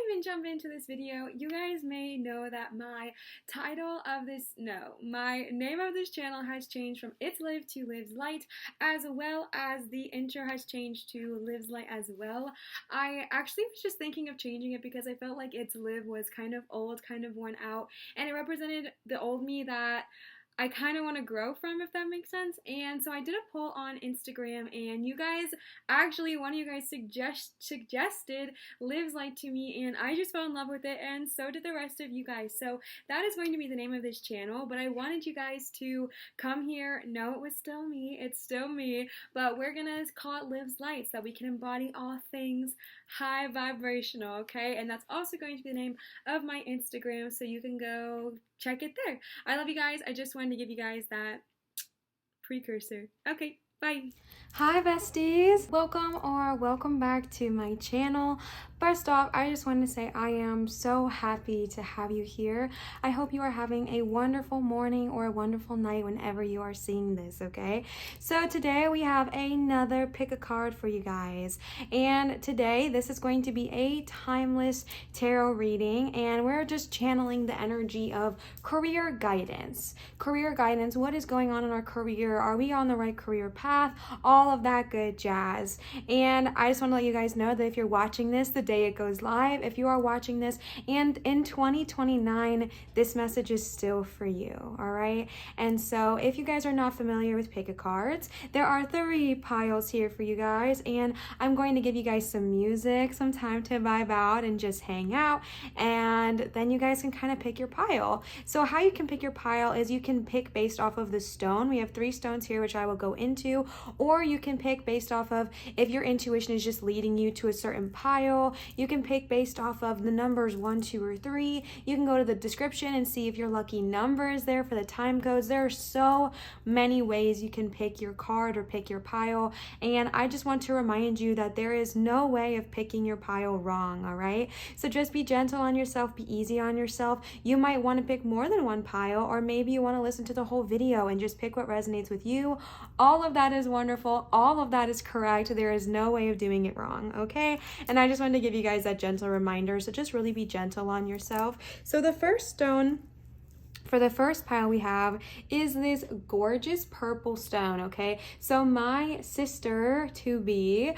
even jump into this video, you guys may know that my name of this channel has changed from It's Live to Lives Light, as well as the intro has changed to Lives Light as well. I actually was just thinking of changing it because I felt like It's Live was kind of old, kind of worn out, and it represented the old me that I kind of want to grow from, if that makes sense. And so I did a poll on Instagram, and one of you guys suggested Lives Light to me, and I just fell in love with it, and so did the rest of you guys. So that is going to be the name of this channel, but I wanted you guys to come here. No, it was still me. It's still me, but we're gonna call it Lives Light so that we can embody all things high vibrational, okay? And that's also going to be the name of my Instagram, so you can go check it there. I love you guys. I just wanted to give you guys that precursor. Okay, bye. Hi besties, welcome back to my channel. First off, I just wanted to say I am so happy to have you here. I hope you are having a wonderful morning or a wonderful night whenever you are seeing this, okay? So today we have another pick a card for you guys, and today this is going to be a timeless tarot reading, and we're just channeling the energy of career guidance. Career guidance, what is going on in our career? Are we on the right career path? All of that good jazz. And I just want to let you guys know that if you're watching this the day it goes live, if you are watching this and in 2029, this message is still for you, all right? And so if you guys are not familiar with pick a cards, there are 3 piles here for you guys, and I'm going to give you guys some music, some time to vibe out and just hang out, and then you guys can kind of pick your pile. So how you can pick your pile is you can pick based off of the stone. We have 3 stones here, which I will go into, or you can pick based off of if your intuition is just leading you to a certain pile. You can pick based off of the numbers 1, 2, or 3. You can go to the description and see if your lucky number is there for the time codes. There are so many ways you can pick your card or pick your pile, and I just want to remind you that there is no way of picking your pile wrong, all right? So just be gentle on yourself, be easy on yourself. You might want to pick more than one pile, or maybe you want to listen to the whole video and just pick what resonates with you. All of that is wonderful. All of that is correct. There is no way of doing it wrong, okay? And I just wanted to give you guys that gentle reminder, so just really be gentle on yourself. So the first stone for the first pile we have is this gorgeous purple stone, okay? So my sister to be,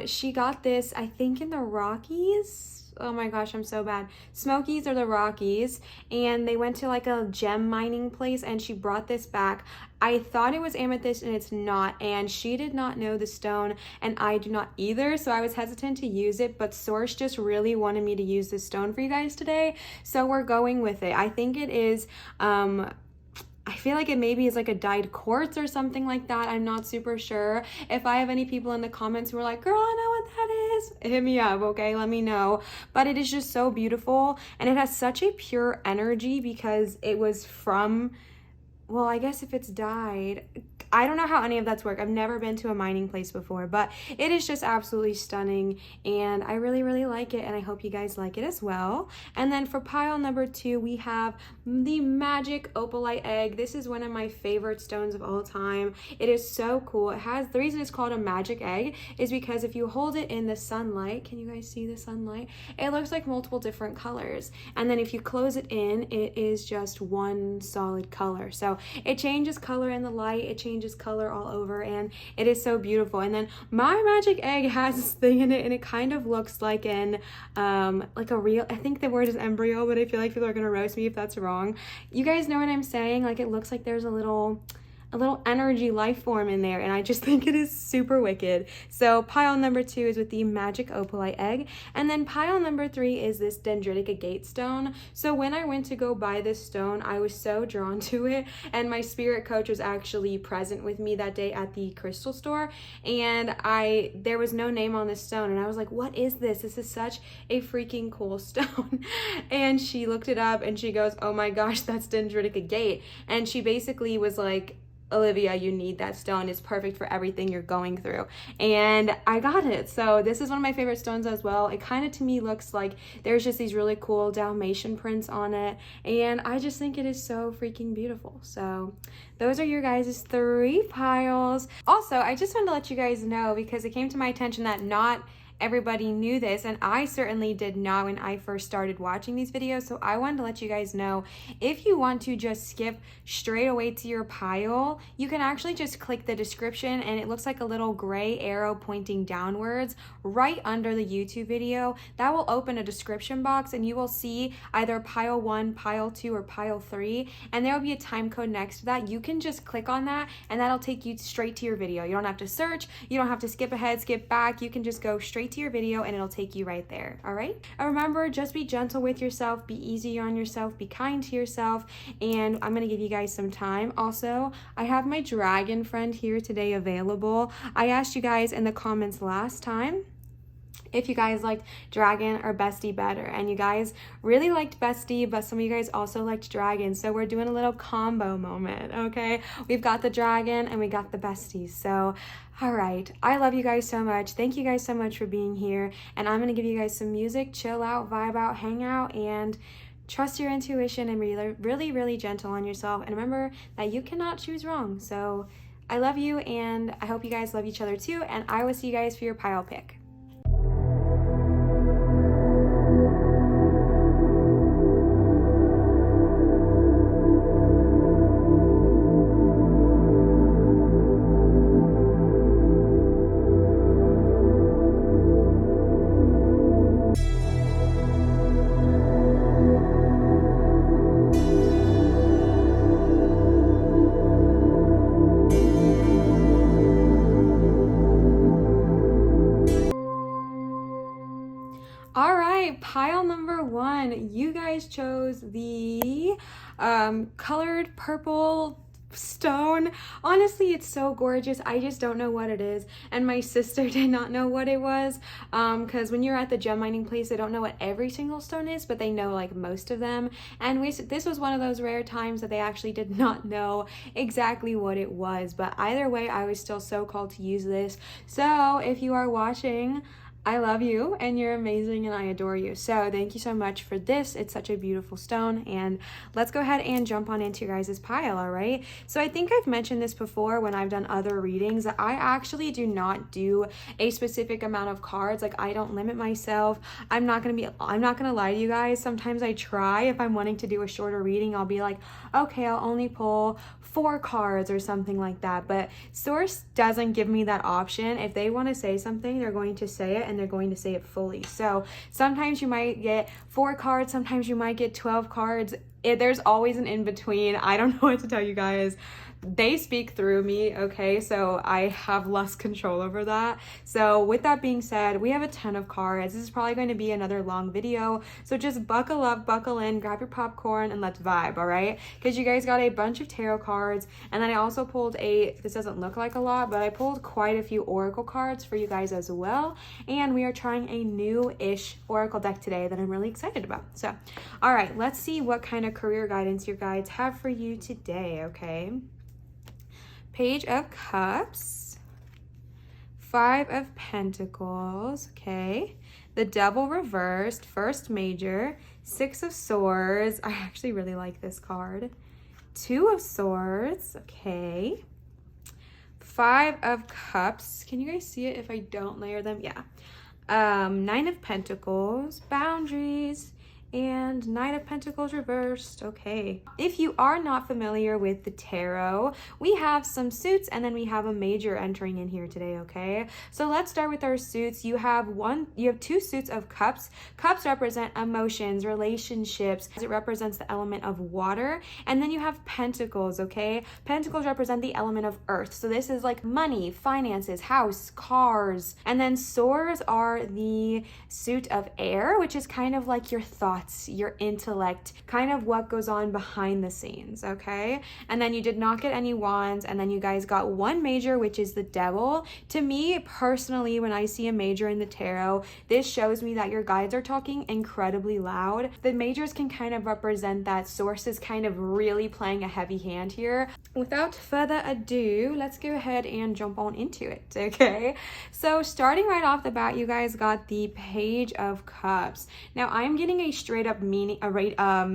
she got this, I think in the Rockies. Oh my gosh, I'm so bad. Smokies or the Rockies, and they went to like a gem mining place, and she brought this back. I thought it was amethyst and it's not, and she did not know the stone, and I do not either, so I was hesitant to use it, but Source just really wanted me to use this stone for you guys today, so we're going with it. I think it is, I feel like it maybe is like a dyed quartz or something like that. I'm not super sure. If I have any people in the comments who are like, girl, I know what that is, hit me up, okay? Let me know. But it is just so beautiful, and it has such a pure energy because it was from, well, I guess if it's dyed, I don't know how any of that's work. I've never been to a mining place before, but it is just absolutely stunning, and I really, really like it, and I hope you guys like it as well. And then for pile number 2, we have the magic opalite egg. This is one of my favorite stones of all time. It is so cool. It has, the reason it's called a magic egg is because if you hold it in the sunlight, can you guys see the sunlight? It looks like multiple different colors, and then if you close it in, it is just one solid color. So it changes color in the light, it changes color all over, and it is so beautiful. And then my magic egg has this thing in it, and it kind of looks like an like a real, I think the word is embryo, but I feel like people are gonna roast me if that's wrong. You guys know what I'm saying? Like, it looks like there's a little energy life form in there, and I just think it is super wicked. So pile number 2 is with the magic opalite egg, and then pile number 3 is this dendritic agate stone. So when I went to go buy this stone, I was so drawn to it, and my spirit coach was actually present with me that day at the crystal store, and there was no name on this stone, and I was like, what is this? This is such a freaking cool stone. And she looked it up, and she goes, oh my gosh, that's dendritic agate. And she basically was like, Olivia, you need that stone. It's perfect for everything you're going through. And I got it. So this is one of my favorite stones as well. It kind of to me looks like there's just these really cool Dalmatian prints on it. And I just think it is so freaking beautiful. So those are your guys' 3 piles. Also, I just wanted to let you guys know, because it came to my attention that not everybody knew this, and I certainly did not when I first started watching these videos. So I wanted to let you guys know, if you want to just skip straight away to your pile, you can actually just click the description, and it looks like a little gray arrow pointing downwards right under the YouTube video. That will open a description box, and you will see either pile 1, pile 2, or pile 3, and there will be a time code next to that. You can just click on that, and that'll take you straight to your video. You don't have to search, you don't have to skip ahead, skip back. You can just go straight to your video, and it'll take you right there. All right, and remember, just be gentle with yourself, be easy on yourself, be kind to yourself, and I'm gonna give you guys some time. Also, I have my dragon friend here today available. I asked you guys in the comments last time if you guys liked dragon or bestie better, and you guys really liked bestie, but some of you guys also liked dragon, so we're doing a little combo moment. Okay, we've got the dragon and we got the besties. So all right, I love you guys so much. Thank you guys so much for being here, and I'm gonna give you guys some music, chill out, vibe out, hang out, and trust your intuition, and be really gentle on yourself, and remember that you cannot choose wrong. So I love you, and I hope you guys love each other too, and I will see you guys for your pile pick. All right, pile number 1, you guys chose the colored purple stone. Honestly, it's so gorgeous. I just don't know what it is, and my sister did not know what it was, because when you're at the gem mining place, they don't know what every single stone is, but they know like most of them, and this was one of those rare times that they actually did not know exactly what it was. But either way, I was still so called to use this. So if you are watching, I love you, and you're amazing, and I adore you. So thank you so much for this. It's such a beautiful stone, and let's go ahead and jump on into your guys' pile. All right, so I think I've mentioned this before when I've done other readings, that I actually do not do a specific amount of cards. Like, I don't limit myself. I'm not gonna lie to you guys. Sometimes I try, if I'm wanting to do a shorter reading, I'll be like, okay, I'll only pull 4 cards or something like that. But source doesn't give me that option. If they want to say something, they're going to say it, and they're going to say it fully. So sometimes you might get 4 cards, sometimes you might get 12 cards. There's always an in between. I don't know what to tell you guys. They speak through me, okay? So I have less control over that. So with that being said, we have a ton of cards. This is probably going to be another long video. So just buckle up, buckle in, grab your popcorn, and let's vibe, all right? Because you guys got a bunch of tarot cards. And then I also pulled this doesn't look like a lot, but I pulled quite a few oracle cards for you guys as well. And we are trying a new-ish oracle deck today that I'm really excited about. So, all right, let's see what kind of career guidance your guides have for you today, okay? Page of Cups, 5 of Pentacles, okay, the Devil reversed, first major, 6 of Swords, I actually really like this card, 2 of Swords, okay, 5 of Cups, can you guys see it if I don't layer them? Yeah, 9 of Pentacles, boundaries, and Knight of Pentacles reversed. Okay, if you are not familiar with the tarot, we have some suits, and then we have a major entering in here today. Okay, so let's start with our suits. You have 2 suits of cups. Cups represent emotions, relationships. It represents the element of water. And then you have pentacles. Okay, pentacles represent the element of earth, so this is like money, finances, house, cars. And then swords are the suit of air, which is kind of like your thoughts, your intellect, kind of what goes on behind the scenes. Okay, and then you did not get any wands, and then you guys got 1 major, which is the Devil. To me personally, when I see a major in the tarot, this shows me that your guides are talking incredibly loud. The majors can kind of represent that source is kind of really playing a heavy hand here. Without further ado, let's go ahead and jump on into it. Okay, so starting right off the bat, you guys got the Page of Cups. Now I'm getting a straight up meaning,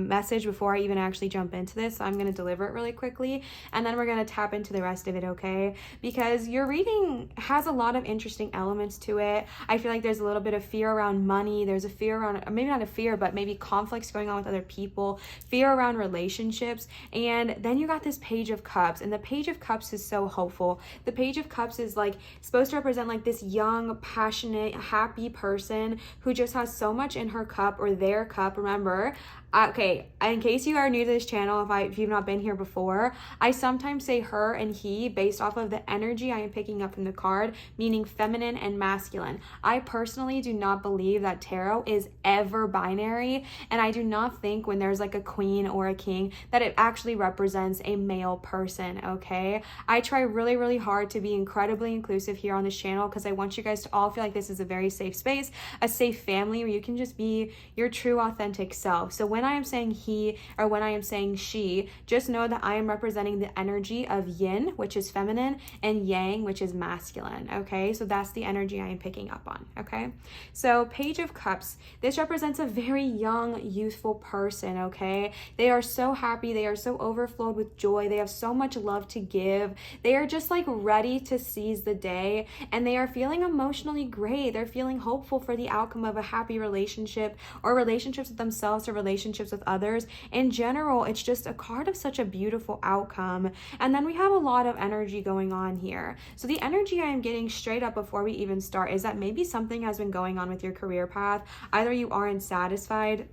message before I even actually jump into this. So I'm going to deliver it really quickly, and then we're going to tap into the rest of it, okay? Because your reading has a lot of interesting elements to it. I feel like there's a little bit of fear around money. There's a fear around, maybe not a fear, but maybe conflicts going on with other people, fear around relationships. And then you got this Page of Cups, and the Page of Cups is so hopeful. The Page of Cups is like supposed to represent like this young, passionate, happy person who just has so much in her cup, or their cup. Remember, okay, in case you are new to this channel, if you've not been here before, I sometimes say her and he based off of the energy I am picking up from the card, meaning feminine and masculine. I personally do not believe that tarot is ever binary, and I do not think when there's like a queen or a king that it actually represents a male person, okay? I try really, really hard to be incredibly inclusive here on this channel because I want you guys to all feel like this is a very safe space, a safe family where you can just be your true, authentic self. So when I am saying he or when I am saying she, just know that I am representing the energy of yin, which is feminine, and yang, which is masculine, okay? So that's the energy I am picking up on, okay? So Page of Cups, this represents a very young, youthful person, okay? They are so happy. They are so overflowed with joy. They have so much love to give. They are just like ready to seize the day, and they are feeling emotionally great. They're feeling hopeful for the outcome of a happy relationship, or relationships with themselves, or relationships with others. In general, it's just a card of such a beautiful outcome. And then we have a lot of energy going on here. So the energy I am getting straight up before we even start is that maybe something has been going on with your career path. Either you aren't satisfied,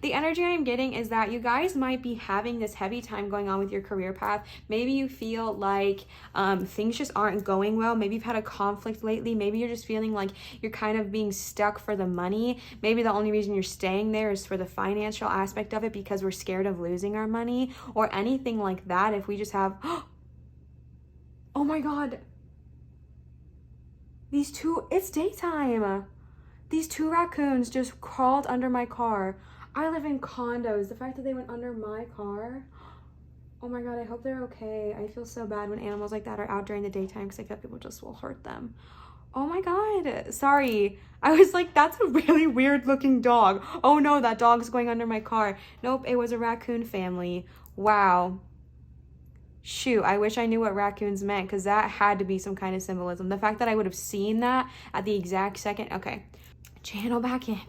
The energy I am getting is that you guys might be having this heavy time going on with your career path. Maybe you feel like things just aren't going well. Maybe you've had a conflict lately. Maybe you're just feeling like you're kind of being stuck for the money. Maybe the only reason you're staying there is for the financial aspect of it because we're scared of losing our money, or anything like that. If we just have, oh my God, it's daytime. These two raccoons just crawled under my car. I live in condos. The fact that they went under my car, oh my God, I hope they're okay. I feel so bad when animals like that are out during the daytime because I feel like people just will hurt them. Oh my God, sorry. I was like, that's a really weird looking dog. Oh no, that dog's going under my car. Nope, it was a raccoon family. Wow. Shoot, I wish I knew what raccoons meant, because that had to be some kind of symbolism. The fact that I would have seen that at the exact second, okay. Channel back in.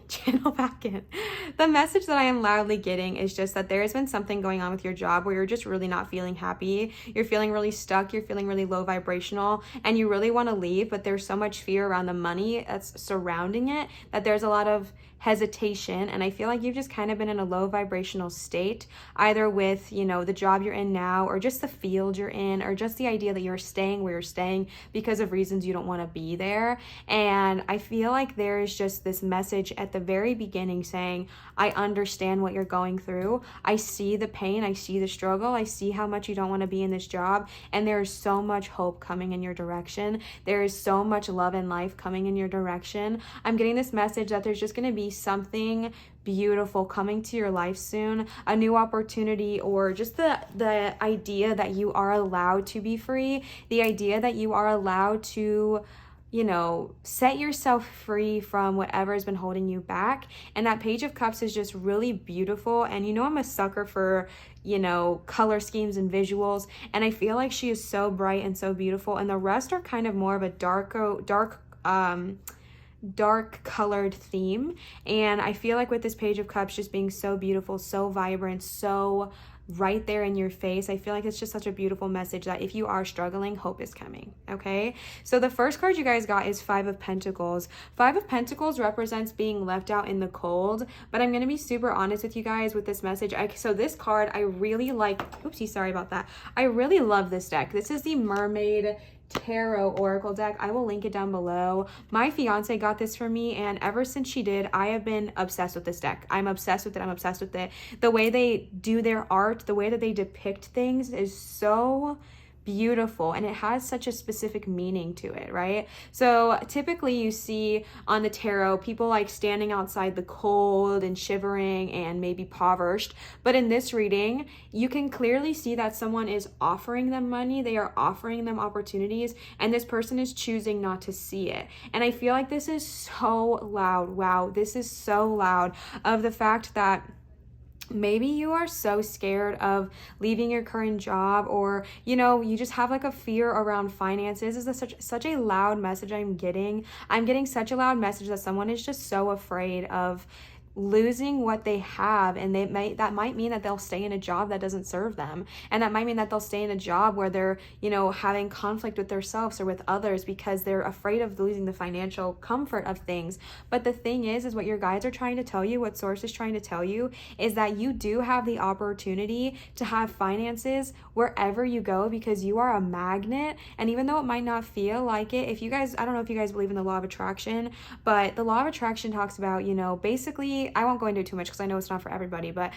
The message that I am loudly getting is just that there has been something going on with your job where you're just really not feeling happy. You're feeling really stuck. You're feeling really low vibrational, and you really want to leave, but there's so much fear around the money that's surrounding it that there's a lot of hesitation. And I feel like you've just kind of been in a low vibrational state, either with, you know, the job you're in now, or just the field you're in, or just the idea that you're staying where you're staying because of reasons you don't want to be there. And I feel like there is just this message at the very beginning saying, I understand what you're going through. I see the pain. I see the struggle. I see how much you don't want to be in this job. And there is so much hope coming in your direction. There is so much love and life coming in your direction. I'm getting this message that there's just going to be something beautiful coming to your life soon, a new opportunity, or just the idea that you are allowed to be free, the idea that you are allowed to, you know, set yourself free from whatever has been holding you back. And that Page of Cups is just really beautiful. And you know, I'm a sucker for, you know, color schemes and visuals, and I feel like she is so bright and so beautiful, and the rest are kind of more of a dark colored theme. And I feel like with this Page of Cups just being so beautiful, so vibrant, so right there in your face, I feel like it's just such a beautiful message that if you are struggling, hope is coming, okay? So the first card you guys got is Five of Pentacles. Five of Pentacles represents being left out in the cold, but I'm going to be super honest with you guys with this message. So this card, I really like, oopsie, sorry about that. I really love this deck. This is the Mermaid Tarot Oracle deck. I will link it down below. My fiance got this for me, and ever since she did, I have been obsessed with this deck. I'm obsessed with it. The way they do their art, the way that they depict things is so beautiful, and it has such a specific meaning to it, right? So typically you see on the tarot people like standing outside the cold and shivering and maybe impoverished, but in this reading you can clearly see that someone is offering them money, they are offering them opportunities, and this person is choosing not to see it. And I feel like this is so loud. Wow, this is so loud, of the fact that maybe you are so scared of leaving your current job, or you just have like a fear around finances. This is such a loud message I'm getting such a loud message that someone is just so afraid of losing what they have, and that might mean that they'll stay in a job that doesn't serve them, and that might mean that they'll stay in a job where they're having conflict with themselves or with others because they're afraid of losing the financial comfort of things. But the thing is what your guides are trying to tell you, what source is trying to tell you, is that you do have the opportunity to have finances wherever you go, because you are a magnet. And even though it might not feel like it, I don't know if you guys believe in the law of attraction, but the law of attraction talks about, basically, I won't go into it too much because I know it's not for everybody, but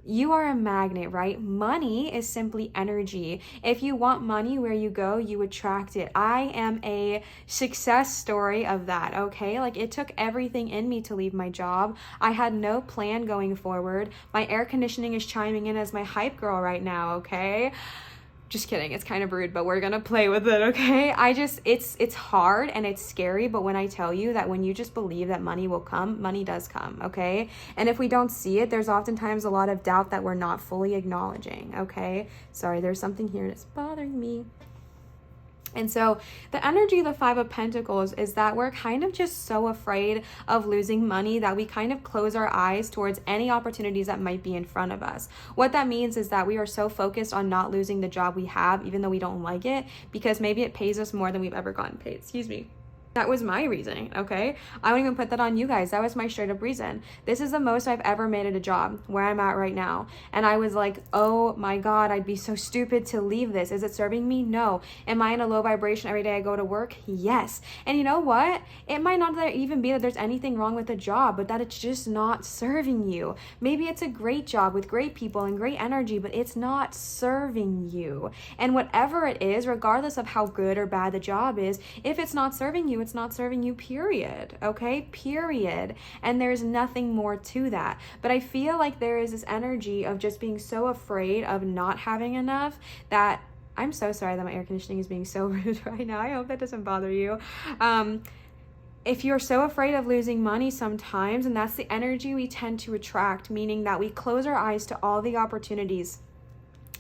you are a magnet, right? Money is simply energy. If you want money, where you go, you attract it. I am a success story of that, okay? Like, it took everything in me to leave my job. I had no plan going forward. My air conditioning is chiming in as my hype girl right now, okay? Just kidding, it's kind of rude, but we're gonna play with it, okay? It's hard and it's scary, but when I tell you that when you just believe that money will come, money does come, okay? And if we don't see it, there's oftentimes a lot of doubt that we're not fully acknowledging, okay? Sorry, there's something here that's bothering me. And so the energy of the Five of Pentacles is that we're kind of just so afraid of losing money that we kind of close our eyes towards any opportunities that might be in front of us. What that means is that we are so focused on not losing the job we have, even though we don't like it, because maybe it pays us more than we've ever gotten paid. Excuse me. That was my reasoning, okay? I wouldn't even put that on you guys. That was my straight up reason. This is the most I've ever made at a job, where I'm at right now. And I was like, oh my God, I'd be so stupid to leave this. Is it serving me? No. Am I in a low vibration every day I go to work? Yes. And you know what? It might not even be that there's anything wrong with the job, but that it's just not serving you. Maybe it's a great job with great people and great energy, but it's not serving you. And whatever it is, regardless of how good or bad the job is, if it's not serving you, it's not serving you, period. Okay, period. And there's nothing more to that. But I feel like there is this energy of just being so afraid of not having enough that I'm so sorry that my air conditioning is being so rude right now. I hope that doesn't bother you. If you're so afraid of losing money sometimes, and that's the energy we tend to attract, meaning that we close our eyes to all the opportunities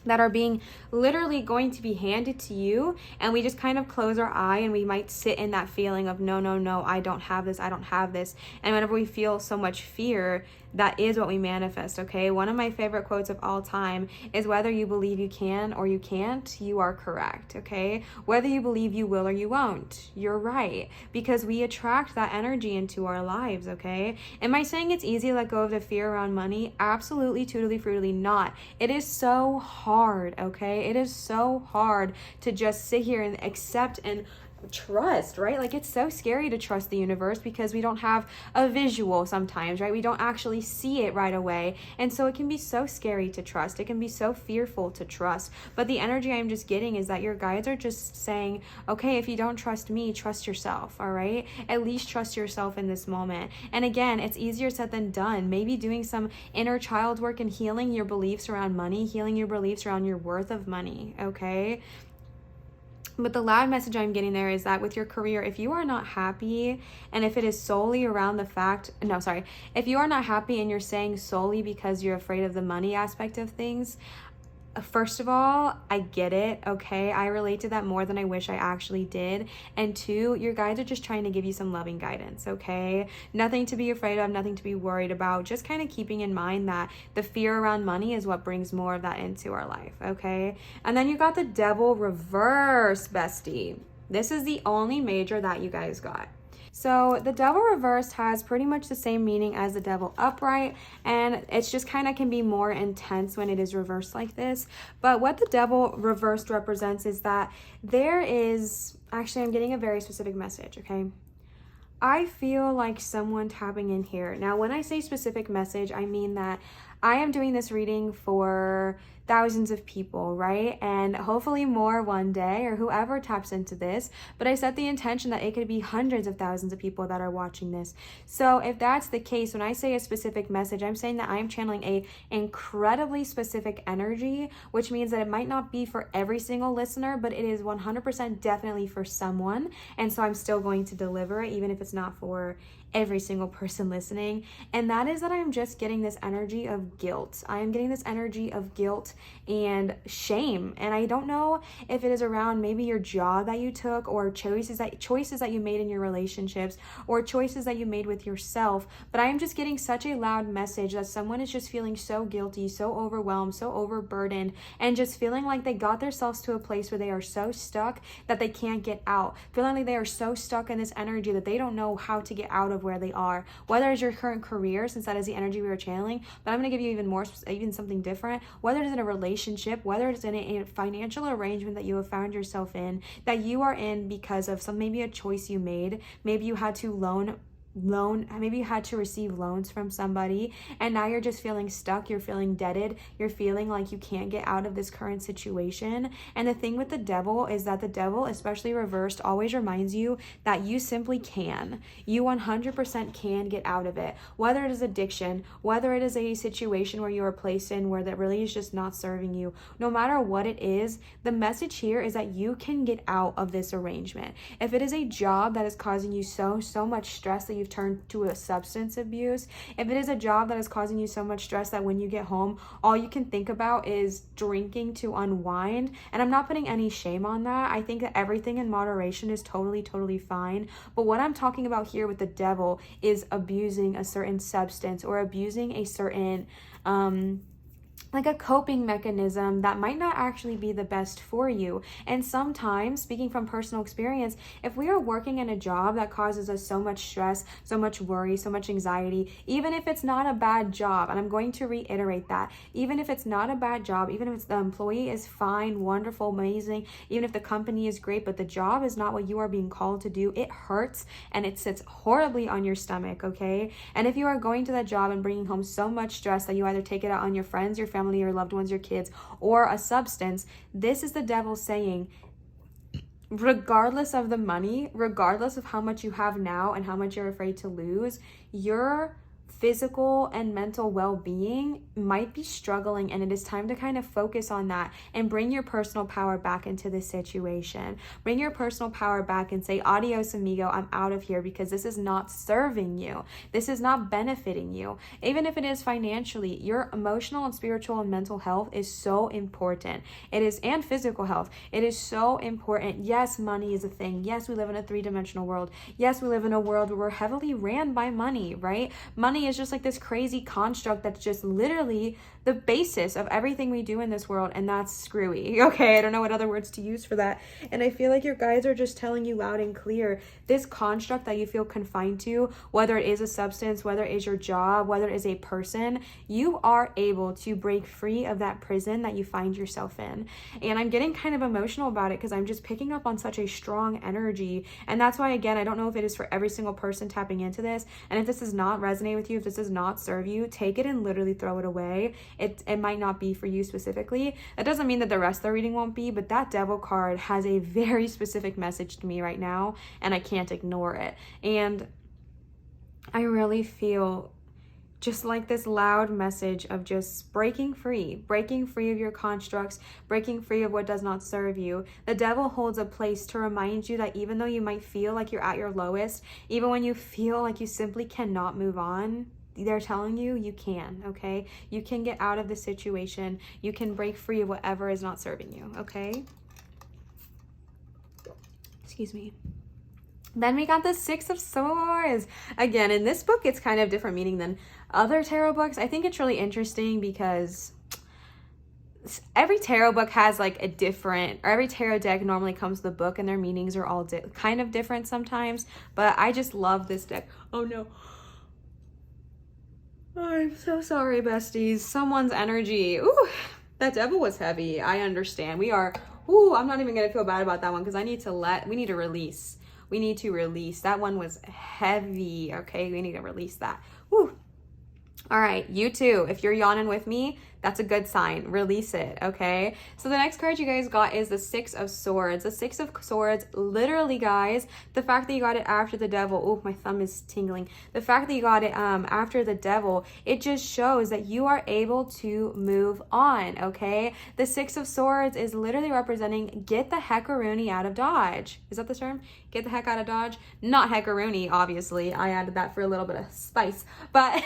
that are being literally going to be handed to you, and we just kind of close our eye, and we might sit in that feeling of no, I don't have this, and whenever we feel so much fear, that is what we manifest, okay? One of my favorite quotes of all time is, whether you believe you can or you can't, you are correct, okay? Whether you believe you will or you won't, you're right, because we attract that energy into our lives, okay? Am I saying it's easy to let go of the fear around money? Absolutely, totally, frutally not. It is so hard, okay? It is so hard to just sit here and accept and trust, right? Like, it's so scary to trust the universe because we don't have a visual sometimes, right? We don't actually see it right away. And so it can be so scary to trust. It can be so fearful to trust. But the energy I'm just getting is that your guides are just saying, okay, if you don't trust me, trust yourself, all right? At least trust yourself in this moment. And again, it's easier said than done. Maybe doing some inner child work and healing your beliefs around money, healing your beliefs around your worth of money, okay? But the loud message I'm getting there is that with your career, if you are not happy, and if it is solely around the fact, if you are not happy and you're saying solely because you're afraid of the money aspect of things, first of all, I get it, okay? I relate to that more than I wish I actually did. And two, your guides are just trying to give you some loving guidance, okay? Nothing to be afraid of, nothing to be worried about, just kind of keeping in mind that the fear around money is what brings more of that into our life, okay? And then you got the Devil reverse, bestie. This is the only major that you guys got. So the Devil reversed has pretty much the same meaning as the Devil upright, and it's just kind of can be more intense when it is reversed like this. But what the Devil reversed represents is that there is, actually I'm getting a very specific message, okay? I feel like someone tapping in here. Now, when I say specific message, I mean that I am doing this reading for thousands of people, right? And hopefully more one day, or whoever taps into this. But I set the intention that it could be hundreds of thousands of people that are watching this. So if that's the case, when I say a specific message, I'm saying that I'm channeling a incredibly specific energy, which means that it might not be for every single listener, but it is 100% definitely for someone. And so I'm still going to deliver it, even if it's not for every single person listening. And that is that I'm just getting this energy of guilt. I am getting this energy of guilt and shame. And I don't know if it is around maybe your job that you took, or choices that you made in your relationships, or choices that you made with yourself. But I am just getting such a loud message that someone is just feeling so guilty, so overwhelmed, so overburdened, and just feeling like they got themselves to a place where they are so stuck that they can't get out. Feeling like they are so stuck in this energy that they don't know how to get out of where they are. Whether it's your current career, since that is the energy we were channeling, but I'm going to give you even something different. Whether it's in a relationship, whether it's in a financial arrangement that you have found yourself in, that you are in because of maybe a choice you made. Maybe you had to maybe you had to receive loans from somebody, and now you're just feeling stuck, you're feeling indebted, you're feeling like you can't get out of this current situation. And the thing with the devil is that the devil, especially reversed, always reminds you that you simply can. You 100% can get out of it. Whether it is addiction, whether it is a situation where you are placed in where that really is just not serving you, no matter what it is, the message here is that you can get out of this arrangement. If it is a job that is causing you so much stress that you've turned to a substance abuse, if it is a job that is causing you so much stress that when you get home, all you can think about is drinking to unwind, and I'm not putting any shame on that. I think that everything in moderation is totally fine. But what I'm talking about here with the devil is abusing a certain substance, or abusing a certain like a coping mechanism that might not actually be the best for you. And sometimes, speaking from personal experience, if we are working in a job that causes us so much stress, so much worry, so much anxiety, even if it's not a bad job, and I'm going to reiterate that, even if it's not a bad job, even if the employee is fine, wonderful, amazing, even if the company is great, but the job is not what you are being called to do, it hurts and it sits horribly on your stomach, okay? And if you are going to that job and bringing home so much stress that you either take it out on your friends, your family, your loved ones, your kids, or a substance, this is the devil saying, regardless of the money, regardless of how much you have now and how much you're afraid to lose, your physical and mental well-being might be struggling, and it is time to kind of focus on that and bring your personal power back into this situation. Bring your personal power back and say, adios amigo, I'm out of here, because this is not serving you. This is not benefiting you. Even if it is financially, your emotional and spiritual and mental health is so important. It is, and physical health. It is so important. Yes, money is a thing. Yes, we live in a three-dimensional world. Yes, we live in a world where we're heavily ran by money, right? Money is just like this crazy construct that's just literally the basis of everything we do in this world, and that's screwy. Okay, I don't know what other words to use for that. And I feel like your guides are just telling you loud and clear, this construct that you feel confined to, whether it is a substance, whether it is your job, whether it is a person, you are able to break free of that prison that you find yourself in. And I'm getting kind of emotional about it because I'm just picking up on such a strong energy. And that's why, again, I don't know if it is for every single person tapping into this. And if this does not resonate with you, if this does not serve you, take it and literally throw it away. It might not be for you specifically. That doesn't mean that the rest of the reading won't be, but that devil card has a very specific message to me right now, and I can't ignore it. And I really feel just like this loud message of just breaking free of your constructs, breaking free of what does not serve you. The devil holds a place to remind you that even though you might feel like you're at your lowest, even when you feel like you simply cannot move on, they're telling you you can, okay? You can get out of the situation. You can break free of whatever is not serving you, okay? Excuse me. Then we got the Six of Swords. Again, in this book, it's kind of different meaning than other tarot books. I think it's really interesting because every tarot book has like a different, or every tarot deck normally comes with a book and their meanings are all kind of different sometimes. But I just love this deck. Oh no. I'm so sorry, besties. Someone's energy. Ooh, that devil was heavy. I understand. I'm not even going to feel bad about that one because we need to release. We need to release. That one was heavy, okay? We need to release that. Ooh. All right, you too. If you're yawning with me, that's a good sign. Release it, okay? So the next card you guys got is the Six of Swords. The Six of Swords, literally, guys, the fact that you got it after the Devil, oh, my thumb is tingling. The fact that you got it after the Devil, it just shows that you are able to move on, okay? The Six of Swords is literally representing get the heckaroonie out of Dodge. Is that the term? Get the heck out of Dodge? Not heckaroonie, obviously. I added that for a little bit of spice. But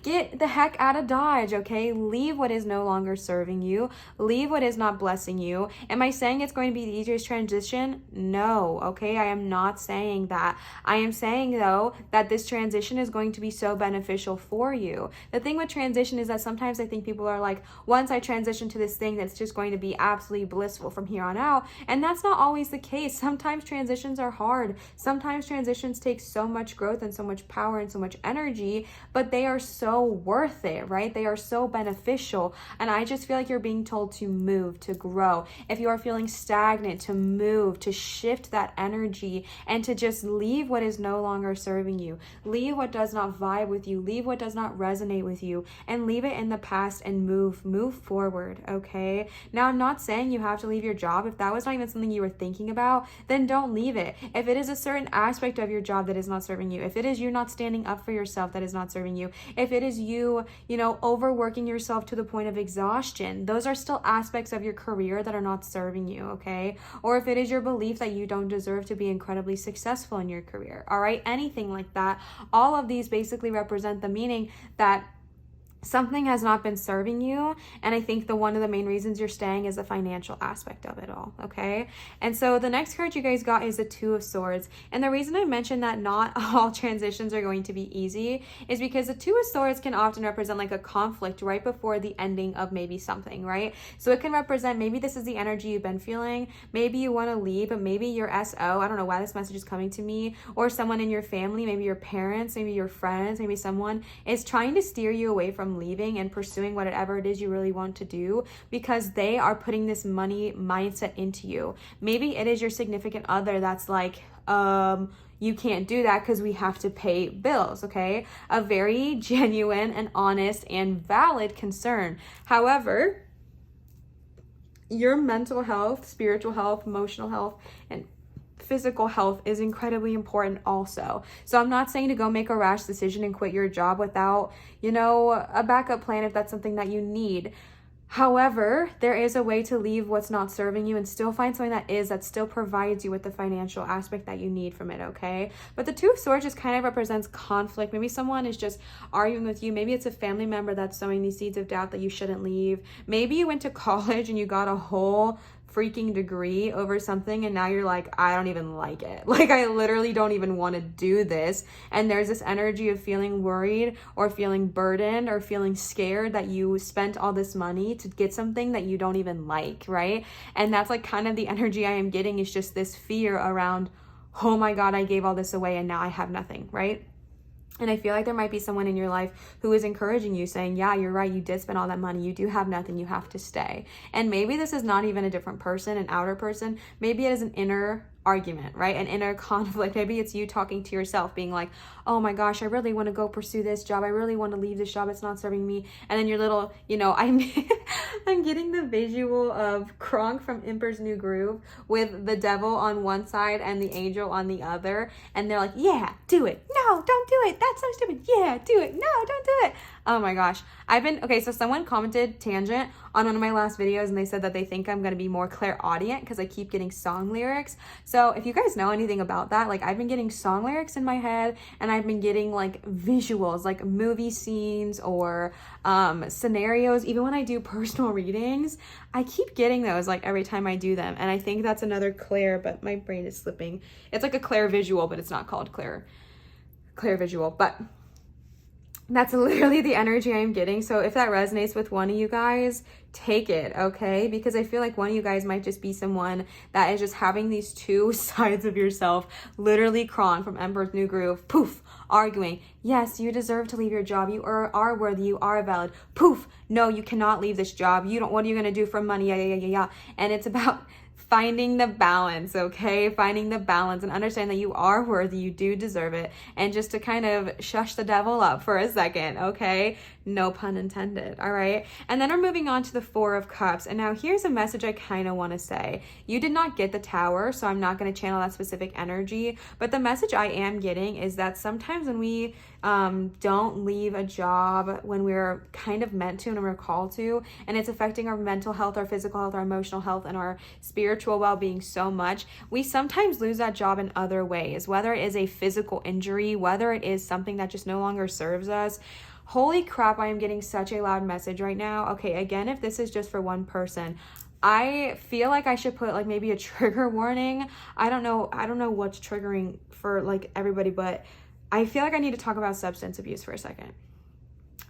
get the heck out of Dodge, okay? Leave what is no longer serving you. Leave what is not blessing you. Am I saying it's going to be the easiest transition? No, okay? I am not saying that. I am saying, though, that this transition is going to be so beneficial for you. The thing with transition is that sometimes I think people are like, once I transition to this thing, that's just going to be absolutely blissful from here on out. And that's not always the case. Sometimes transitions are hard. Sometimes transitions take so much growth and so much power and so much energy, but they are so worth it, right? They are so beneficial. And I just feel like you're being told to move, to grow. If you are feeling stagnant, to move, to shift that energy and to just leave what is no longer serving you. Leave what does not vibe with you. Leave what does not resonate with you and leave it in the past and move forward, okay? Now, I'm not saying you have to leave your job. If that was not even something you were thinking about, then don't leave it. If it is a certain aspect of your job that is not serving you, if it is you not standing up for yourself that is not serving you, if it is you, overworking yourself to the point of exhaustion, those are still aspects of your career that are not serving you, okay? Or if it is your belief that you don't deserve to be incredibly successful in your career, all right? Anything like that. All of these basically represent the meaning that something has not been serving you. And I think one of the main reasons you're staying is the financial aspect of it all, okay? And so the next card you guys got is the Two of Swords. And the reason I mentioned that not all transitions are going to be easy is because the Two of Swords can often represent like a conflict right before the ending of maybe something, right? So it can represent maybe this is the energy you've been feeling. Maybe you want to leave, but maybe your SO, I don't know why this message is coming to me, or someone in your family, maybe your parents, maybe your friends, maybe someone is trying to steer you away from leaving and pursuing whatever it is you really want to do because they are putting this money mindset into you. Maybe it is your significant other that's like, you can't do that because we have to pay bills, okay? A very genuine and honest and valid concern. However, your mental health, spiritual health, emotional health, and physical health is incredibly important also. So I'm not saying to go make a rash decision and quit your job without, a backup plan if that's something that you need. However, there is a way to leave what's not serving you and still find something that still provides you with the financial aspect that you need from it, okay? But the Two of Swords just kind of represents conflict. Maybe someone is just arguing with you. Maybe it's a family member that's sowing these seeds of doubt that you shouldn't leave. Maybe you went to college and you got a whole freaking degree over something and now you're like, I don't even like it. Like, I literally don't even want to do this. And there's this energy of feeling worried or feeling burdened or feeling scared that you spent all this money to get something that you don't even like, right? And that's like kind of the energy I am getting, is just this fear around, oh my God, I gave all this away and now I have nothing, right? And I feel like there might be someone in your life who is encouraging you, saying, yeah, you're right, you did spend all that money, you do have nothing, you have to stay. And maybe this is not even a different person, an outer person. Maybe it is an inner argument, right? An inner conflict. Maybe it's you talking to yourself, being like, oh my gosh, I really want to go pursue this job. I really want to leave this job. It's not serving me. And then your little, I'm getting the visual of Kronk from Emperor's New Groove with the devil on one side and the angel on the other. And they're like, yeah, do it. No, don't do it. That's so stupid. Yeah, do it. No, don't do it. Oh my gosh. So someone commented tangent on one of my last videos and they said that they think I'm going to be more clairaudient because I keep getting song lyrics. So if you guys know anything about that, like I've been getting song lyrics in my head and I've been getting like visuals, like movie scenes or scenarios. Even when I do personal readings, I keep getting those like every time I do them. And I think that's another clair, but my brain is slipping. It's like a clair visual, but it's not called clair visual. But that's literally the energy I'm getting. So if that resonates with one of you guys, take it, okay? Because I feel like one of you guys might just be someone that is just having these two sides of yourself, literally Kron from Emperor's New Groove, poof, arguing. Yes, you deserve to leave your job. You are worthy. You are valid. Poof, no, you cannot leave this job. What are you going to do for money? Yeah. And it's about finding the balance, okay? Finding the balance and understand that you are worthy, you do deserve it. And just to kind of shush the devil up for a second, okay? No pun intended, all right? And then we're moving on to the Four of Cups. And now here's a message I kind of want to say. You did not get the Tower, so I'm not going to channel that specific energy. But the message I am getting is that sometimes when we don't leave a job when we're kind of meant to and we're called to, and it's affecting our mental health, our physical health, our emotional health, and our spiritual well-being so much, we sometimes lose that job in other ways, whether it is a physical injury, whether it is something that just no longer serves us. Holy crap, I am getting such a loud message right now. Okay, again, if this is just for one person, I feel like I should put like maybe a trigger warning. I don't know what's triggering for like everybody, but I feel like I need to talk about substance abuse for a second.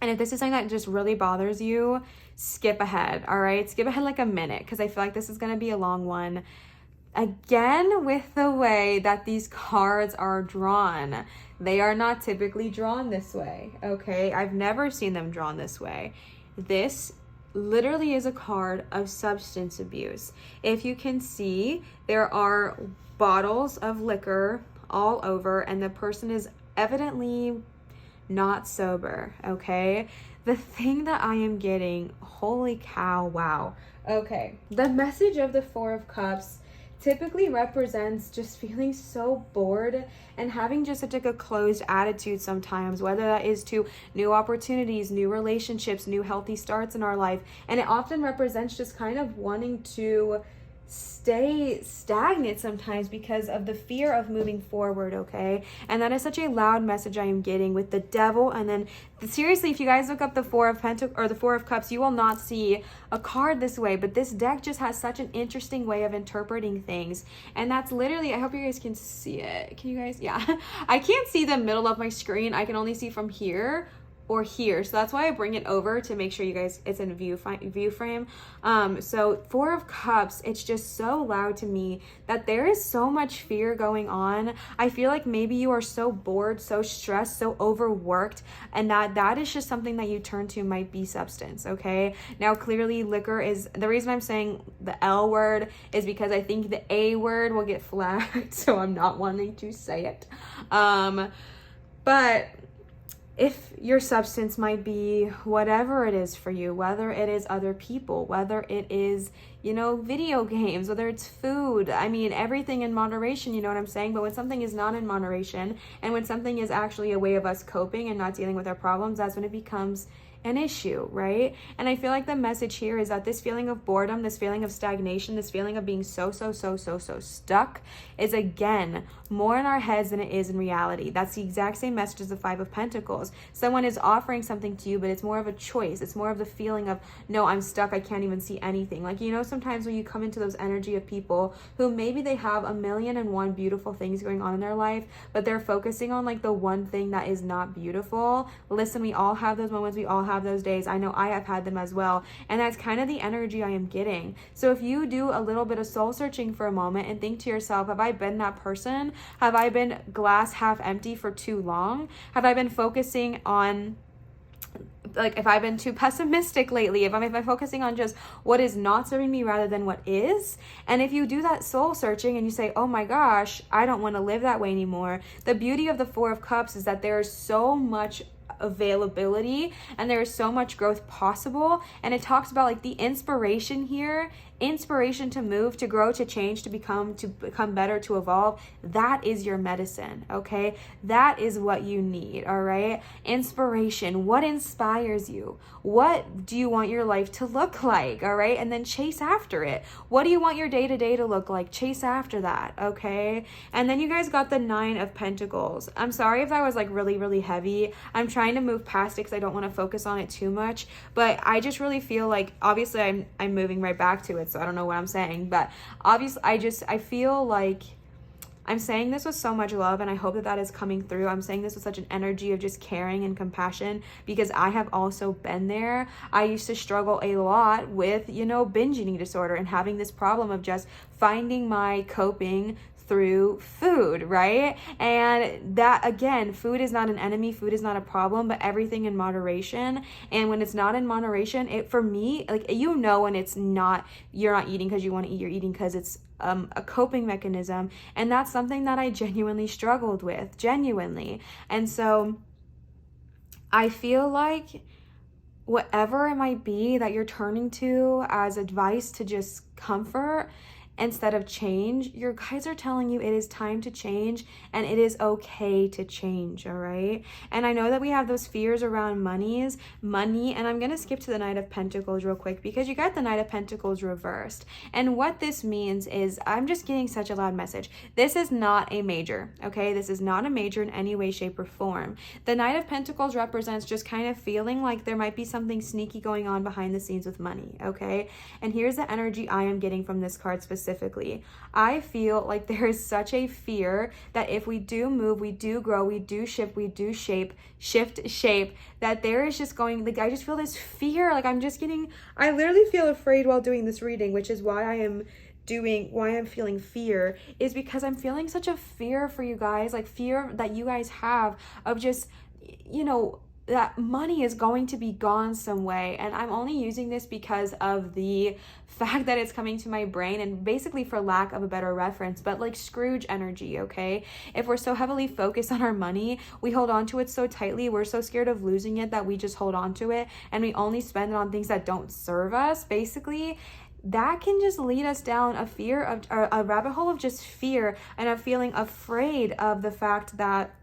And if this is something that just really bothers you, skip ahead, all right? Skip ahead like a minute, because I feel like this is going to be a long one. Again, with the way that these cards are drawn, they are not typically drawn this way, okay? I've never seen them drawn this way. This literally is a card of substance abuse. If you can see, there are bottles of liquor all over, and the person is evidently not sober, okay? The thing that I am getting, holy cow, wow. Okay, the message of the Four of Cups typically represents just feeling so bored and having just such like a closed attitude sometimes, whether that is to new opportunities, new relationships, new healthy starts in our life. And it often represents just kind of wanting to stay stagnant sometimes because of the fear of moving forward, okay? And that is such a loud message I am getting with the devil. And then seriously, if you guys look up the Four of Pentacles or the Four of Cups, you will not see a card this way, but this deck just has such an interesting way of interpreting things. And that's literally, I hope you guys can see it. Can you guys? Yeah. I can't see the middle of my screen. I can only see from here or here, so that's why I bring it over to make sure you guys it's in view frame. So Four of Cups, it's just so loud to me that there is so much fear going on. I feel like maybe you are so bored, so stressed, so overworked, and that is just something that you turn to might be substance, okay? Now clearly liquor is the reason I'm saying the L word is because I think the A word will get flagged, so I'm not wanting to say it. But if your substance might be whatever it is for you, whether it is other people, whether it is, video games, whether it's food, I mean, everything in moderation, you know what I'm saying? But when something is not in moderation and when something is actually a way of us coping and not dealing with our problems, that's when it becomes an issue, right? And I feel like the message here is that this feeling of boredom, this feeling of stagnation, this feeling of being so stuck is again more in our heads than it is in reality. That's the exact same message as the Five of Pentacles. Someone is offering something to you, but it's more of a choice. It's more of the feeling of, no, I'm stuck, I can't even see anything. Like, sometimes when you come into those energy of people who maybe they have 1,000,001 beautiful things going on in their life, but they're focusing on like the one thing that is not beautiful. Listen, we all have those moments, we all have those days. I know I have had them as well, and that's kind of the energy I am getting. So if you do a little bit of soul searching for a moment and think to yourself, have I been that person? Have I been glass half empty for too long? Have I been focusing on, like, if I've been too pessimistic lately, if I'm focusing on just what is not serving me rather than what is? And if you do that soul searching and you say, oh my gosh, I don't want to live that way anymore, the beauty of the Four of Cups is that there is so much availability and there is so much growth possible. And it talks about like the inspiration here, inspiration to move, to grow, to change, to become better, to evolve. That is your medicine, okay? That is what you need, all right? Inspiration. What inspires you? What do you want your life to look like, all right? And then chase after it. What do you want your day-to-day to look like? Chase after that, okay? And then you guys got the Nine of Pentacles. I'm sorry if that was like really heavy. I'm trying to move past it because I don't want to focus on it too much, but I just really feel like, obviously I'm moving right back to it, so I don't know what I'm saying, but obviously I feel like I'm saying this with so much love, and I hope that is coming through. I'm saying this with such an energy of just caring and compassion because I have also been there. I used to struggle a lot with, binge eating disorder and having this problem of just finding my coping through food, right? And that, again, food is not an enemy, food is not a problem, but everything in moderation. And when it's not in moderation, it, for me, like, you know, when it's not, you're not eating because you want to eat, you're eating because it's a coping mechanism. And that's something that I genuinely struggled with, genuinely. And so I feel like whatever it might be that you're turning to as advice to just comfort instead of change, your guides are telling you it is time to change, and it is okay to change, all right? And I know that we have those fears around money, and I'm going to skip to the Knight of Pentacles real quick because you got the Knight of Pentacles reversed. And what this means is, I'm just getting such a loud message. This is not a major, okay? This is not a major in any way, shape, or form. The Knight of Pentacles represents just kind of feeling like there might be something sneaky going on behind the scenes with money, okay? And here's the energy I am getting from this card specifically. I feel like there is such a fear that if we do move, we do grow, we do shift, we do shift shape, that there is just going, like, I just feel this fear. Like, I literally feel afraid while doing this reading, which is why I'm feeling fear, is because I'm feeling such a fear for you guys, like fear that you guys have of just, you know, that money is going to be gone some way. And I'm only using this because of the fact that it's coming to my brain, and basically for lack of a better reference, but like Scrooge energy, okay? If we're so heavily focused on our money, we hold on to it so tightly, we're so scared of losing it that we just hold on to it, and we only spend it on things that don't serve us, basically. That can just lead us down a rabbit hole of just fear, and of feeling afraid of the fact that,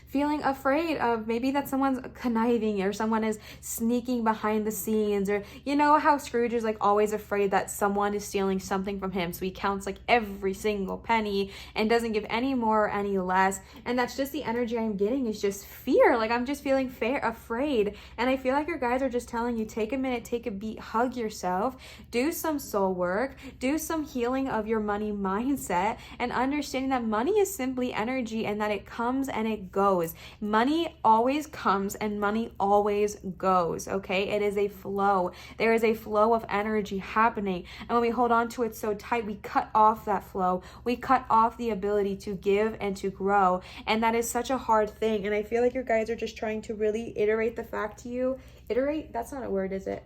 feeling afraid of maybe that someone's conniving or someone is sneaking behind the scenes, or you know how Scrooge is like always afraid that someone is stealing something from him, so he counts like every single penny and doesn't give any more or any less. And that's just the energy I'm getting, is just fear. Like, I'm just feeling afraid, and I feel like your guides are just telling you, take a minute, take a beat, hug yourself, do some soul work, do some healing of your money mindset, and understanding that money is simply energy, and that it comes and it goes. Money always comes and money always goes, okay? It is a flow. There is a flow of energy happening. And when we hold on to it so tight, we cut off that flow. We cut off the ability to give and to grow. And that is such a hard thing. And I feel like your guides are just trying to really iterate the fact to you. Iterate? That's not a word, is it?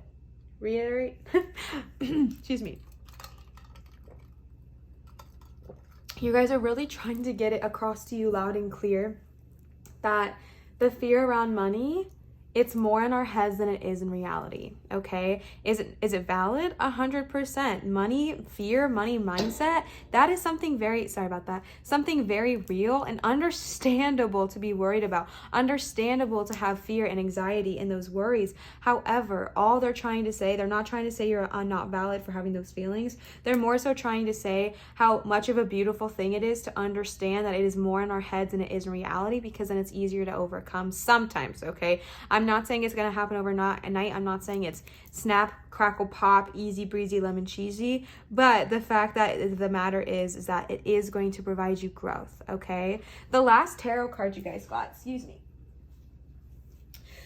Reiterate? Excuse me. You guys are really trying to get it across to you loud and clear that the fear around money, it's more in our heads than it is in reality, okay? Is it valid? 100%. Money, fear, money mindset, that is something something very real and understandable to be worried about, understandable to have fear and anxiety and those worries. However, all they're trying to say, they're not trying to say you're not valid for having those feelings. They're more so trying to say how much of a beautiful thing it is to understand that it is more in our heads than it is in reality, because then it's easier to overcome sometimes, okay? I'm not saying it's going to happen overnight. I'm not saying it's snap, crackle, pop, easy breezy, lemon cheesy. But the fact that the matter is that it is going to provide you growth, okay? The last tarot card you guys got,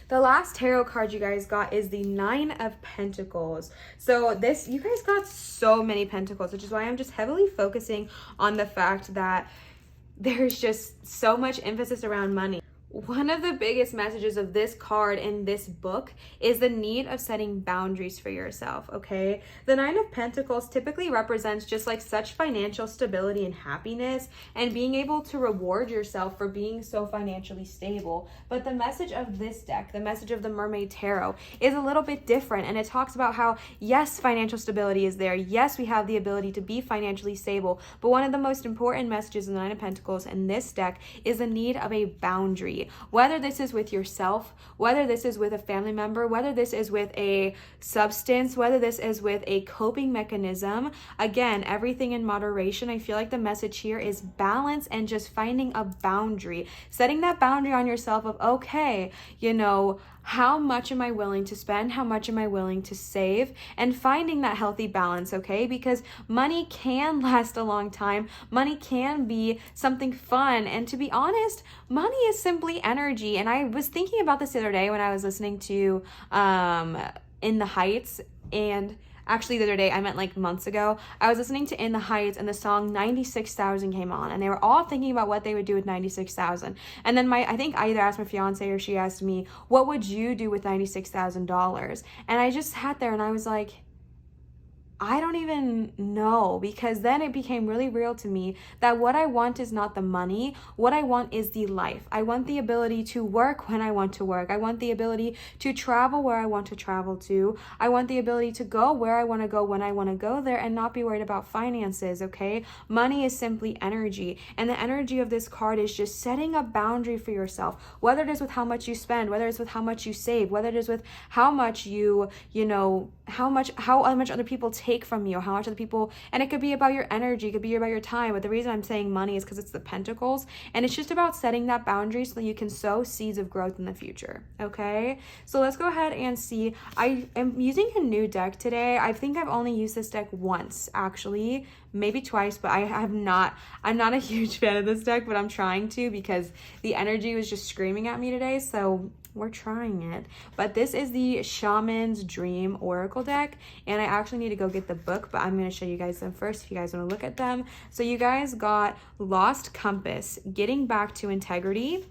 The last tarot card you guys got is the Nine of Pentacles. So you guys got so many pentacles, which is why I'm just heavily focusing on the fact that there's just so much emphasis around money. One of the biggest messages of this card in this book is the need of setting boundaries for yourself, okay? The Nine of Pentacles typically represents just like such financial stability and happiness, and being able to reward yourself for being so financially stable. But the message of this deck, the message of the Mermaid Tarot, is a little bit different, and it talks about how, yes, financial stability is there. Yes, we have the ability to be financially stable, but one of the most important messages in the Nine of Pentacles in this deck is the need of a boundary. Whether this is with yourself, whether this is with a family member, whether this is with a substance, whether this is with a coping mechanism, again, everything in moderation. I feel like the message here is balance and just finding a boundary, setting that boundary on yourself of, okay, you know, how much am I willing to spend? How much am I willing to save? And finding that healthy balance, okay? Because money can last a long time. Money can be something fun. And to be honest, money is simply energy. And I was thinking about this the other day when I was listening to In the Heights, and actually the other day, I meant like months ago, I was listening to In the Heights and the song 96,000 came on, and they were all thinking about what they would do with 96,000. And then I think I either asked my fiance or she asked me, what would you do with $96,000? And I just sat there and I was like, I don't even know, because then it became really real to me that what I want is not the money. What I want is the life. I want the ability to work when I want to work. I want the ability to travel where I want to travel to. I want the ability to go where I want to go when I want to go there and not be worried about finances, okay? Money is simply energy. And the energy of this card is just setting a boundary for yourself, whether it is with how much you spend, whether it's with how much you save, whether it is with how much how much other people take from you, how much other people, and it could be about your energy, it could be about your time, but the reason I'm saying money is because it's the pentacles, and it's just about setting that boundary so that you can sow seeds of growth in the future, okay? So let's go ahead and see. I am using a new deck today. I think I've only used this deck once, actually, maybe twice, but I'm not a huge fan of this deck, but I'm trying to because the energy was just screaming at me today, so we're trying it. But this is the Shaman's Dream Oracle deck, and I actually need to go get the book, but I'm going to show you guys them first if you guys want to look at them. So you guys got Lost Compass, Getting Back to Integrity,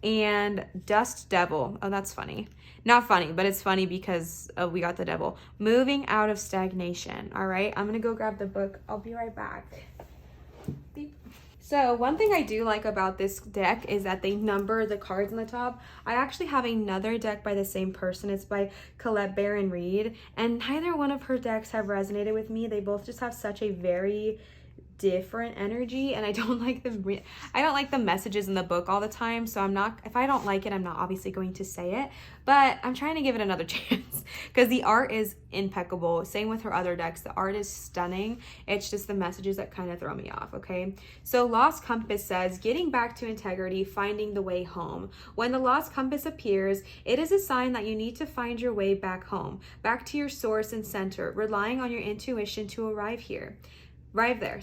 and Dust Devil. Oh, that's funny. Not funny, but it's funny because we got the devil. Moving Out of Stagnation. All right, I'm going to go grab the book. I'll be right back. Beep. So one thing I do like about this deck is that they number the cards on the top. I actually have another deck by the same person. It's by Colette Baron Reed, and neither one of her decks have resonated with me. They both just have such a very different energy, and I don't like the messages in the book all the time, so if I don't like it, I'm not obviously going to say it, but I'm trying to give it another chance because the art is impeccable. Same with her other decks. The art is stunning. It's just the messages that kind of throw me off, okay? So Lost Compass says, getting back to integrity, finding the way home. When the Lost Compass appears, it is a sign that you need to find your way back home, back to your source and center, relying on your intuition to arrive there,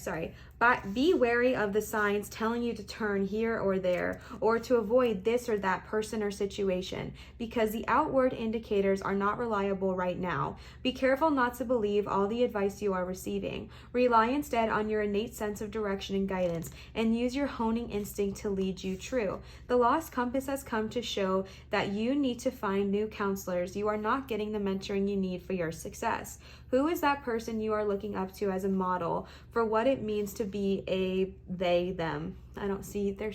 but be wary of the signs telling you to turn here or there, or to avoid this or that person or situation, because the outward indicators are not reliable right now. Be careful not to believe all the advice you are receiving. Rely instead on your innate sense of direction and guidance, and use your honing instinct to lead you true. The Lost Compass has come to show that you need to find new counselors. You are not getting the mentoring you need for your success. Who is that person you are looking up to as a model for what it means to be a they, them? I don't see, they're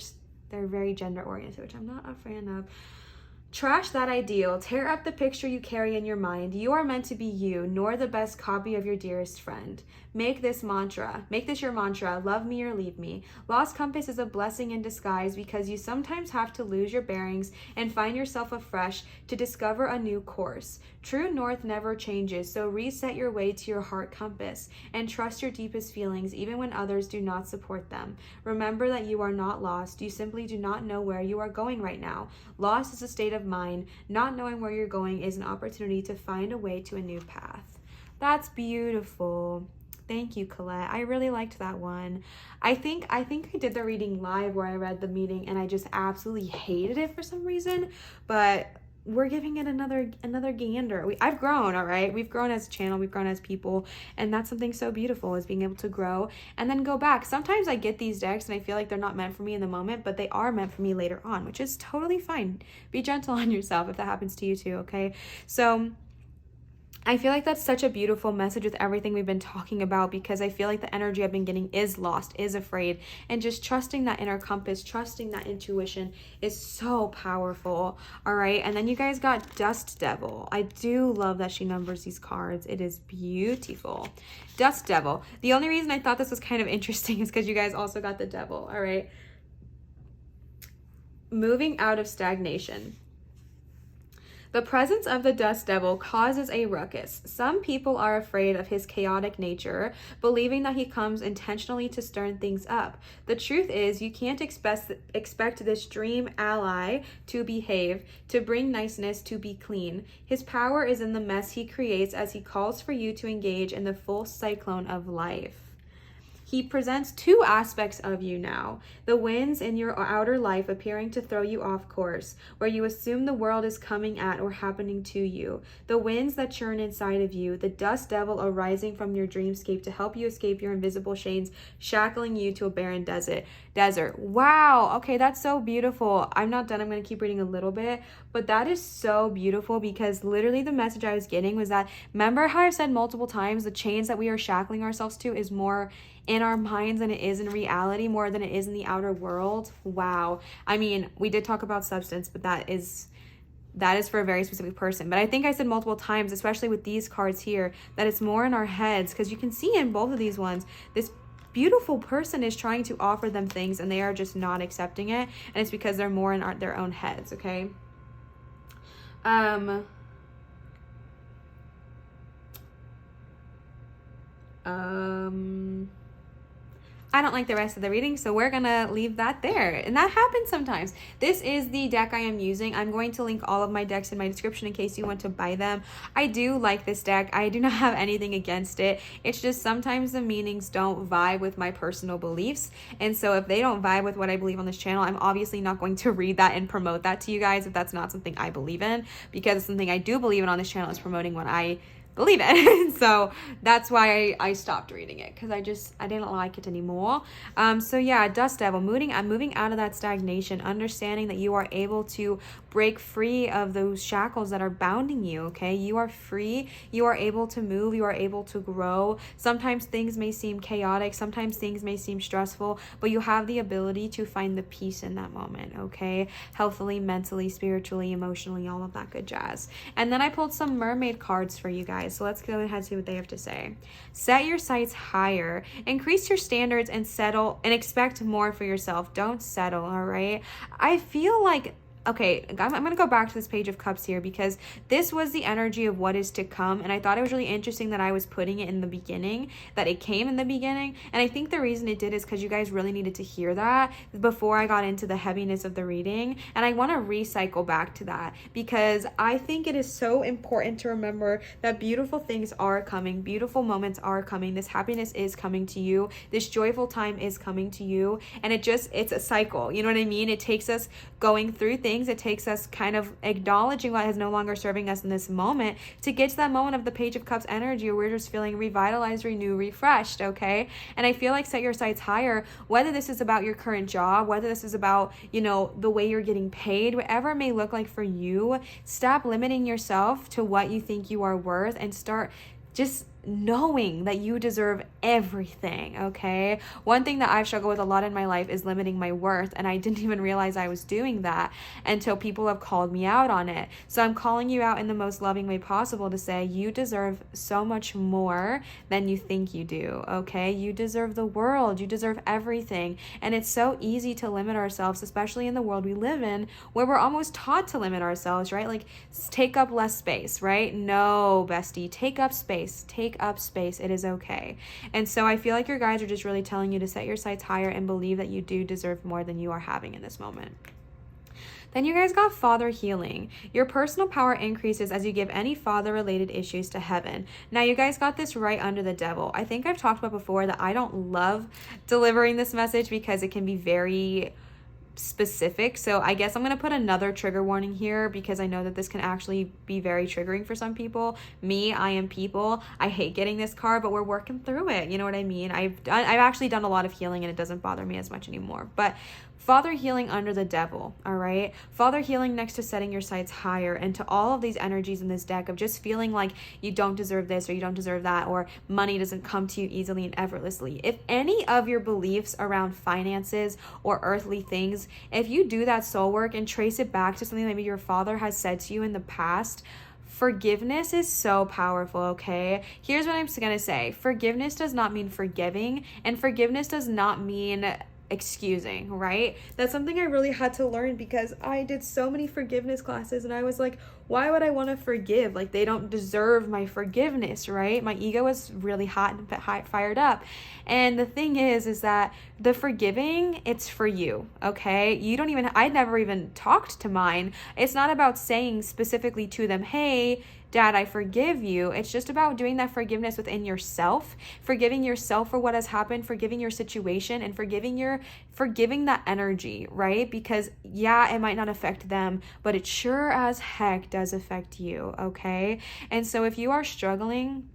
very gender oriented, which I'm not a fan of. Trash that ideal. Tear up the picture you carry in your mind. You are meant to be you, nor the best copy of your dearest friend. Make this your mantra. Love me or leave me. Lost Compass is a blessing in disguise because you sometimes have to lose your bearings and find yourself afresh to discover a new course. True north never changes, so reset your way to your heart compass and trust your deepest feelings even when others do not support them. Remember that you are not lost. You simply do not know where you are going right now. Lost is a state of mind. Not knowing where you're going is an opportunity to find a way to a new path. That's beautiful. Thank you, Colette. I really liked that one. I think I did the reading live where I read the meaning and I just absolutely hated it for some reason, but we're giving it another gander. I've grown, all right? We've grown as a channel, we've grown as people, and that's something so beautiful, is being able to grow and then go back. Sometimes I get these decks and I feel like they're not meant for me in the moment, but they are meant for me later on, which is totally fine. Be gentle on yourself if that happens to you too, okay? So I feel like that's such a beautiful message with everything we've been talking about, because I feel like the energy I've been getting is lost, is afraid, and just trusting that inner compass, trusting that intuition is so powerful. All right, and then you guys got Dust Devil. I do love that she numbers these cards. It is beautiful. Dust Devil. The only reason I thought this was kind of interesting is because you guys also got the devil. All right. Moving out of stagnation. The presence of the Dust Devil causes a ruckus. Some people are afraid of his chaotic nature, believing that he comes intentionally to stir things up. The truth is, you can't expect this dream ally to behave, to bring niceness, to be clean. His power is in the mess he creates as he calls for you to engage in the full cyclone of life. He presents two aspects of you now. The winds in your outer life appearing to throw you off course, where you assume the world is coming at or happening to you. The winds that churn inside of you, the dust devil arising from your dreamscape to help you escape your invisible chains, shackling you to a barren desert. Wow. Okay, that's so beautiful. I'm not done. I'm going to keep reading a little bit, but that is so beautiful, because literally the message I was getting was that, remember how I've said multiple times, the chains that we are shackling ourselves to is more in our minds than it is in reality, more than it is in the outer world. Wow. I mean, we did talk about substance, but that is for a very specific person. But I think I said multiple times, especially with these cards here, that it's more in our heads, because you can see in both of these ones, this beautiful person is trying to offer them things and they are just not accepting it, and it's because they're more in their own heads. Okay. I don't like the rest of the reading, so we're gonna leave that there. And that happens sometimes. This is the deck I am using. I'm going to link all of my decks in my description in case you want to buy them. I do like this deck. I do not have anything against it. It's just sometimes the meanings don't vibe with my personal beliefs. And so if they don't vibe with what I believe on this channel, I'm obviously not going to read that and promote that to you guys if that's not something I believe in, because it's something I do believe in on this channel is promoting what I believe it. So that's why I stopped reading it, because I didn't like it anymore. So yeah, Dust Devil, I'm moving out of that stagnation, understanding that you are able to break free of those shackles that are bounding you. Okay, you are free, you are able to move, you are able to grow. Sometimes things may seem chaotic, sometimes things may seem stressful, but you have the ability to find the peace in that moment. Okay, healthily, mentally, spiritually, emotionally, all of that good jazz. And then I pulled some mermaid cards for you guys. So let's go ahead and see what they have to say. Set your sights higher, increase your standards, and settle and expect more for yourself. Don't settle. All right. I feel like, okay, I'm going to go back to this Page of Cups here, because this was the energy of what is to come. And I thought it was really interesting that I was putting it in the beginning, that it came in the beginning. And I think the reason it did is because you guys really needed to hear that before I got into the heaviness of the reading. And I want to recycle back to that, because I think it is so important to remember that beautiful things are coming. Beautiful moments are coming. This happiness is coming to you. This joyful time is coming to you. And it's a cycle. You know what I mean? It takes us going through things. It takes us kind of acknowledging what is no longer serving us in this moment to get to that moment of the Page of Cups energy where we're just feeling revitalized, renewed, refreshed. Okay. And I feel like set your sights higher, whether this is about your current job, whether this is about, the way you're getting paid, whatever it may look like for you. Stop limiting yourself to what you think you are worth and start just knowing that you deserve everything. Okay, one thing that I've struggled with a lot in my life is limiting my worth, and I didn't even realize I was doing that until people have called me out on it. So I'm calling you out in the most loving way possible to say you deserve so much more than you think you do. Okay, you deserve the world, you deserve everything. And it's so easy to limit ourselves, especially in the world we live in where we're almost taught to limit ourselves, right? Like, take up less space, right? No, bestie, take up space. Take up space. It is okay. And so I feel like your guides are just really telling you to set your sights higher and believe that you do deserve more than you are having in this moment. Then you guys got Father Healing. Your personal power increases as you give any father-related issues to heaven. Now, you guys got this right under the devil. I think I've talked about before that I don't love delivering this message because it can be very specific. So I guess I'm going to put another trigger warning here, because I know that this can actually be very triggering for some people. Me, I am people. I hate getting this card, but we're working through it. You know what I mean? I've actually done a lot of healing and it doesn't bother me as much anymore. But Father Healing under the devil, all right? Father Healing next to setting your sights higher, and to all of these energies in this deck of just feeling like you don't deserve this or you don't deserve that, or money doesn't come to you easily and effortlessly. If any of your beliefs around finances or earthly things, if you do that soul work and trace it back to something that maybe your father has said to you in the past, forgiveness is so powerful, okay? Here's what I'm going to say. Forgiveness does not mean forgiving, and forgiveness does not mean excusing, right? That's something I really had to learn, because I did so many forgiveness classes and I was like, why would I want to forgive? Like, they don't deserve my forgiveness, right? My ego was really hot and fired up. And the thing is that the forgiving, it's for you, okay? I'd never even talked to mine. It's not about saying specifically to them, hey, Dad, I forgive you. It's just about doing that forgiveness within yourself, forgiving yourself for what has happened, forgiving your situation, and forgiving that energy, right? Because yeah, it might not affect them, but it sure as heck does affect you, okay? And so if you are struggling,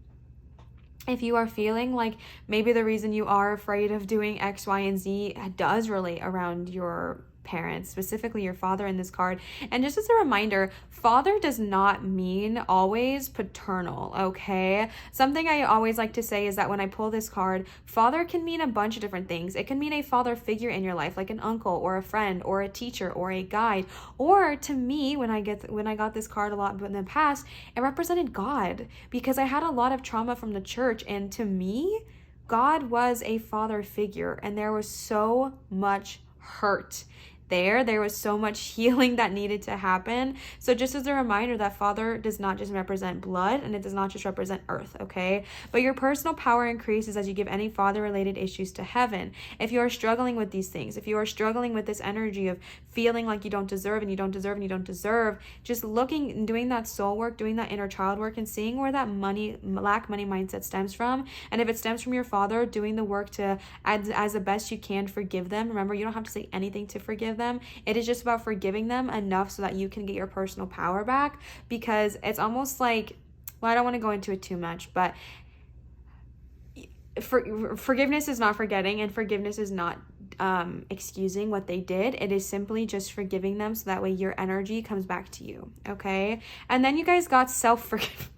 if you are feeling like maybe the reason you are afraid of doing X, Y, and Z does relate around your parents, specifically your father in this card. And just as a reminder, father does not mean always paternal, okay? Something I always like to say is that when I pull this card, father can mean a bunch of different things. It can mean a father figure in your life, like an uncle or a friend or a teacher or a guide. Or to me, when I got this card a lot in the past, it represented God, because I had a lot of trauma from the church, and to me, God was a father figure, and there was so much hurt there was so much healing that needed to happen. So just as a reminder that father does not just represent blood, and it does not just represent earth, okay? But your personal power increases as you give any father related issues to heaven. If you are struggling with these things, if you are struggling with this energy of feeling like you don't deserve and you don't deserve and you don't deserve, just looking and doing that soul work, doing that inner child work, and seeing where that lack money mindset stems from. And if it stems from your father, doing the work to as the best you can forgive them. Remember, you don't have to say anything to forgive them. It is just about forgiving them enough so that you can get your personal power back, because it's almost like, well, I don't want to go into it too much, but forgiveness is not forgetting, and forgiveness is not excusing what they did. It is simply just forgiving them so that way your energy comes back to you, okay? And then you guys got self-forgiveness.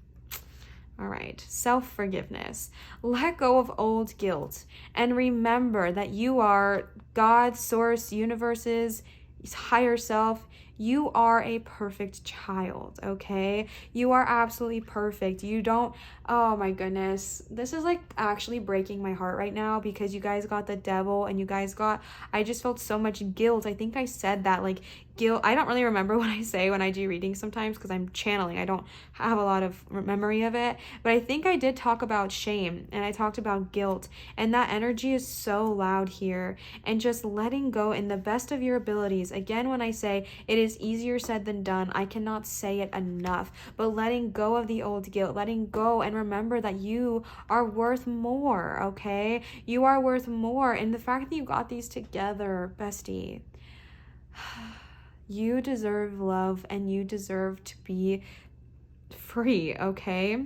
All right, self-forgiveness. Let go of old guilt and remember that you are God, source, universe's higher self. You are a perfect child, okay? You are absolutely perfect. You don't, oh my goodness. This is like actually breaking my heart right now, because you guys got the devil and you guys got, I just felt so much guilt. I think I said that, like guilt. I don't really remember what I say when I do readings sometimes, because I'm channeling. I don't have a lot of memory of it, but I think I did talk about shame and I talked about guilt, and that energy is so loud here. And just letting go in the best of your abilities. Again, when I say it is easier said than done, I cannot say it enough, but letting go of the old guilt, letting go, and remember that you are worth more, okay? You are worth more. And the fact that you got these together, bestie, you deserve love and you deserve to be free, okay?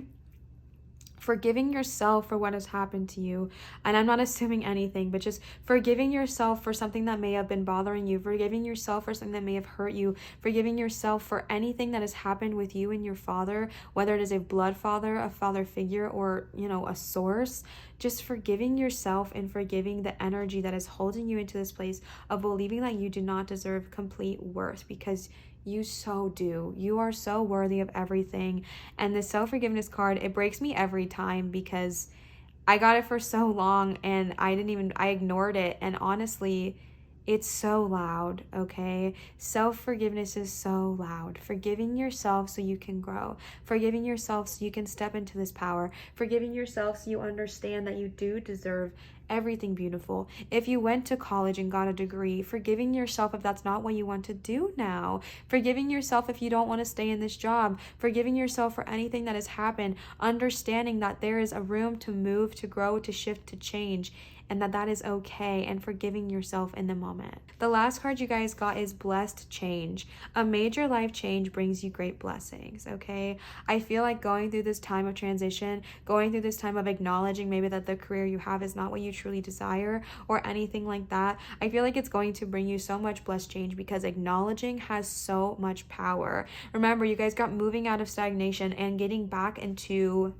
Forgiving yourself for what has happened to you. And I'm not assuming anything, but just forgiving yourself for something that may have been bothering you, forgiving yourself for something that may have hurt you, forgiving yourself for anything that has happened with you and your father, whether it is a blood father, a father figure, or, you know, a source. Just forgiving yourself and forgiving the energy that is holding you into this place of believing that you do not deserve complete worth, because you so do. You are so worthy of everything. And the self-forgiveness card, it breaks me every time, because I got it for so long and I ignored it. And honestly, it's so loud, okay? Self-forgiveness is so loud. Forgiving yourself so you can grow. Forgiving yourself so you can step into this power. Forgiving yourself so you understand that you do deserve everything beautiful. If you went to college and got a degree, forgiving yourself if that's not what you want to do now. Forgiving yourself if you don't want to stay in this job. Forgiving yourself for anything that has happened. Understanding that there is a room to move, to grow, to shift, to change, and that is okay, and forgiving yourself in the moment. The last card you guys got is blessed change. A major life change brings you great blessings, okay? I feel like going through this time of transition, going through this time of acknowledging maybe that the career you have is not what you truly desire or anything like that, I feel like it's going to bring you so much blessed change, because acknowledging has so much power. Remember, you guys got moving out of stagnation and getting back into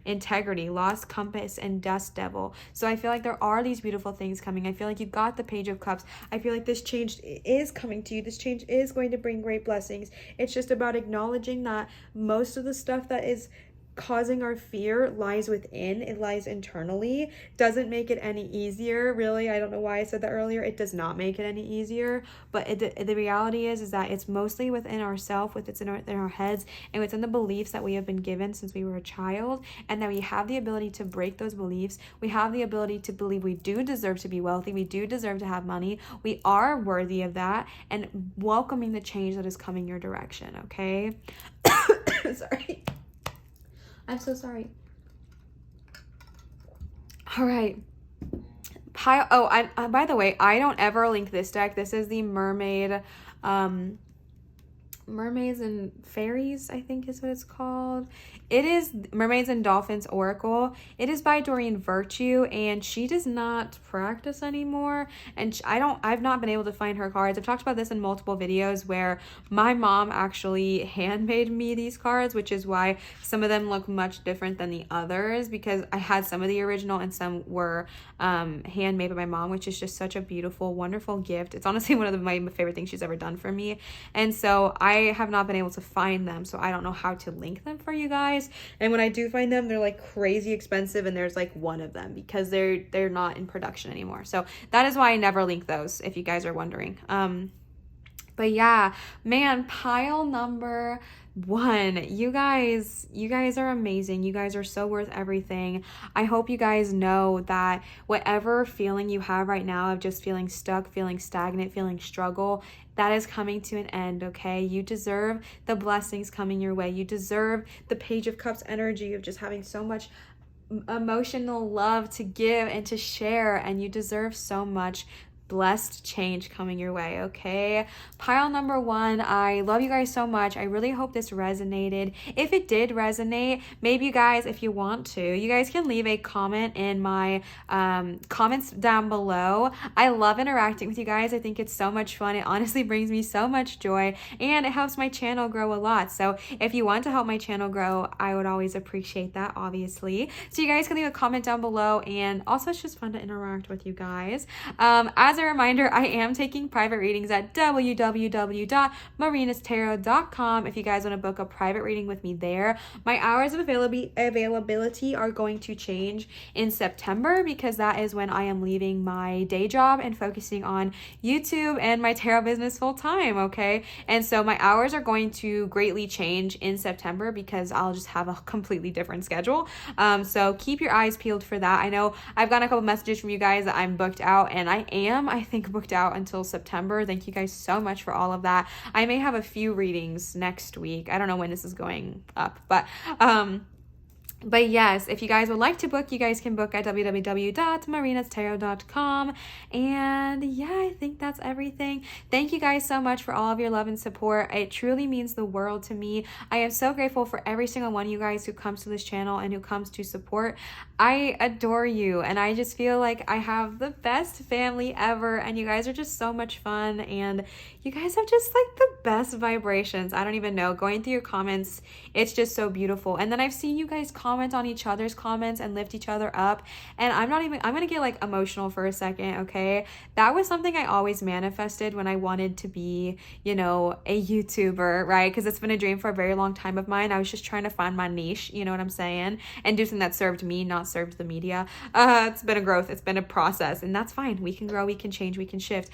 integrity, lost compass, and dust devil. So I feel like there are these beautiful things coming. I feel like you got the Page of Cups. I feel like this change is coming to you. This change is going to bring great blessings. It's just about acknowledging that most of the stuff that is causing our fear lies within. It lies internally. Doesn't make it any easier, really. I don't know why I said that earlier. It does not make it any easier, but the reality is that it's mostly within ourselves, in our heads, and within the beliefs that we have been given since we were a child, and that we have the ability to break those beliefs. We have the ability to believe we do deserve to be wealthy. We do deserve to have money. We are worthy of that, and welcoming the change that is coming your direction, okay? Sorry. I'm so sorry. All right. By the way, I don't ever link this deck. This is the Mermaids and Fairies, I think is what it's called. It is Mermaids and Dolphins Oracle. It is by Doreen Virtue, and she does not practice anymore. And I've not been able to find her cards. I've talked about this in multiple videos where my mom actually handmade me these cards, which is why some of them look much different than the others, because I had some of the original and some were handmade by my mom, which is just such a beautiful, wonderful gift. It's honestly one of my favorite things she's ever done for me. And so I have not been able to find them, so I don't know how to link them for you guys. And when I do find them, they're like crazy expensive, and there's like one of them because they're not in production anymore. So that is why I never link those, if you guys are wondering. But yeah, man, pile number 1. You guys are amazing. You guys are so worth everything. I hope you guys know that whatever feeling you have right now of just feeling stuck, feeling stagnant, feeling struggle, that is coming to an end, okay? You deserve the blessings coming your way. You deserve the Page of Cups energy of just having so much emotional love to give and to share, and you deserve so much blessed change coming your way, okay? Pile number 1, I love you guys so much. I really hope this resonated. If it did resonate, maybe you guys, if you want to, you guys can leave a comment in my comments down below. I love interacting with you guys. I think it's so much fun. It honestly brings me so much joy, and it helps my channel grow a lot. So if you want to help my channel grow, I would always appreciate that, obviously. So you guys can leave a comment down below, and also it's just fun to interact with you guys. As a reminder, I am taking private readings at www.marinastarot.com if you guys want to book a private reading with me there. My hours of availability are going to change in September because that is when I am leaving my day job and focusing on YouTube and my tarot business full time, okay? And so my hours are going to greatly change in September because I'll just have a completely different schedule. So keep your eyes peeled for that. I know I've gotten a couple messages from you guys that I'm booked out, and I think booked out until September. Thank you guys so much for all of that. I may have a few readings next week. I don't know when this is going up, but yes, if you guys would like to book, you guys can book at www.marinastarot.com. And yeah, I think that's everything. Thank you guys so much for all of your love and support. It truly means the world to me. I am so grateful for every single one of you guys who comes to this channel and who comes to support. I adore you, and I just feel like I have the best family ever, and you guys are just so much fun, and you guys have just like the best vibrations. I don't even know. Going through your comments, it's just so beautiful. And then I've seen you guys comment on each other's comments and lift each other up, and I'm gonna get like emotional for a second, okay? That was something I always manifested when I wanted to be, you know, a YouTuber, right? Because it's been a dream for a very long time of mine. I was just trying to find my niche, you know what I'm saying, and do something that served me, not served the media. It's been a growth, it's been a process, and that's fine. We can grow, we can change, we can shift.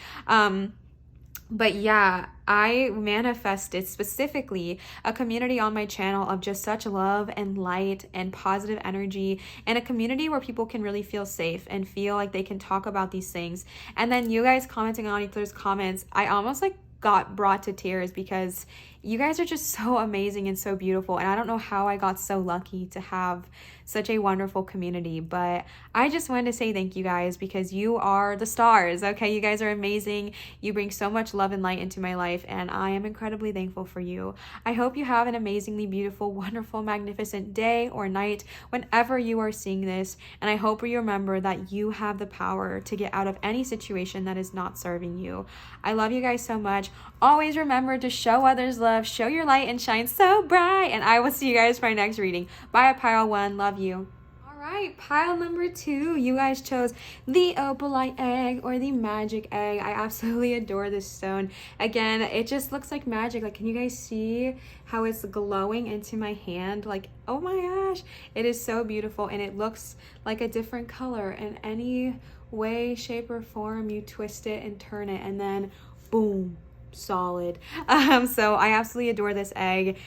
But yeah, I manifested specifically a community on my channel of just such love and light and positive energy, and a community where people can really feel safe and feel like they can talk about these things. And then you guys commenting on each other's comments, I almost like got brought to tears because you guys are just so amazing and so beautiful, and I don't know how I got so lucky to have such a wonderful community, but I just wanted to say thank you guys because you are the stars, okay? You guys are amazing. You bring so much love and light into my life, and I am incredibly thankful for you. I hope you have an amazingly beautiful, wonderful, magnificent day or night whenever you are seeing this, and I hope you remember that you have the power to get out of any situation that is not serving you. I love you guys so much. Always remember to show others love, show your light, and shine so bright, and I will see you guys for my next reading. Bye, pile 1. Love you. All right, pile number 2. You guys chose the opalite egg or the magic egg. I absolutely adore this stone. Again, it just looks like magic. Like, can you guys see how it's glowing into my hand? Like, oh my gosh, it is so beautiful, and it looks like a different color in any way, shape, or form you twist it and turn it, and then boom, solid. So I absolutely adore this egg.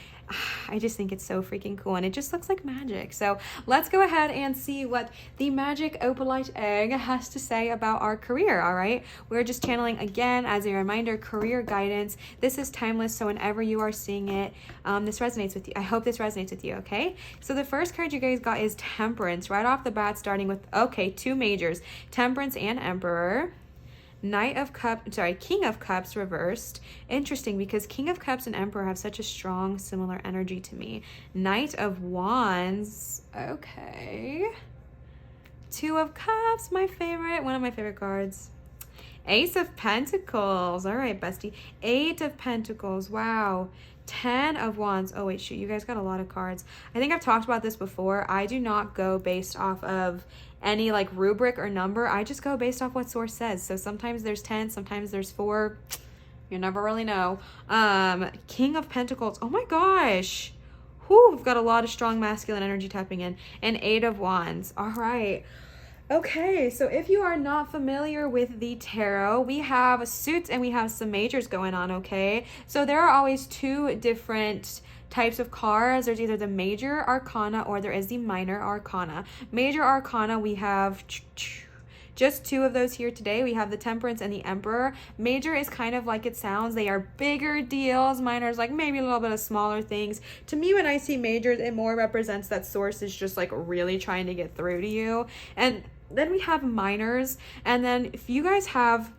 I just think it's so freaking cool, and it just looks like magic. So let's go ahead and see what the magic opalite egg has to say about our career. All right, we're just channeling again as a reminder, career guidance. This is timeless, so whenever you are seeing it, this resonates with you. I hope this resonates with you. Okay, so the first card you guys got is Temperance right off the bat, starting with, okay, two majors, Temperance and Emperor. King of Cups reversed. Interesting, because King of Cups and Emperor have such a strong, similar energy to me. Knight of Wands. Okay. Two of Cups, my favorite. One of my favorite cards. Ace of Pentacles. All right, bestie. Eight of Pentacles. Wow. 10 of Wands. Oh, wait, shoot. You guys got a lot of cards. I think I've talked about this before. I do not go based off of any like rubric or number. I just go based off what source says. So sometimes there's 10, sometimes there's 4. You never really know. King of Pentacles. Oh my gosh. Whew, we've got a lot of strong masculine energy tapping in. And 8 of Wands. All right. Okay, so if you are not familiar with the tarot, we have suits and we have some majors going on, okay? So there are always two different types of cards. There's either the major arcana or there is the minor arcana. Major arcana, we have just two of those here today. We have the Temperance and the Emperor. Major is kind of like it sounds. They are bigger deals. Minor is like maybe a little bit of smaller things. To me, when I see majors, it more represents that source is just like really trying to get through to you. And then we have minors. And then if you guys have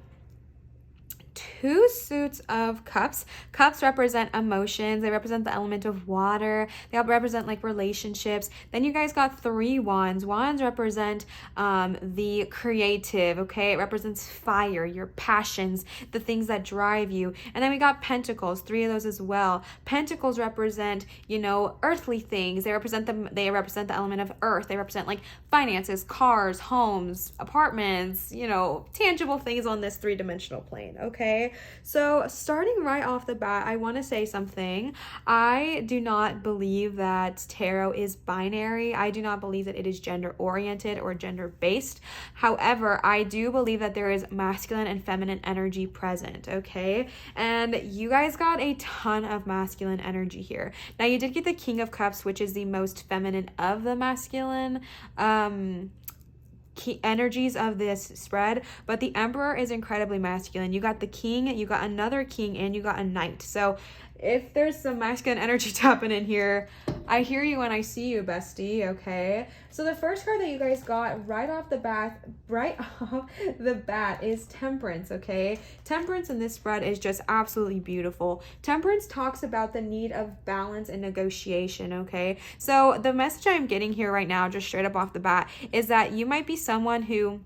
two suits of cups. Cups represent emotions. They represent the element of water. They all represent like relationships. Then you guys got 3 wands. Wands represent the creative, okay? It represents fire, your passions, the things that drive you. And then we got pentacles, 3 of those as well. Pentacles represent, you know, earthly things. They represent the element of earth. They represent like finances, cars, homes, apartments, you know, tangible things on this 3-dimensional plane, okay? So starting right off the bat, I want to say something. I do not believe that tarot is binary. I do not believe that it is gender oriented or gender based. However, I do believe that there is masculine and feminine energy present, okay? And you guys got a ton of masculine energy here. Now you did get the King of Cups, which is the most feminine of the masculine key energies of this spread, but the Emperor is incredibly masculine. You got the King, you got another King, and you got a Knight. So if there's some masculine energy tapping in here, I hear you when I see you, bestie, okay? So the first card that you guys got right off the bat is Temperance, okay? Temperance in this spread is just absolutely beautiful. Temperance talks about the need of balance and negotiation, okay? So the message I'm getting here right now, just straight up off the bat, is that you might be someone who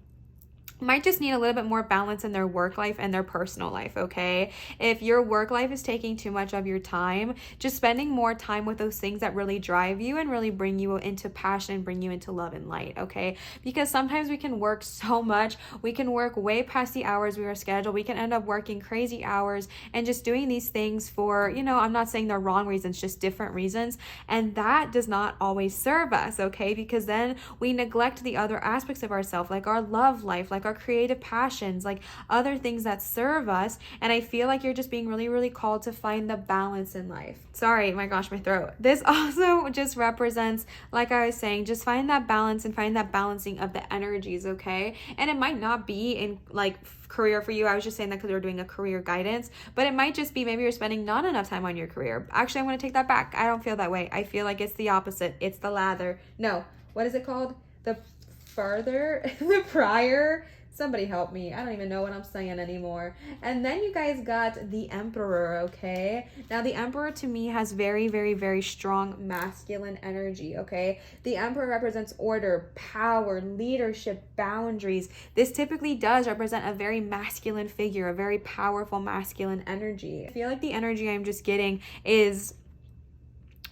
might just need a little bit more balance in their work life and their personal life, okay? If your work life is taking too much of your time, just spending more time with those things that really drive you and really bring you into passion and bring you into love and light, okay? Because sometimes we can work so much, we can work way past the hours we are scheduled, we can end up working crazy hours and just doing these things for, you know, I'm not saying they're wrong reasons, just different reasons, and that does not always serve us, okay? Because then we neglect the other aspects of ourselves, like our love life, like our creative passions, like other things that serve us. And I feel like you're just being really, really called to find the balance in life. Sorry, my gosh, my throat. This also just represents, like I was saying, just find that balance and find that balancing of the energies, okay? And it might not be in like career for you. I was just saying that because we're doing a career guidance, but it might just be maybe you're spending not enough time on your career. Actually, I'm going to take that back. I don't feel that way. I feel like it's the opposite. It's the lather. No, what is it called? The prior. Somebody help me. I don't even know what I'm saying anymore. And then you guys got the Emperor, okay? Now, the Emperor to me has very, very, very strong masculine energy, okay? The Emperor represents order, power, leadership, boundaries. This typically does represent a very masculine figure, a very powerful masculine energy. I feel like the energy I'm just getting is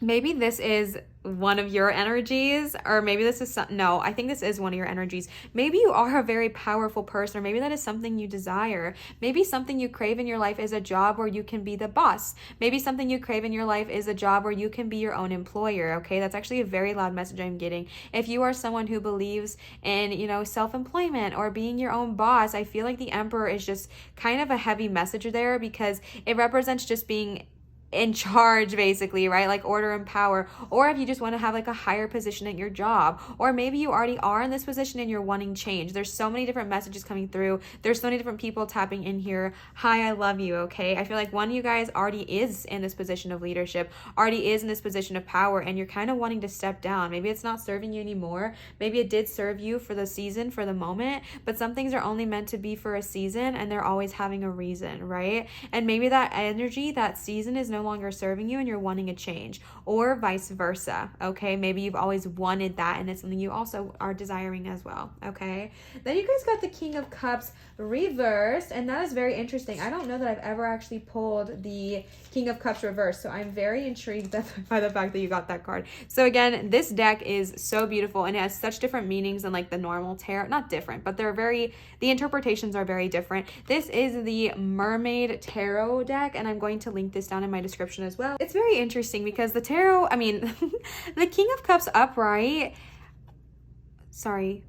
maybe this is one of your energies, or maybe this is no, I think this is one of your energies. Maybe you are a very powerful person, or maybe that is something you desire. Maybe something you crave in your life is a job where you can be the boss. Maybe something you crave in your life is a job where you can be your own employer, okay? That's actually a very loud message I'm getting. If you are someone who believes in, you know, self-employment or being your own boss, I feel like the Emperor is just kind of a heavy message there, because it represents just being in charge, basically, right? Like order and power. Or if you just want to have like a higher position at your job, or maybe you already are in this position and you're wanting change. There's so many different messages coming through. There's so many different people tapping in here. Hi, I love you. Okay, I feel like one of you guys already is in this position of leadership, already is in this position of power, and you're kind of wanting to step down. Maybe it's not serving you anymore. Maybe it did serve you for the season, for the moment, but some things are only meant to be for a season, and they're always having a reason, right? And maybe that energy, that season is no longer serving you and you're wanting a change, or vice versa. Okay, maybe you've always wanted that and it's something you also are desiring as well. Okay, then you guys got the King of Cups reversed, and that is very interesting. I don't know that I've ever actually pulled the King of Cups reversed, so I'm very intrigued by the fact that you got that card. So again, this deck is so beautiful and it has such different meanings than like the normal tarot. Not different, but the interpretations are very different. This is the Mermaid Tarot deck, and I'm going to link this down in my description as well. It's very interesting because the tarot, I mean, the King of Cups upright, sorry,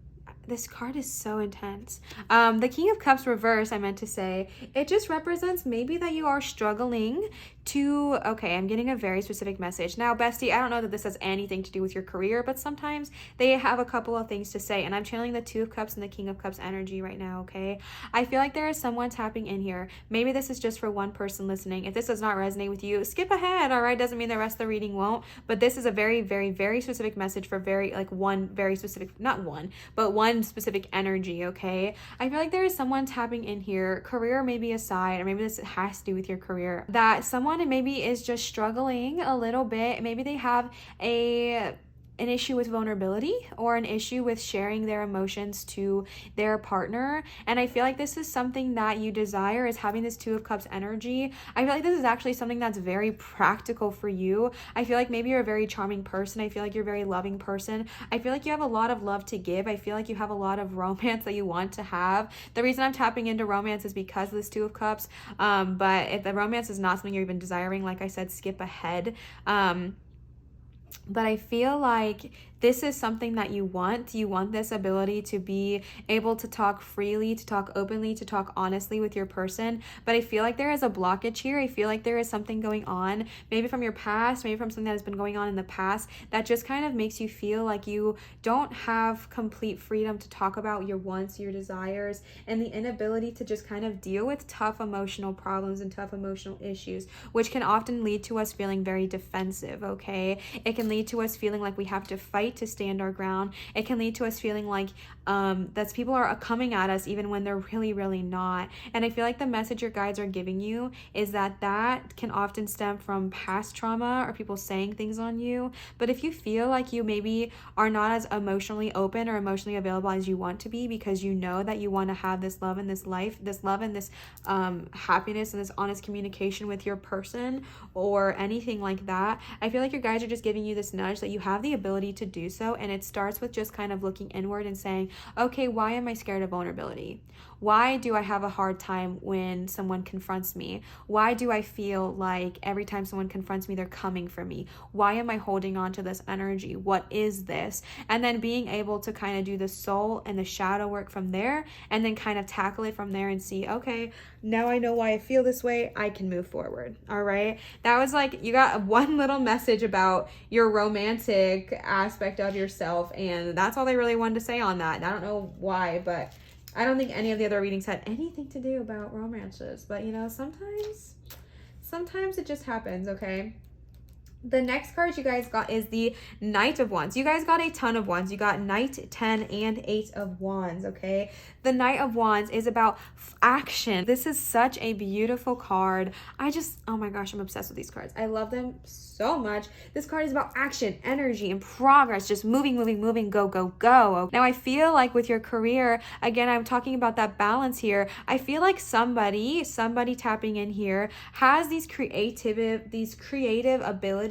this card is so intense. The King of Cups reverse, I meant to say, it just represents maybe that you are struggling to, okay, I'm getting a very specific message. Now, bestie, I don't know that this has anything to do with your career, but sometimes they have a couple of things to say, and I'm channeling the Two of Cups and the King of Cups energy right now, okay? I feel like there is someone tapping in here. Maybe this is just for one person listening. If this does not resonate with you, skip ahead, all right? Doesn't mean the rest of the reading won't, but this is a very, very, very specific message for one very specific, not one, but one specific energy, okay? I feel like there is someone tapping in here, career maybe aside, or maybe this has to do with your career, that someone maybe is just struggling a little bit. Maybe they have an issue with vulnerability or an issue with sharing their emotions to their partner. And I feel like this is something that you desire, is having this Two of Cups energy. I feel like this is actually something that's very practical for you. I feel like maybe you're a very charming person. I feel like you're a very loving person. I feel like you have a lot of love to give. I feel like you have a lot of romance that you want to have. The reason I'm tapping into romance is because of this Two of Cups. But if the romance is not something you're even desiring, like I said, skip ahead. But I feel like this is something that you want. You want this ability to be able to talk freely, to talk openly, to talk honestly with your person. But I feel like there is a blockage here. I feel like there is something going on, maybe from your past, maybe from something that has been going on in the past, that just kind of makes you feel like you don't have complete freedom to talk about your wants, your desires, and the inability to just kind of deal with tough emotional problems and tough emotional issues, which can often lead to us feeling very defensive, okay? It can lead to us feeling like we have to fight to stand our ground. It can lead to us feeling like that people are coming at us even when they're really, really not. And I feel like the message your guides are giving you is that can often stem from past trauma or people saying things on you. But if you feel like you maybe are not as emotionally open or emotionally available as you want to be, because you know that you want to have this love in this life, this love and this happiness and this honest communication with your person or anything like that, I feel like your guides are just giving you this nudge that you have the ability to do so. And it starts with just kind of looking inward and saying, okay, why am I scared of vulnerability? Why do I have a hard time when someone confronts me? Why do I feel like every time someone confronts me, they're coming for me? Why am I holding on to this energy? What is this? And then being able to kind of do the soul and the shadow work from there, and then kind of tackle it from there and see, okay, now I know why I feel this way. I can move forward. All right. That was like, you got one little message about your romantic aspect of yourself. And that's all they really wanted to say on that. I don't know why, but I don't think any of the other readings had anything to do about romances. But you know, sometimes it just happens. Okay. The next card you guys got is the Knight of Wands. You guys got a ton of wands. You got Knight, 10, and 8 of Wands, okay? The Knight of Wands is about action. This is such a beautiful card. Oh my gosh, I'm obsessed with these cards. I love them so much. This card is about action, energy, and progress. Just moving, go, go, go. Now, I feel like with your career, again, I'm talking about that balance here. I feel like somebody tapping in here has these creative abilities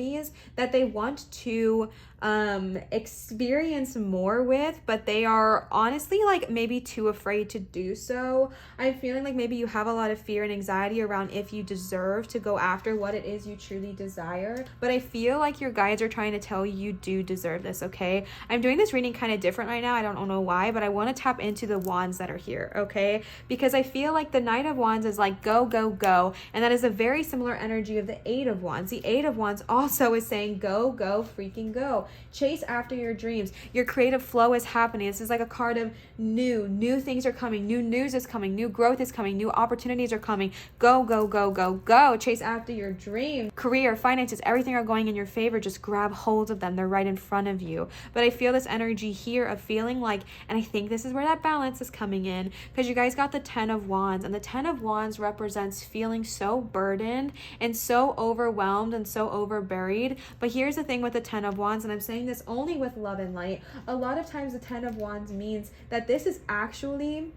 that they want to experience more with, but they are honestly like maybe too afraid to do so. I'm feeling like maybe you have a lot of fear and anxiety around if you deserve to go after what it is you truly desire, but I feel like your guides are trying to tell you you do deserve this, okay? I'm doing this reading kind of different right now. I don't know why, but I want to tap into the wands that are here, okay? Because I feel like the Knight of Wands is like go, go, go, and that is a very similar energy of the Eight of Wands. The Eight of Wands also is saying go, go, freaking go. Chase after your dreams. Your creative flow is happening. This is like a card of new things are coming, new news is coming, new growth is coming, new opportunities are coming. Go, go, go, go, go. Chase after your dream. Career, finances, everything are going in your favor. Just grab hold of them. They're right in front of you. But I feel this energy here of feeling like, and I think this is where that balance is coming in, because you guys got the Ten of Wands, and the Ten of Wands represents feeling so burdened and so overwhelmed and so overburied. But here's the thing with the Ten of Wands, and I'm saying this only with love and light. A lot of times the Ten of Wands means that this is actually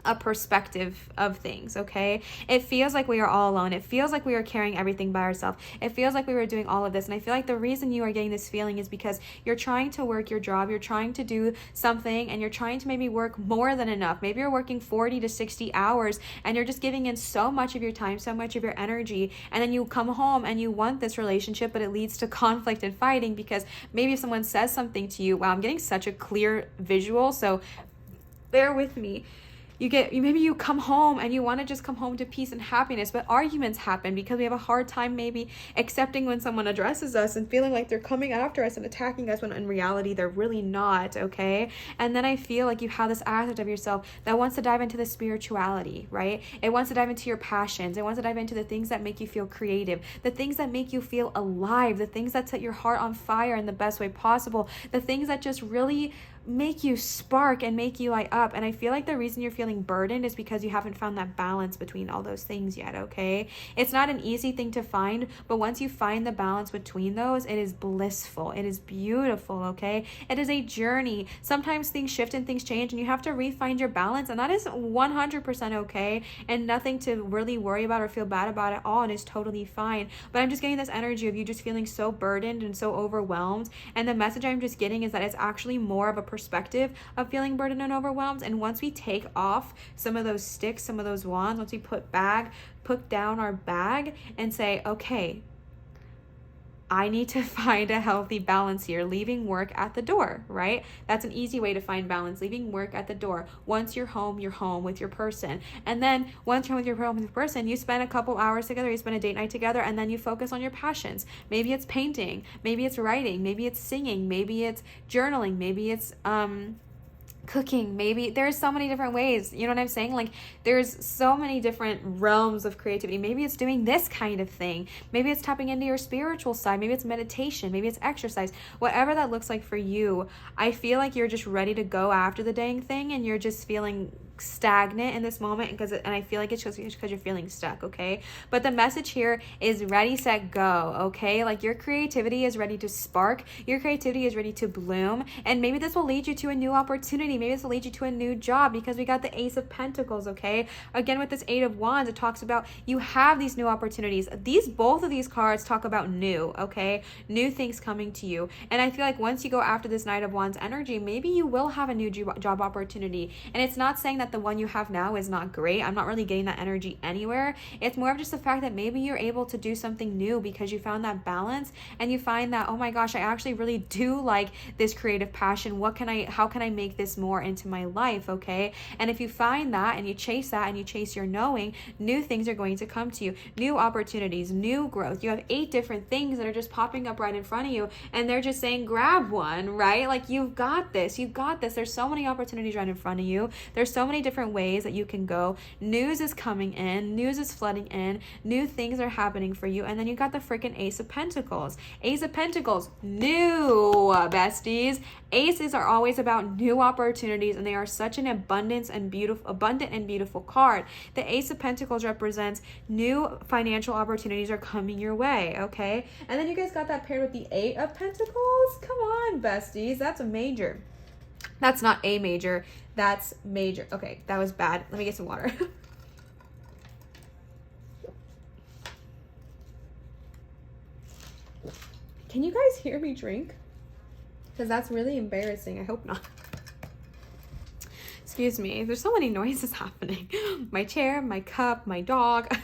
a perspective of things, okay? It feels like we are all alone. It feels like we are carrying everything by ourselves. It feels like we were doing all of this. And I feel like the reason you are getting this feeling is because you're trying to work your job, you're trying to do something, and you're trying to maybe work more than enough. Maybe you're working 40 to 60 hours and you're just giving in so much of your time, so much of your energy, and then you come home and you want this relationship, but it leads to conflict and fighting because maybe if someone says something to you, wow, I'm getting such a clear visual, so bear with me. Maybe you come home and you want to just come home to peace and happiness, but arguments happen because we have a hard time maybe accepting when someone addresses us and feeling like they're coming after us and attacking us when in reality they're really not, okay? And then I feel like you have this aspect of yourself that wants to dive into the spirituality, right? It wants to dive into your passions. It wants to dive into the things that make you feel creative, the things that make you feel alive, the things that set your heart on fire in the best way possible, the things that just really make you spark and make you light up. And I feel like the reason you're feeling burdened is because you haven't found that balance between all those things yet, okay? It's not an easy thing to find, but once you find the balance between those, it is blissful. It is beautiful, okay? It is a journey. Sometimes things shift and things change and you have to re-find your balance, and that is 100% okay and nothing to really worry about or feel bad about at all, and is totally fine. But I'm just getting this energy of you just feeling so burdened and so overwhelmed, and the message I'm just getting is that it's actually more of a perspective of feeling burdened and overwhelmed. And once we take off some of those sticks, some of those wands, once we put down our bag and say, okay, I need to find a healthy balance here, leaving work at the door, right? That's an easy way to find balance, leaving work at the door. Once you're home with your person. And then once you're home with your person, you spend a couple hours together, you spend a date night together, and then you focus on your passions. Maybe it's painting, maybe it's writing, maybe it's singing, maybe it's journaling, maybe it's cooking, maybe there's so many different ways, you know what I'm saying? Like there's so many different realms of creativity. Maybe it's doing this kind of thing, maybe it's tapping into your spiritual side, maybe it's meditation, maybe it's exercise, whatever that looks like for you. I feel like you're just ready to go after the dang thing and you're just feeling stagnant in this moment and I feel like it's just because you're feeling stuck, okay? But the message here is ready, set, go, okay? Like your creativity is ready to spark, your creativity is ready to bloom, and maybe this will lead you to a new opportunity, maybe this will lead you to a new job, because we got the Ace of Pentacles, okay? Again, with this Eight of Wands, it talks about you have these new opportunities. Both of these cards talk about new, okay? New things coming to you. And I feel like once you go after this Knight of Wands energy, maybe you will have a new job opportunity. And it's not saying that the one you have now is not great. I'm not really getting that energy anywhere. It's more of just the fact that maybe you're able to do something new because you found that balance and you find that, oh my gosh, I actually really do like this creative passion. How can I make this more into my life, okay? And if you find that and you chase that and you chase your knowing, new things are going to come to you, new opportunities, new growth. You have 8 different things that are just popping up right in front of you, and they're just saying grab one, right? Like you've got this. There's so many opportunities right in front of you. There's so many different ways that you can go. News is coming in, news is flooding in, new things are happening for you. And then you got the freaking Ace of Pentacles. Ace of Pentacles, new besties. Aces are always about new opportunities, and they are such an abundant and beautiful card. The Ace of Pentacles represents new financial opportunities are coming your way, okay? And then you guys got that paired with the Eight of Pentacles. Come on, besties, that's a major. That's not a major, that's major. Okay, that was bad. Let me get some water. Can you guys hear me drink? Because that's really embarrassing. I hope not. Excuse me. There's so many noises happening. My chair, my cup, my dog.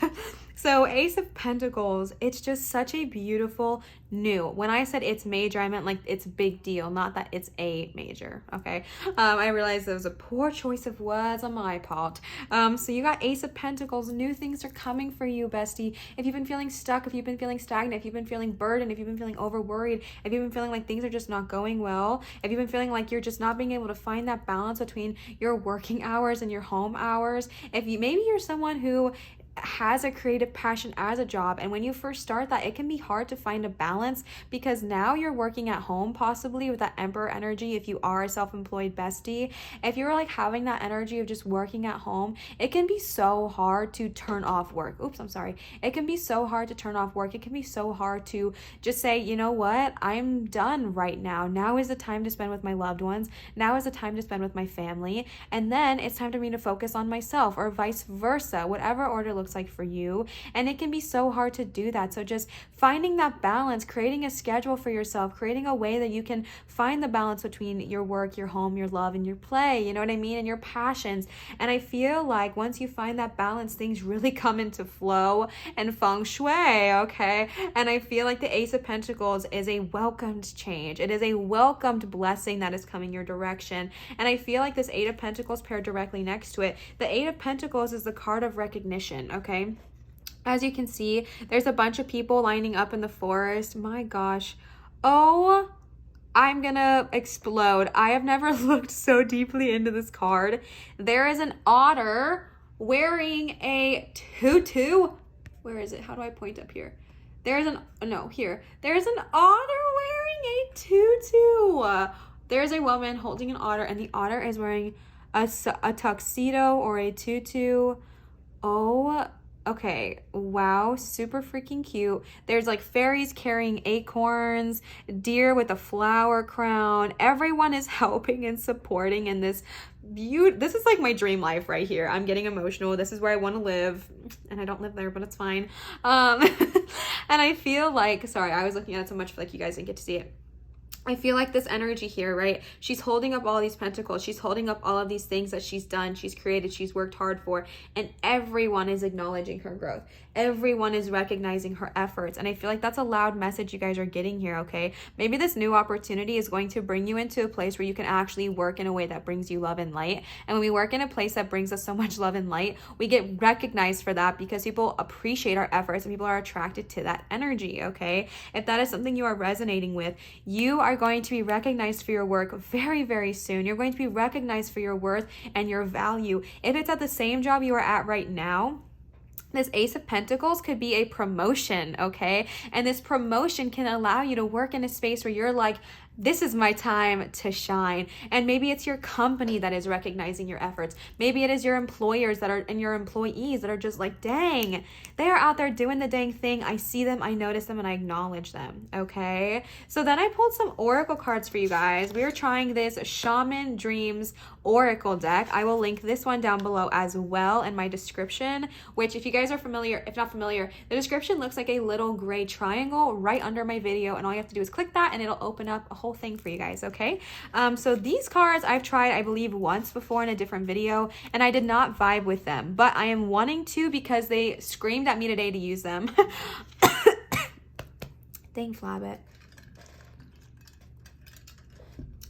So Ace of Pentacles, it's just such a beautiful new. When I said it's major, I meant like it's big deal, not that it's a major, okay? I realized there was a poor choice of words on my part. So you got Ace of Pentacles, new things are coming for you, bestie. If you've been feeling stuck, if you've been feeling stagnant, if you've been feeling burdened, if you've been feeling over worried, if you've been feeling like things are just not going well, if you've been feeling like you're just not being able to find that balance between your working hours and your home hours, if you maybe you're someone who has a creative passion as a job, and when you first start that, it can be hard to find a balance because now you're working at home, possibly with that Emperor energy. If you are a self-employed bestie, if you're like having that energy of just working at home, it can be so hard to turn off work. Oops, I'm sorry. It can be so hard to turn off work. It can be so hard to just say, you know what, I'm done right now. Now is the time to spend with my loved ones. Now is the time to spend with my family, and then it's time for me to focus on myself, or vice versa, whatever order looks like for you. And it can be so hard to do that. So just finding that balance, creating a schedule for yourself, creating a way that you can find the balance between your work, your home, your love, and your play, you know what I mean, and your passions. And I feel like once you find that balance, things really come into flow and feng shui, okay? And I feel like the Ace of Pentacles is a welcomed change. It is a welcomed blessing that is coming your direction. And I feel like this Eight of Pentacles paired directly next to it, the Eight of Pentacles is the card of recognition, okay? As you can see, there's a bunch of people lining up in the forest. My gosh. Oh, I'm gonna explode. I have never looked so deeply into this card. There is an otter wearing a tutu. Where is it? How do I point up here? There's an, no, here. There's an otter wearing a tutu. There's a woman holding an otter, and the otter is wearing a tuxedo or a tutu. Oh, okay. Wow. Super freaking cute. There's like fairies carrying acorns, deer with a flower crown. Everyone is helping and supporting in this this is like my dream life right here. I'm getting emotional. This is where I want to live, and I don't live there, but it's fine. And I feel like, sorry, I was looking at it so much, like you guys didn't get to see it. I feel like this energy here, right? She's holding up all these pentacles. She's holding up all of these things that she's done, she's created, she's worked hard for, and everyone is acknowledging her growth. Everyone is recognizing her efforts. And I feel like that's a loud message you guys are getting here, okay? Maybe this new opportunity is going to bring you into a place where you can actually work in a way that brings you love and light. And when we work in a place that brings us so much love and light, we get recognized for that because people appreciate our efforts and people are attracted to that energy, okay? If that is something you are resonating with, you are going to be recognized for your work very, very soon. You're going to be recognized for your worth and your value. If it's at the same job you are at right now, this Ace of Pentacles could be a promotion, okay? And this promotion can allow you to work in a space where you're like, this is my time to shine. And maybe it's your company that is recognizing your efforts. Maybe it is your employers that are, and your employees that are just like, dang, they are out there doing the dang thing. I see them, I notice them, and I acknowledge them, okay? So then I pulled some oracle cards for you guys. We are trying this Shaman Dreams Oracle deck. I will link this one down below as well in my description, which if you guys are familiar, if not familiar, the description looks like a little gray triangle right under my video, and all you have to do is click that and it'll open up a whole thing for you guys, okay? So these cards I've tried, I believe, once before in a different video, and I did not vibe with them, but I am wanting to because they screamed at me today to use them. Dang flabbit.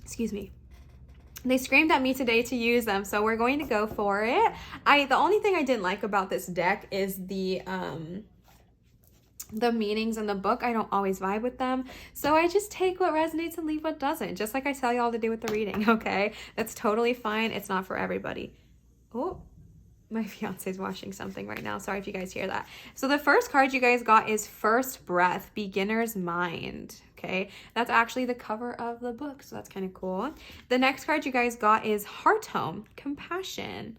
Excuse me. They screamed at me today to use them, so we're going to go for it. The only thing I didn't like about this deck is the meanings in the book. I don't always vibe with them, so I just take what resonates and leave what doesn't, just like I tell y'all to do with the reading, okay? That's totally fine. It's not for everybody. Oh, my fiance's washing something right now. Sorry if you guys hear that. So the first card you guys got is First Breath, Beginner's Mind. Okay, that's actually the cover of the book, so that's kind of cool. The next card you guys got is Heart Home, Compassion.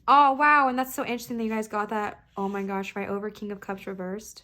Oh, wow, and that's so interesting that you guys got that. Oh my gosh, right over, King of Cups reversed.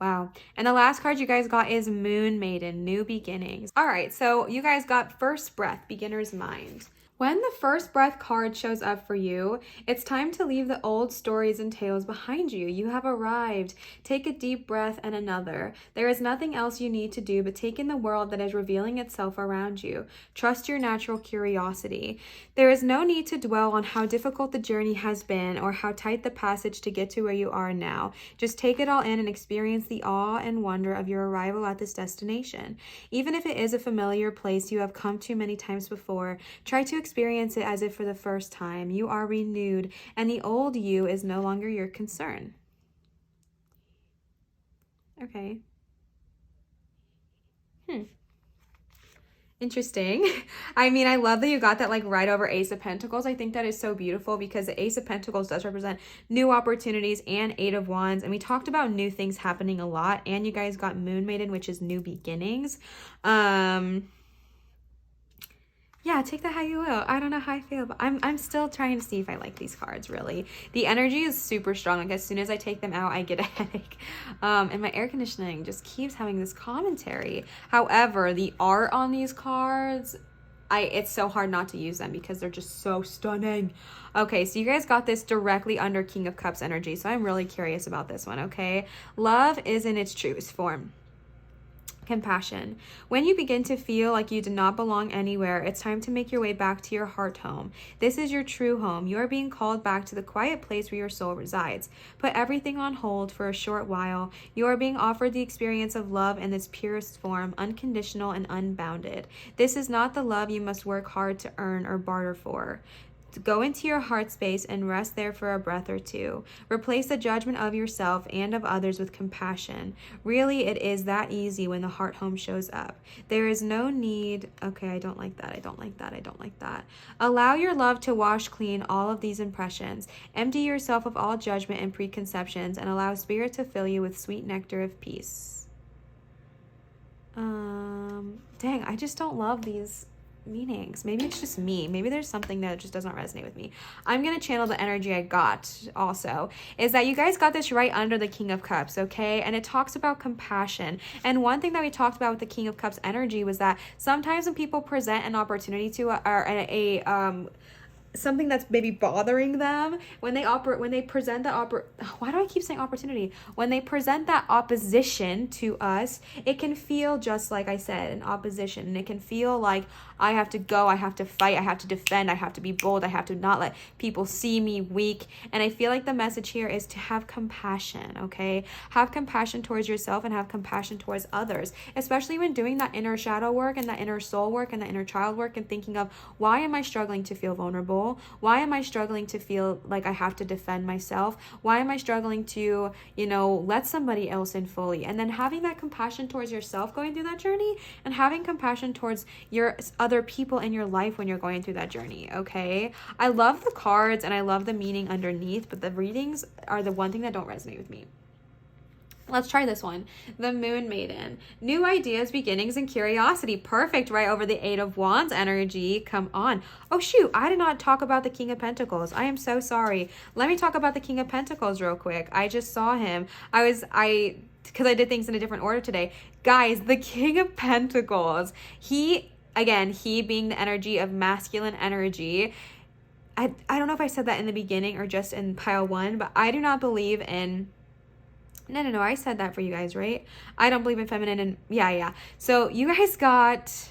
Wow. And the last card you guys got is Moon Maiden, New Beginnings. All right, so you guys got First Breath, Beginner's Mind. When the first breath card shows up for you, it's time to leave the old stories and tales behind you. You have arrived. Take a deep breath and another. There is nothing else you need to do but take in the world that is revealing itself around you. Trust your natural curiosity. There is no need to dwell on how difficult the journey has been or how tight the passage to get to where you are now. Just take it all in and experience the awe and wonder of your arrival at this destination. Even if it is a familiar place you have come to many times before, try to experience it as if for the first time. You are renewed, and the old you is no longer your concern. Okay. Interesting. I mean, I love that you got that like right over Ace of Pentacles. I think that is so beautiful because the Ace of Pentacles does represent new opportunities and Eight of Wands. And we talked about new things happening a lot. And you guys got Moon Maiden, which is new beginnings. Yeah, take that how you will. I don't know how I feel, but I'm still trying to see if I like these cards, really. The energy is super strong. Like, as soon as I take them out, I get a headache. And my air conditioning just keeps having this commentary. However, the art on these cards, it's so hard not to use them because they're just so stunning. Okay, so you guys got this directly under King of Cups energy, so I'm really curious about this one, okay? Love is in its truest form. Compassion. When you begin to feel like you do not belong anywhere, it's time to make your way back to your heart home. This is your true home. You are being called back to the quiet place where your soul resides. Put everything on hold for a short while. You are being offered the experience of love in its purest form, unconditional and unbounded. This is not the love you must work hard to earn or barter for. Go into your heart space and rest there for a breath or two. Replace the judgment of yourself and of others with compassion. Really, it is that easy when the heart home shows up. There is no need. Okay, I don't like that. I don't like that. I don't like that. Allow your love to wash clean all of these impressions. Empty yourself of all judgment and preconceptions and allow spirit to fill you with sweet nectar of peace. Dang, I just don't love these meanings. Maybe it's just me. Maybe there's something that just doesn't resonate with me. I'm going to channel the energy I got also, is that you guys got this right under the King of Cups, okay? And it talks about compassion. And one thing that we talked about with the King of Cups energy was that sometimes when people present an opportunity to something that's maybe bothering them, when they present that why do I keep saying opportunity? When they present that opposition to us, it can feel just like I said, an opposition. And it can feel like I have to go, I have to fight, I have to defend, I have to be bold, I have to not let people see me weak. And I feel like the message here is to have compassion, okay? Have compassion towards yourself and have compassion towards others, especially when doing that inner shadow work and that inner soul work and that inner child work and thinking of, why am I struggling to feel vulnerable? Why am I struggling to feel like I have to defend myself? Why am I struggling to, let somebody else in fully? And then having that compassion towards yourself going through that journey and having compassion towards your other people in your life when you're going through that journey, okay? I love the cards and I love the meaning underneath, but the readings are the one thing that don't resonate with me. Let's try this one. The Moon Maiden. New ideas, beginnings, and curiosity. Perfect, right over the Eight of Wands energy. Come on. Oh, shoot. I did not talk about the King of Pentacles. I am so sorry. Let me talk about the King of Pentacles real quick. I just saw him. Because I did things in a different order today. Guys, the King of Pentacles. He being the energy of masculine energy. I don't know if I said that in the beginning or just in pile one, but I do not believe in... No, I said that for you guys, right? I don't believe in feminine and... Yeah. So you guys got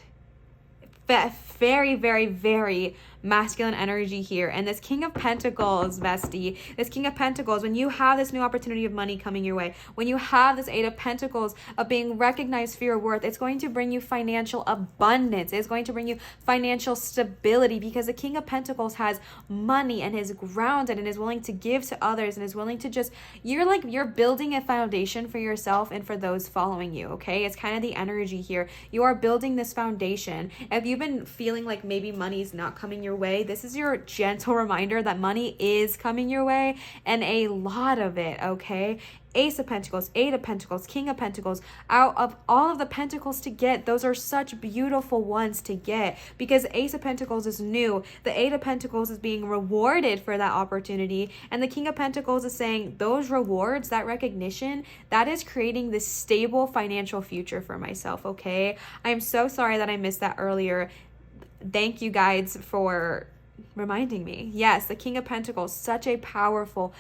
very, very, very masculine energy here. And this King of Pentacles, bestie, this King of Pentacles, when you have this new opportunity of money coming your way, when you have this Eight of Pentacles of being recognized for your worth, it's going to bring you financial abundance. It's going to bring you financial stability because the King of Pentacles has money and is grounded and is willing to give to others and is willing to just, you're building a foundation for yourself and for those following you, okay? It's kind of the energy here. You are building this foundation. If you've been feeling like maybe money's not coming your way, this is your gentle reminder that money is coming your way, and a lot of it, okay? Ace of Pentacles, Eight of Pentacles, King of Pentacles, out of all of the Pentacles to get, those are such beautiful ones to get because Ace of Pentacles is new. The Eight of Pentacles is being rewarded for that opportunity, and the King of Pentacles is saying those rewards, that recognition, that is creating this stable financial future for myself, okay? I am so sorry that I missed that earlier. Thank you, guides, for reminding me. Yes, the King of Pentacles, such a powerful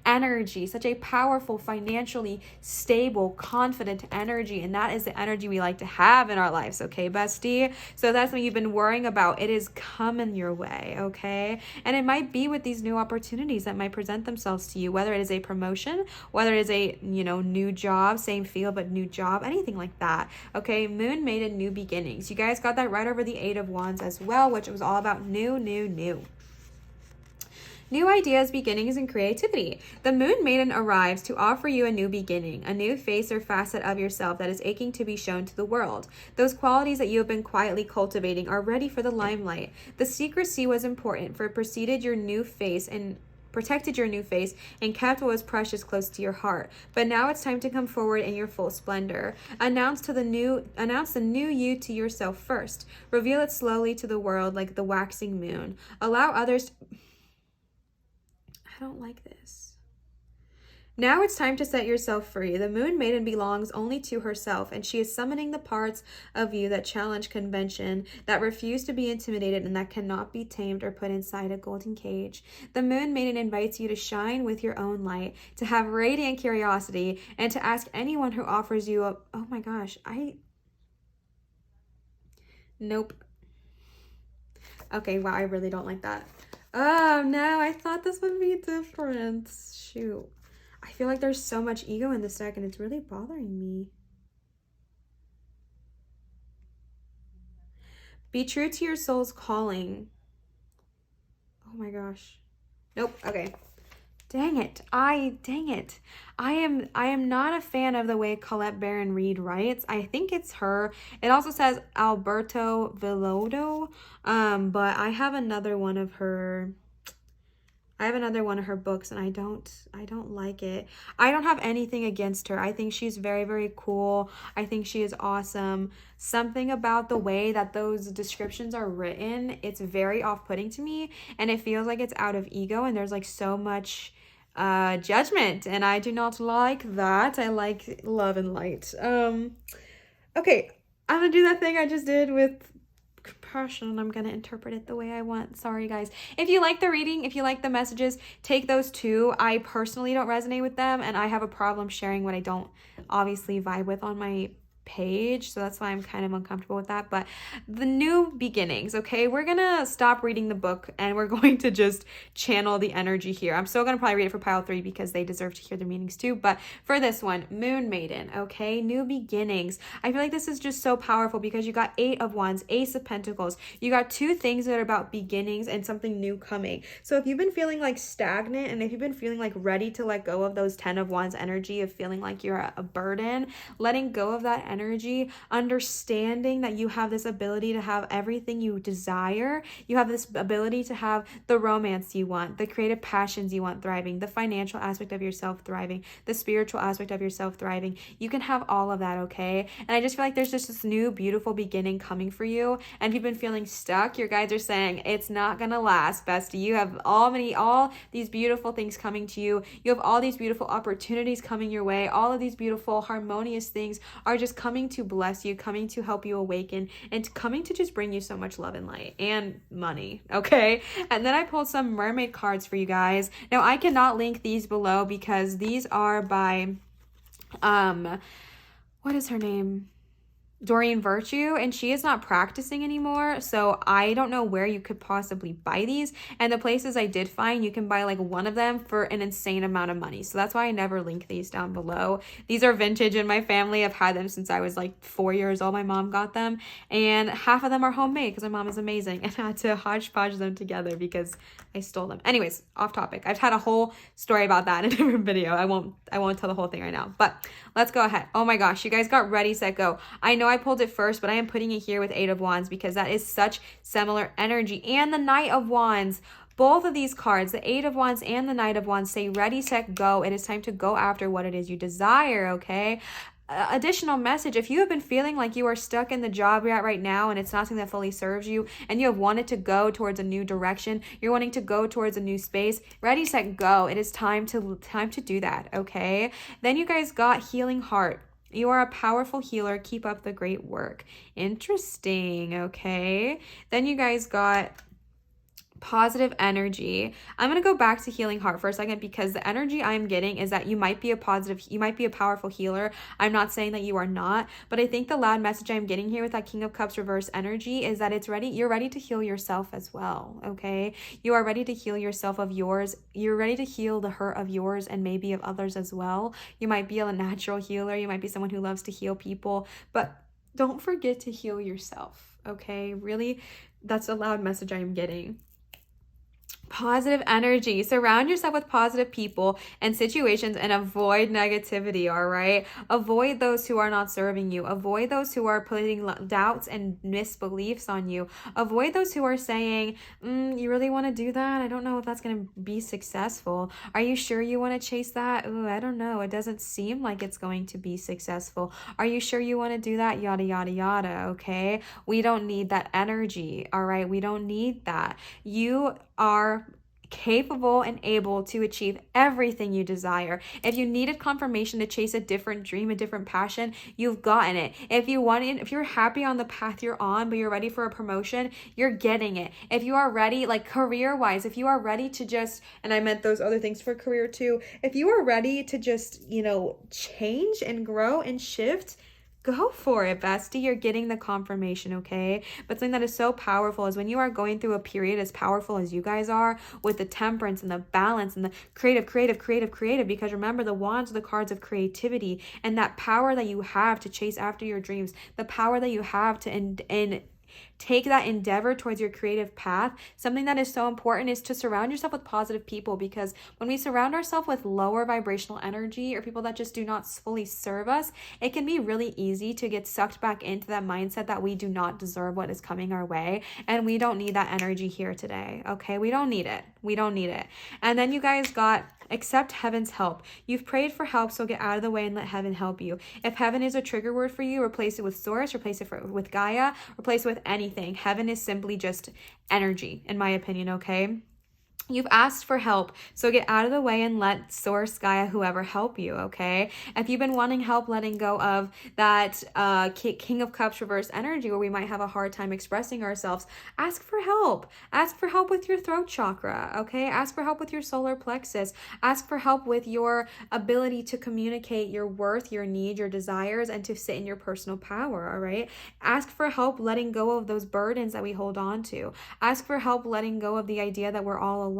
energy, such a powerful, financially stable, confident energy. And that is the energy we like to have in our lives, okay, bestie? So that's what you've been worrying about. It is coming your way, okay? And it might be with these new opportunities that might present themselves to you, whether it is a promotion, whether it is a, new job, same field, but new job, anything like that, okay? Moon Maiden, new beginnings. You guys got that right over the Eight of Wands as well, which was all about new. New ideas, beginnings, and creativity. The Moon Maiden arrives to offer you a new beginning, a new face or facet of yourself that is aching to be shown to the world. Those qualities that you have been quietly cultivating are ready for the limelight. The secrecy was important, for it protected your new face and kept what was precious close to your heart. But now it's time to come forward in your full splendor. Announce the new you to yourself first. Reveal it slowly to the world like the waxing moon. Allow others I don't like this. Now it's time to set yourself free. The Moon Maiden belongs only to herself, and she is summoning the parts of you that challenge convention, that refuse to be intimidated, and that cannot be tamed or put inside a golden cage. The Moon Maiden invites you to shine with your own light, to have radiant curiosity, and to ask anyone who offers you a... Oh my gosh, Nope. Okay, wow, I really don't like that. Oh, no, I thought this would be different. Shoot. I feel like there's so much ego in this deck, and it's really bothering me. Be true to your soul's calling. Oh my gosh. Nope. Okay. Dang it. I am not a fan of the way Colette Baron Reid writes. I think it's her. It also says Alberto Villoldo. But I have another one of her books, and I don't like it. I don't have anything against her. I think she's very, very cool. I think she is awesome. Something about the way that those descriptions are written, it's very off-putting to me, and it feels like it's out of ego, and there's like so much judgment, and I do not like that. I like love and light. Okay, I'm gonna do that thing I just did with compassion. I'm gonna interpret it the way I want. Sorry, guys. If you like the reading, if you like the messages, take those too. I personally don't resonate with them, and I have a problem sharing what I don't obviously vibe with on my page, so that's why I'm kind of uncomfortable with that. But the new beginnings, okay, we're gonna stop reading the book and we're going to just channel the energy here. I'm still gonna probably read it for pile 3 because they deserve to hear their meanings too, but for this one, Moon Maiden, okay, new beginnings. I feel like this is just so powerful because you got 8 of Wands, Ace of Pentacles. You got 2 things that are about beginnings and something new coming. So if you've been feeling like stagnant, and if you've been feeling like ready to let go of those 10 of Wands energy of feeling like you're a burden, letting go of that energy, understanding that you have this ability to have everything you desire. You have this ability to have the romance you want, the creative passions you want thriving, the financial aspect of yourself thriving, the spiritual aspect of yourself thriving. You can have all of that, okay? And I just feel like there's just this new beautiful beginning coming for you. And if you've been feeling stuck, your guides are saying it's not gonna last, bestie. You have all these beautiful things coming to you. You have all these beautiful opportunities coming your way. All of these beautiful harmonious things are just coming to bless you, coming to help you awaken, and coming to just bring you so much love and light and money, okay? And then I pulled some mermaid cards for you guys. Now I cannot link these below because these are by what is her name? Doreen Virtue, and she is not practicing anymore, so I don't know where you could possibly buy these. And the places I did find, you can buy like one of them for an insane amount of money, so that's why I never link these down below. These are vintage in my family. I've had them since I was like 4 years old. My mom got them, and half of them are homemade because my mom is amazing, and I had to hodgepodge them together because I stole them. Anyways, off topic. I've had a whole story about that in a different video. I won't tell the whole thing right now, but let's go ahead. Oh my gosh, you guys got ready, set, go. I know I pulled it first, but I am putting it here with 8 of Wands because that is such similar energy. And the Knight of Wands, both of these cards, the 8 of Wands and the Knight of Wands, say ready, set, go. It is time to go after what it is you desire, okay? Additional message, if you have been feeling like you are stuck in the job you're at right now and it's not something that fully serves you, and you have wanted to go towards a new direction, you're wanting to go towards a new space, ready, set, go. It is time to do that, okay? Then you guys got Healing Heart. You are a powerful healer. Keep up the great work. Interesting, okay? Then you guys got positive energy. I'm going to go back to healing heart for a second because the energy I'm getting is that you might be a powerful healer. I'm not saying that you are not, but I think the loud message I'm getting here with that King of Cups reverse energy is that you're ready to heal yourself as well, okay? You are ready to heal yourself of yours. You're ready to heal the hurt of yours and maybe of others as well. You might be a natural healer. You might be someone who loves to heal people, but don't forget to heal yourself, okay? Really, that's a loud message I'm getting. Positive energy. Surround yourself with positive people and situations and avoid negativity, all right? Avoid those who are not serving you. Avoid those who are putting doubts and misbeliefs on you. Avoid those who are saying, you really want to do that? I don't know if that's going to be successful. Are you sure you want to chase that? Ooh, I don't know. It doesn't seem like it's going to be successful. Are you sure you want to do that? Yada, yada, yada, okay? We don't need that energy, all right? We don't need that. You are capable and able to achieve everything you desire. If you needed confirmation to chase a different dream, a different passion, you've gotten it. If you're happy on the path you're on, but you're ready for a promotion, you're getting it. If you are ready, like career-wise, if you are ready to just, and I meant those other things for career too, if you are ready to just, change and grow and shift, go for it, bestie. You're getting the confirmation, okay? But something that is so powerful is when you are going through a period as powerful as you guys are, with the temperance and the balance and the creative, because remember, the wands are the cards of creativity, and that power that you have to chase after your dreams, the power that you have to take that endeavor towards your creative path. Something that is so important is to surround yourself with positive people, because when we surround ourselves with lower vibrational energy or people that just do not fully serve us, it can be really easy to get sucked back into that mindset that we do not deserve what is coming our way, and we don't need that energy here today, okay? We don't need it. And then you guys got accept heaven's help. You've prayed for help, so get out of the way and let heaven help you. If heaven is a trigger word for you, replace it with source, replace it with Gaia, replace it with anything. Heaven is simply just energy, in my opinion, okay? You've asked for help, so get out of the way and let source, Gaia, whoever help you, okay? If you've been wanting help letting go of that King of Cups reverse energy where we might have a hard time expressing ourselves, ask for help. Ask for help with your throat chakra, okay? Ask for help with your solar plexus. Ask for help with your ability to communicate your worth, your need, your desires, and to sit in your personal power, all right? Ask for help letting go of those burdens that we hold on to. Ask for help letting go of the idea that we're all alone.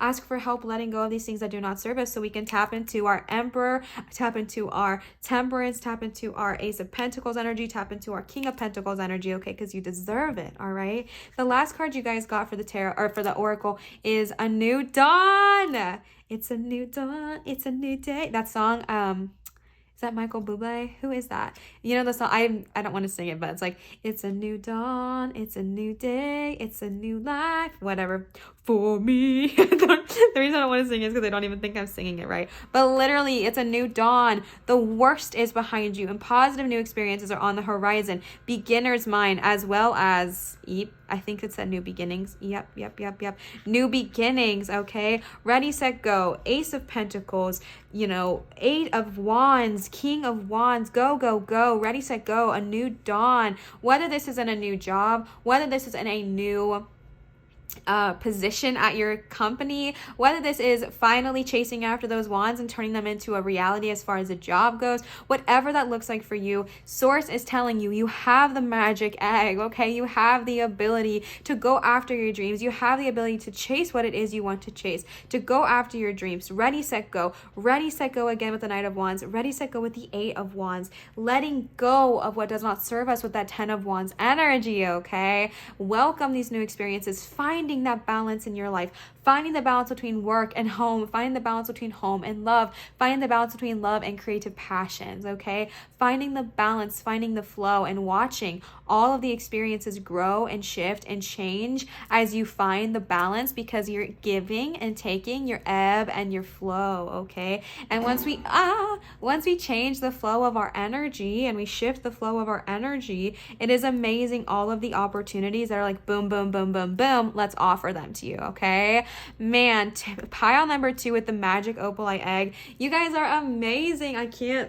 Ask for help letting go of these things that do not serve us, so we can tap into our Emperor, tap into our Temperance, tap into our Ace of Pentacles energy, tap into our King of Pentacles energy, okay? Because you deserve it, all right? The last card you guys got for the tarot, or for the oracle, is a new dawn. It's a new dawn. It's a new day. That song, is that Michael Bublé? Who is that? You know the song, I don't want to sing it, but it's like, it's a new dawn, it's a new day, it's a new life, whatever, for me. The reason I don't want to sing is because I don't even think I'm singing it right. But literally, it's a new dawn. The worst is behind you, and positive new experiences are on the horizon. Beginner's mind, as well as, I think it's new beginnings. Yep. New beginnings, okay? Ready, set, go. Ace of Pentacles, 8 of Wands, King of Wands, go. Ready, set, go. A new dawn. Whether this is in a new job, whether this is in a new position at your company, whether this is finally chasing after those wands and turning them into a reality as far as a job goes, whatever that looks like for you, source is telling you, you have the magic egg, okay? You have the ability to go after your dreams. You have the ability to chase what it is you want to chase, to go after your dreams. Ready, set, go. Ready, set, go again with the Knight of Wands. Ready, set, go with the 8 of Wands. Letting go of what does not serve us with that 10 of Wands energy, okay? Welcome these new experiences. Finding that balance in your life, finding the balance between work and home, finding the balance between home and love, finding the balance between love and creative passions, okay? Finding the balance, finding the flow, and watching all of the experiences grow and shift and change as you find the balance, because you're giving and taking your ebb and your flow, okay? And once we change the flow of our energy and we shift the flow of our energy, it is amazing all of the opportunities that are like boom, boom, boom, boom, boom. Let's offer them to you, okay? Man, pile number 2 with the magic opalite egg. You guys are amazing.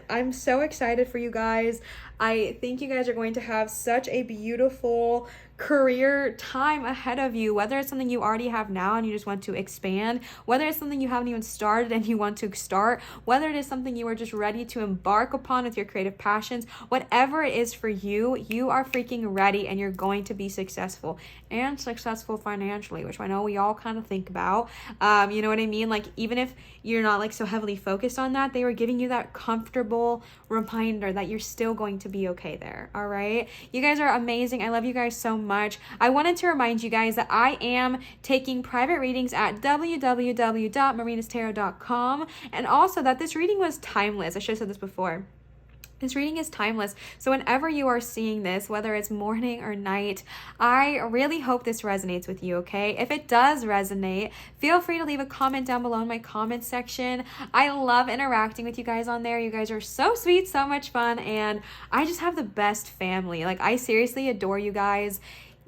I'm so excited for you guys. I think you guys are going to have such a beautiful career time ahead of you, whether it's something you already have now and you just want to expand, whether it's something you haven't even started and you want to start, whether it is something you are just ready to embark upon with your creative passions, whatever it is for you, you are freaking ready and you're going to be successful and successful financially, which I know we all kind of think about. You know what I mean? Like, even if you're not like so heavily focused on that, they were giving you that comfortable reminder that you're still going to be okay there. All right. You guys are amazing. I love you guys so much. I wanted to remind you guys that I am taking private readings at www.marinastarot.com, and also that this reading was timeless. I should have said this before. This reading is timeless. So whenever you are seeing this, whether it's morning or night, I really hope this resonates with you, okay? If it does resonate, feel free to leave a comment down below in my comment section. I love interacting with you guys on there. You guys are so sweet, so much fun, and I just have the best family. Like, I seriously adore you guys.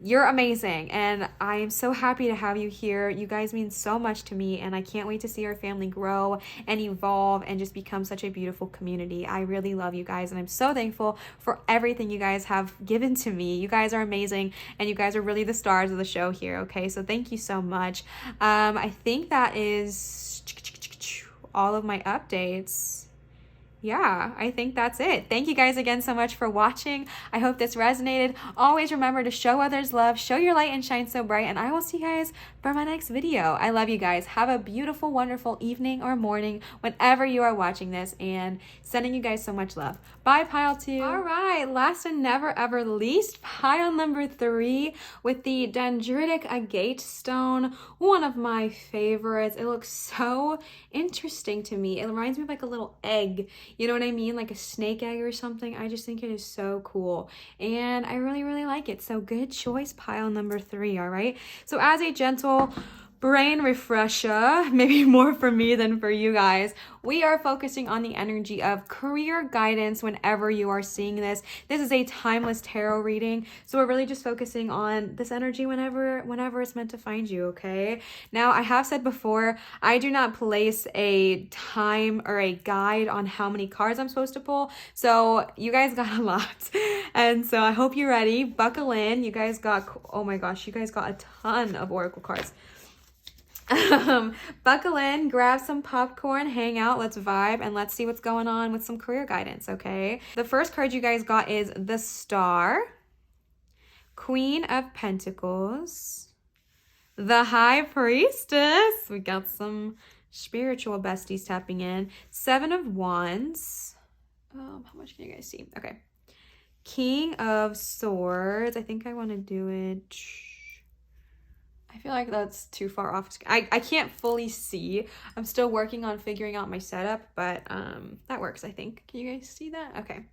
You're amazing, and I am so happy to have you here. You guys mean so much to me, and I can't wait to see our family grow and evolve and just become such a beautiful community. I really love you guys, and I'm so thankful for everything you guys have given to me. You guys are amazing, and you guys are really the stars of the show here, okay? So thank you so much. I think that is all of my updates. Yeah, I think that's it. Thank you guys again so much for watching. I hope this resonated. Always remember to show others love, show your light and shine so bright, and I will see you guys for my next video. I love you guys. Have a beautiful, wonderful evening or morning whenever you are watching this, and sending you guys so much love. Bye, pile 2. All right, last and never ever least, pile number 3 with the dendritic agate stone, one of my favorites. It looks so interesting to me. It reminds me of like a little egg. You know what I mean? Like a snake egg or something. I just think it is so cool. And I really, really like it. So good choice, pile number 3, all right? So as a gentle brain refresher, maybe more for me than for you guys, we are focusing on the energy of career guidance whenever you are seeing this. This is a timeless tarot reading, so we're really just focusing on this energy whenever it's meant to find you, okay? Now, I have said before, I do not place a time or a guide on how many cards I'm supposed to pull, so you guys got a lot, and so I hope you're ready. Buckle in. You guys got, oh my gosh, you guys got a ton of oracle cards. Buckle in, grab some popcorn, hang out, let's vibe, and let's see what's going on with some career guidance, okay? The first card you guys got is the Star, Queen of Pentacles, the High Priestess. We got some spiritual besties tapping in. 7 of Wands. How much can you guys see? Okay. King of Swords. I think I want to do it. I feel like that's too far off. I can't fully see. I'm still working on figuring out my setup, but that works, I think. Can you guys see that? Okay.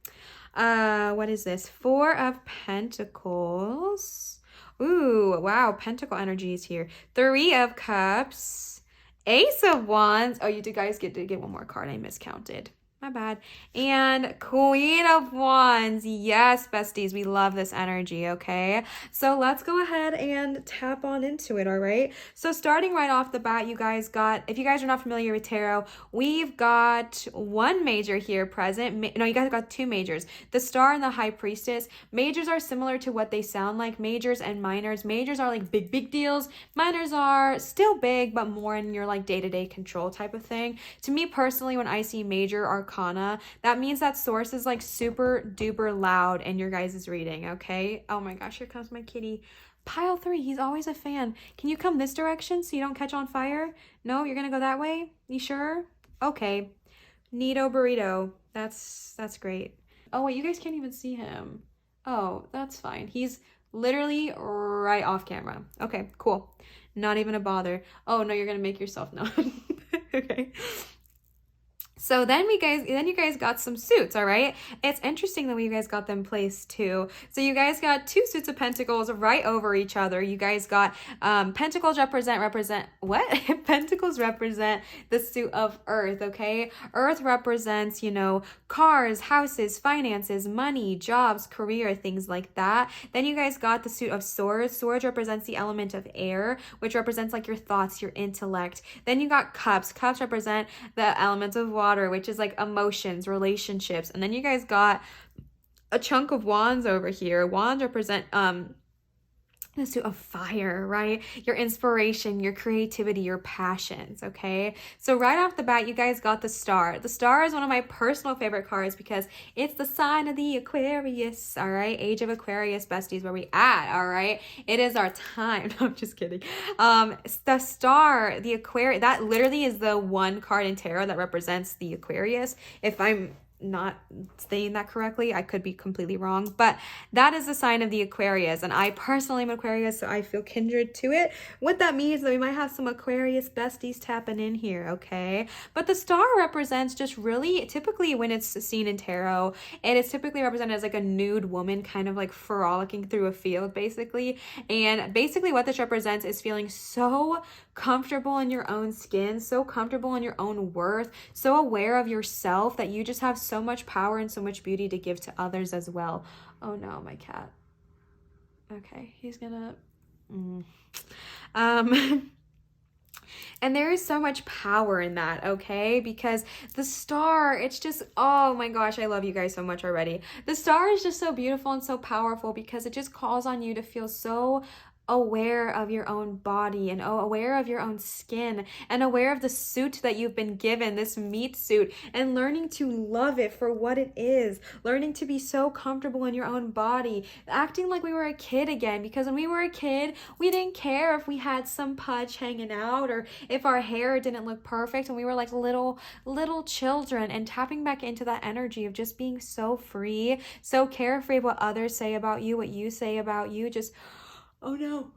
What is this? 4 of Pentacles. Ooh, wow. Pentacle energy is here. 3 of Cups. Ace of Wands. Oh, you guys get to get one more card. I miscounted. My bad. And Queen of Wands. Yes, besties, we love this energy, okay? So let's go ahead and tap on into it, all right? So starting right off the bat, you guys got, if you guys are not familiar with tarot, we've got 1 major here present. No, you guys got 2 majors. The Star and the High Priestess. Majors are similar to what they sound like. Majors and minors. Majors are like big, big deals. Minors are still big, but more in your like day-to-day control type of thing. To me personally, when I see major arcana, that means that source is like super duper loud in your guys' reading, okay? Oh my gosh, here comes my kitty. Pile 3, he's always a fan. Can you come this direction so you don't catch on fire? No, you're gonna go that way? You sure? Okay. Neato burrito. That's great. Oh wait, you guys can't even see him. Oh, that's fine. He's literally right off camera. Okay, cool. Not even a bother. Oh no, you're gonna make yourself known. Okay. So then you guys got some suits, all right? It's interesting that you guys got them placed too. So you guys got two suits of pentacles right over each other. You guys got pentacles represent what? Pentacles represent the suit of earth, okay? Earth represents, you know, cars, houses, finances, money, jobs, career, things like that. Then you guys got the suit of swords. Swords represents the element of air, which represents like your thoughts, your intellect. Then you got cups. Cups represent the element of water, which is like emotions, relationships. And then you guys got a chunk of wands over here. Wands represent the suit of fire, right? Your inspiration, your creativity, your passions, okay? So right off the bat, you guys got the star. The star is one of my personal favorite cards because it's the sign of the Aquarius, all right? Age of Aquarius, besties, where we at, all right? It is our time. No, I'm just kidding. The star, the Aquarius, that literally is the one card in tarot that represents the Aquarius. If I'm not saying that correctly, I could be completely wrong, but that is the sign of the Aquarius, and I personally am Aquarius, so I feel kindred to it. What that means is that we might have some Aquarius besties tapping in here, okay? But the star represents just really, typically when it's seen in tarot, it is typically represented as like a nude woman kind of like frolicking through a field, basically. And basically what this represents is feeling so comfortable in your own skin, so comfortable in your own worth, so aware of yourself that you just have so much power and so much beauty to give to others as well. Oh no, my cat. Okay, he's gonna and there is so much power in that, okay? Because the star, it's just, oh my gosh, I love you guys so much already. The star is just so beautiful and so powerful because it just calls on you to feel so aware of your own body and aware of your own skin and aware of the suit that you've been given, this meat suit, and learning to love it for what it is, learning to be so comfortable in your own body, acting like we were a kid again, because when we were a kid, we didn't care if we had some pudge hanging out or if our hair didn't look perfect, and we were like little children, and tapping back into that energy of just being so free, so carefree of what others say about you, what you say about you, just oh no.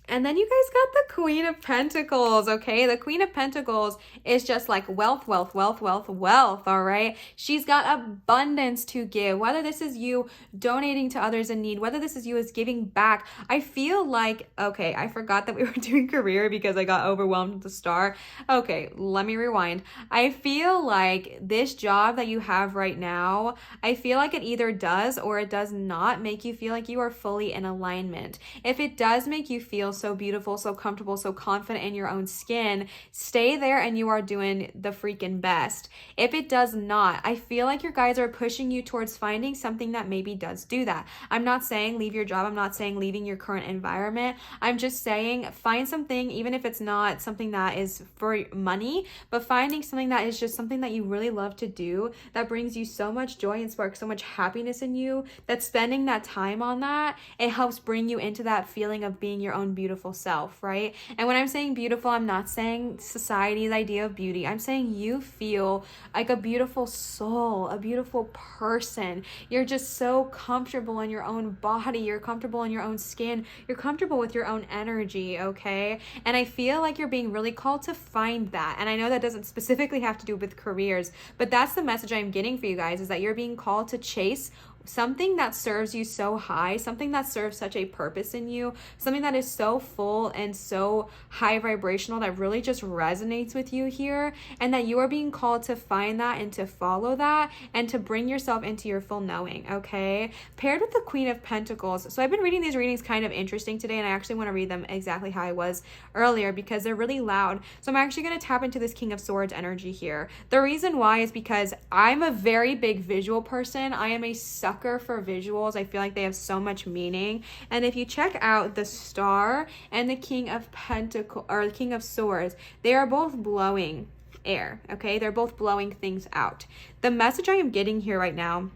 And then you guys got the Queen of Pentacles, okay? The Queen of Pentacles is just like wealth, all right? She's got abundance to give, whether this is you donating to others in need, whether this is you as giving back. I feel like, okay, I forgot that we were doing career because I got overwhelmed with the star. Okay, let me rewind. I feel like this job that you have right now, I feel like it either does or it does not make you feel like you are fully in alignment. If it does make you feel so beautiful, so comfortable, so confident in your own skin, stay there and you are doing the freaking best. If it does not, I feel like your guides are pushing you towards finding something that maybe does do that. I'm not saying leave your job. I'm not saying leaving your current environment. I'm just saying find something, even if it's not something that is for money, but finding something that is just something that you really love to do, that brings you so much joy and sparks so much happiness in you, that spending that time on that, it helps bring you into that feeling of being your own beautiful self, right? And when I'm saying beautiful, I'm not saying society's idea of beauty. I'm saying you feel like a beautiful soul, a beautiful person. You're just so comfortable in your own body. You're comfortable in your own skin. You're comfortable with your own energy, okay? And I feel like you're being really called to find that. And I know that doesn't specifically have to do with careers, but that's the message I'm getting for you guys, is that you're being called to chase something that serves you so high, something that serves such a purpose in you, something that is so full and so high vibrational that really just resonates with you here, and that you are being called to find that and to follow that and to bring yourself into your full knowing, okay? Paired with the Queen of Pentacles. So I've been reading these readings kind of interesting today, and I actually want to read them exactly how I was earlier because they're really loud. So I'm actually going to tap into this King of Swords energy here. The reason why is because I'm a very big visual person. I am a sucker for visuals. I feel like they have so much meaning. And if you check out the Star and the King of Pentacles, or the King of Swords, they are both blowing air, okay? They're both blowing things out. The message I am getting here right now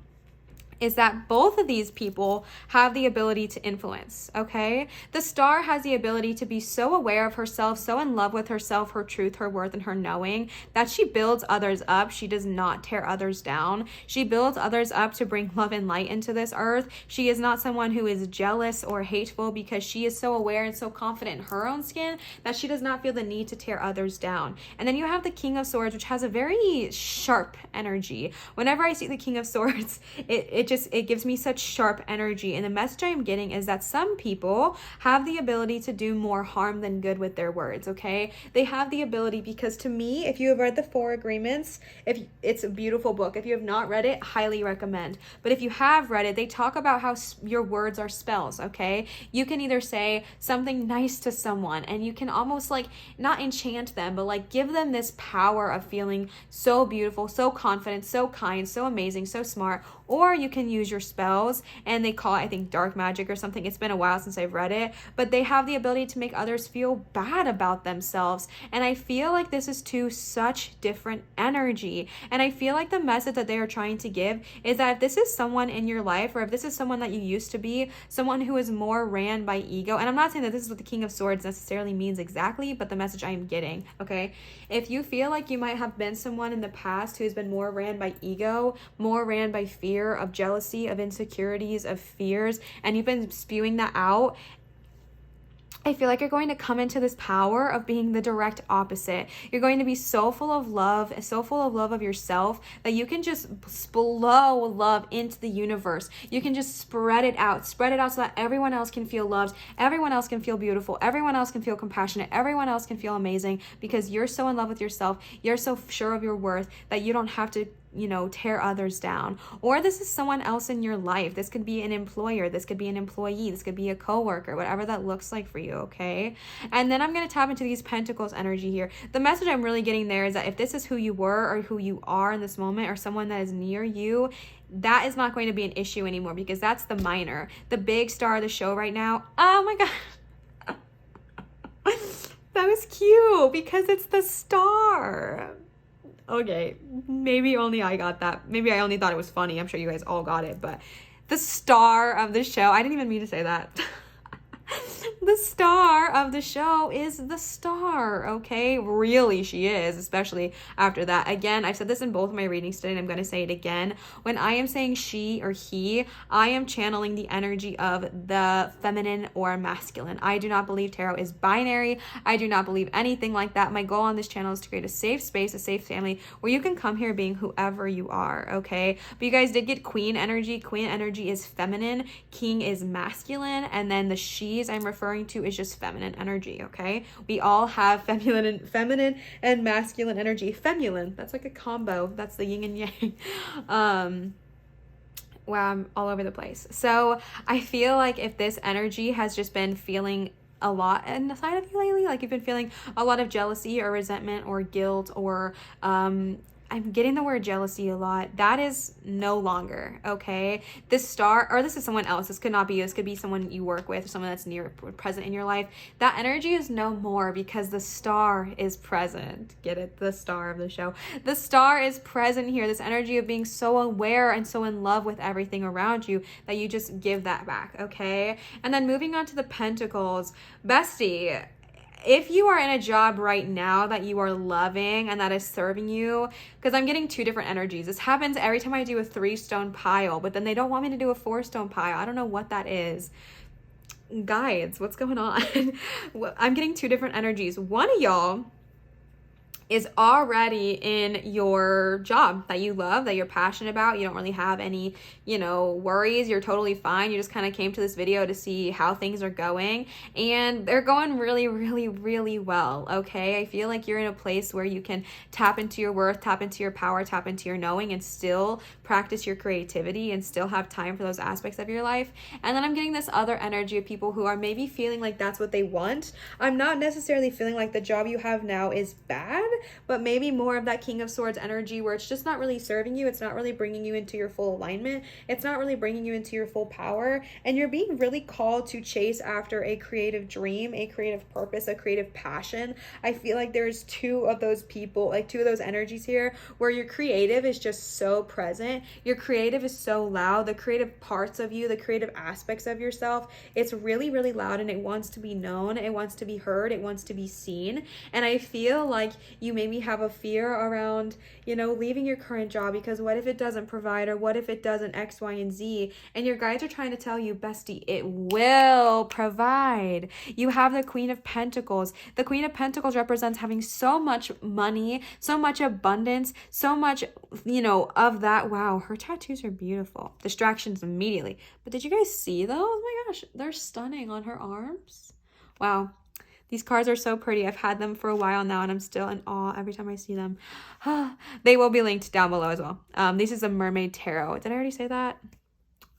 is that both of these people have the ability to influence, okay? The star has the ability to be so aware of herself, so in love with herself, her truth, her worth, and her knowing that she builds others up. She does not tear others down. She builds others up to bring love and light into this earth. She is not someone who is jealous or hateful because she is so aware and so confident in her own skin that she does not feel the need to tear others down. And then you have the King of Swords, which has a very sharp energy. Whenever I see the King of Swords, it gives me such sharp energy. And the message I'm getting is that some people have the ability to do more harm than good with their words, okay? They have the ability, because to me, if you have read the 4 Agreements, if it's a beautiful book. If you have not read it, highly recommend. But if you have read it, they talk about how your words are spells, okay? You can either say something nice to someone and you can almost like not enchant them, but like give them this power of feeling so beautiful, so confident, so kind, so amazing, so smart. Or you can use your spells, and they call it, I think, dark magic or something. It's been a while since I've read it, but they have the ability to make others feel bad about themselves. And I feel like this is such different energy. And I feel like the message that they are trying to give is that if this is someone in your life, or if this is someone that you used to be, someone who is more ran by ego, and I'm not saying that this is what the King of Swords necessarily means exactly, but the message I am getting, okay? If you feel like you might have been someone in the past who has been more ran by ego, more ran by fear, of jealousy, of insecurities, of fears, and you've been spewing that out, I feel like you're going to come into this power of being the direct opposite. You're going to be so full of love of yourself, that you can just blow love into the universe. You can just spread it out so that everyone else can feel loved, everyone else can feel beautiful, everyone else can feel compassionate, everyone else can feel amazing, because you're so in love with yourself, you're so sure of your worth that you don't have to tear others down. Or this is someone else in your life. This could be an employer, this could be an employee, this could be a coworker, whatever that looks like for you, okay? And then I'm going to tap into these Pentacles energy here. The message I'm really getting there is that if this is who you were or who you are in this moment, or someone that is near you, that is not going to be an issue anymore, because that's the minor. The big star of the show right now, oh my god, that was cute because it's the star. Okay, maybe only I got that. Maybe I only thought it was funny. I'm sure you guys all got it, but the star of the show, I didn't even mean to say that. The star of the show is the star, okay? Really, she is, especially after that. Again, I've said this in both my readings today, and I'm going to say it again. When I am saying she or he, I am channeling the energy of the feminine or masculine. I do not believe tarot is binary. I do not believe anything like that. My goal on this channel is to create a safe space, a safe family, where you can come here being whoever you are, okay? But you guys did get queen energy. Queen energy is feminine. King is masculine. And then the she's I'm referring to is just feminine energy, okay? We all have feminine and masculine energy. Feminine, that's like a combo. That's the yin and yang. Wow, I'm all over the place. So I feel like if this energy has just been feeling a lot inside of you lately, like you've been feeling a lot of jealousy or resentment or guilt, or I'm getting the word jealousy a lot. That is no longer, okay? This star, or this is someone else. This could not be you. This could be someone you work with, someone that's near present in your life. That energy is no more, because the star is present. Get it? The star of the show. The star is present here. This energy of being so aware and so in love with everything around you that you just give that back, okay? And then moving on to the Pentacles. Bestie, if you are in a job right now that you are loving and that is serving you, because I'm getting 2 different energies. This happens every time I do a 3-stone pile, but then they don't want me to do a 4-stone pile. I don't know what that is. Guides, what's going on? I'm getting 2 different energies. One of y'all is already in your job that you love, that you're passionate about. You don't really have any, worries. You're totally fine. You just kind of came to this video to see how things are going, and they're going really, really, really well, okay? I feel like you're in a place where you can tap into your worth, tap into your power, tap into your knowing, and still practice your creativity and still have time for those aspects of your life. And then I'm getting this other energy of people who are maybe feeling like that's what they want. I'm not necessarily feeling like the job you have now is bad, but maybe more of that King of Swords energy where it's just not really serving you. It's not really bringing you into your full alignment. It's not really bringing you into your full power. And you're being really called to chase after a creative dream, a creative purpose, a creative passion. I feel like there's two of those people, like two of those energies here where your creative is just so present. Your creative is so loud. The creative parts of you, the creative aspects of yourself, it's really, really loud, and it wants to be known. It wants to be heard. It wants to be seen. And I feel like you maybe have a fear around, leaving your current job because what if it doesn't provide, or what if it doesn't X, Y, and Z? And your guides are trying to tell you, bestie, it will provide. You have the Queen of Pentacles. The Queen of Pentacles represents having so much money, so much abundance, so much, of that. Wow, her tattoos are beautiful. Distractions immediately. But did you guys see those? Oh my gosh, they're stunning on her arms. Wow. These cards are so pretty. I've had them for a while now, and I'm still in awe every time I see them. They will be linked down below as well. This is a Mermaid Tarot. Did I already say that?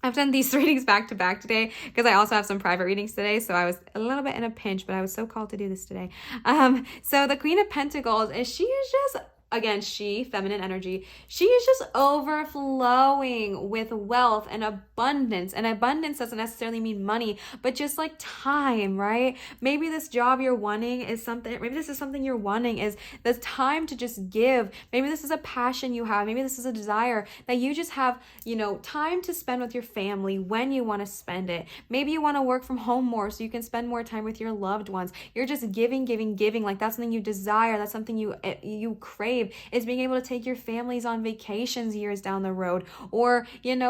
I've done these readings back to back today because I also have some private readings today. So I was a little bit in a pinch, but I was so called to do this today. So the Queen of Pentacles, she is just, again, feminine energy, she is just overflowing with wealth and abundance. And abundance doesn't necessarily mean money, but just like time, right? Maybe this job you're wanting is something, maybe this is something you're wanting is the time to just give. Maybe this is a passion you have. Maybe this is a desire that you just have, time to spend with your family when you want to spend it. Maybe you want to work from home more so you can spend more time with your loved ones. You're just giving. Like that's something you desire. That's something you crave. Is being able to take your families on vacations years down the road, or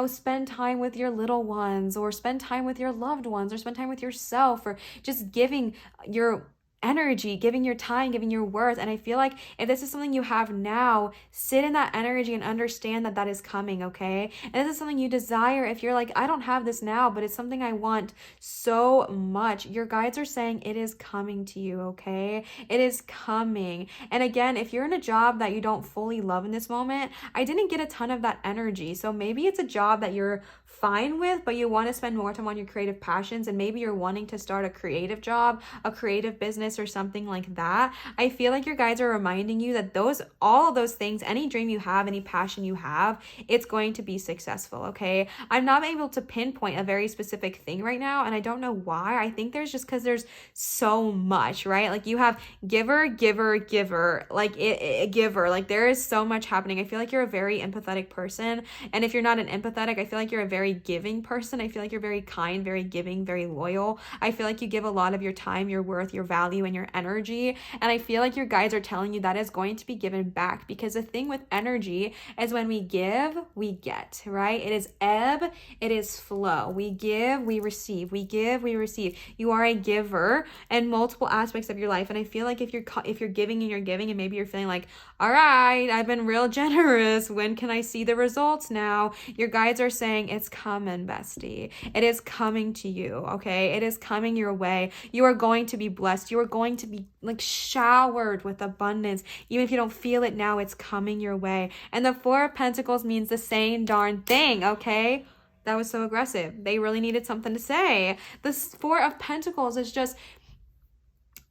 spend time with your little ones, or spend time with your loved ones, or spend time with yourself, or just giving your energy, giving your time, giving your worth. And I feel like if this is something you have now, sit in that energy and understand that that is coming, okay? And this is something you desire. If you're like, I don't have this now, but it's something I want so much, your guides are saying it is coming to you, okay? It is coming. And again, if you're in a job that you don't fully love in this moment, I didn't get a ton of that energy. So maybe it's a job that you're fine with, but you want to spend more time on your creative passions, and maybe you're wanting to start a creative job, a creative business, or something like that. I feel like your guides are reminding you that all of those things, any dream you have, any passion you have, it's going to be successful, okay? I'm not able to pinpoint a very specific thing right now, and I don't know why. I think because there's so much, right? Like you have giver, like giver, like there is so much happening. I feel like you're a very empathetic person, and if you're not an empathetic, I feel like you're a very giving person. I feel like you're very kind, very giving, very loyal. I feel like you give a lot of your time, your worth, your value, and your energy. And I feel like your guides are telling you that is going to be given back, because the thing with energy is when we give, we get, right? It is ebb, it is flow. We give, we receive. We give, we receive. You are a giver in multiple aspects of your life. And I feel like if you're giving and you're giving, and maybe you're feeling like, all right, I've been real generous. When can I see the results now? Your guides are saying it's coming, bestie. It is coming to you, okay? It is coming your way. You are going to be blessed. You are going to be like showered with abundance. Even if you don't feel it now, it's coming your way. And the Four of Pentacles means the same darn thing, okay? That was so aggressive. They really needed something to say. The Four of Pentacles is just,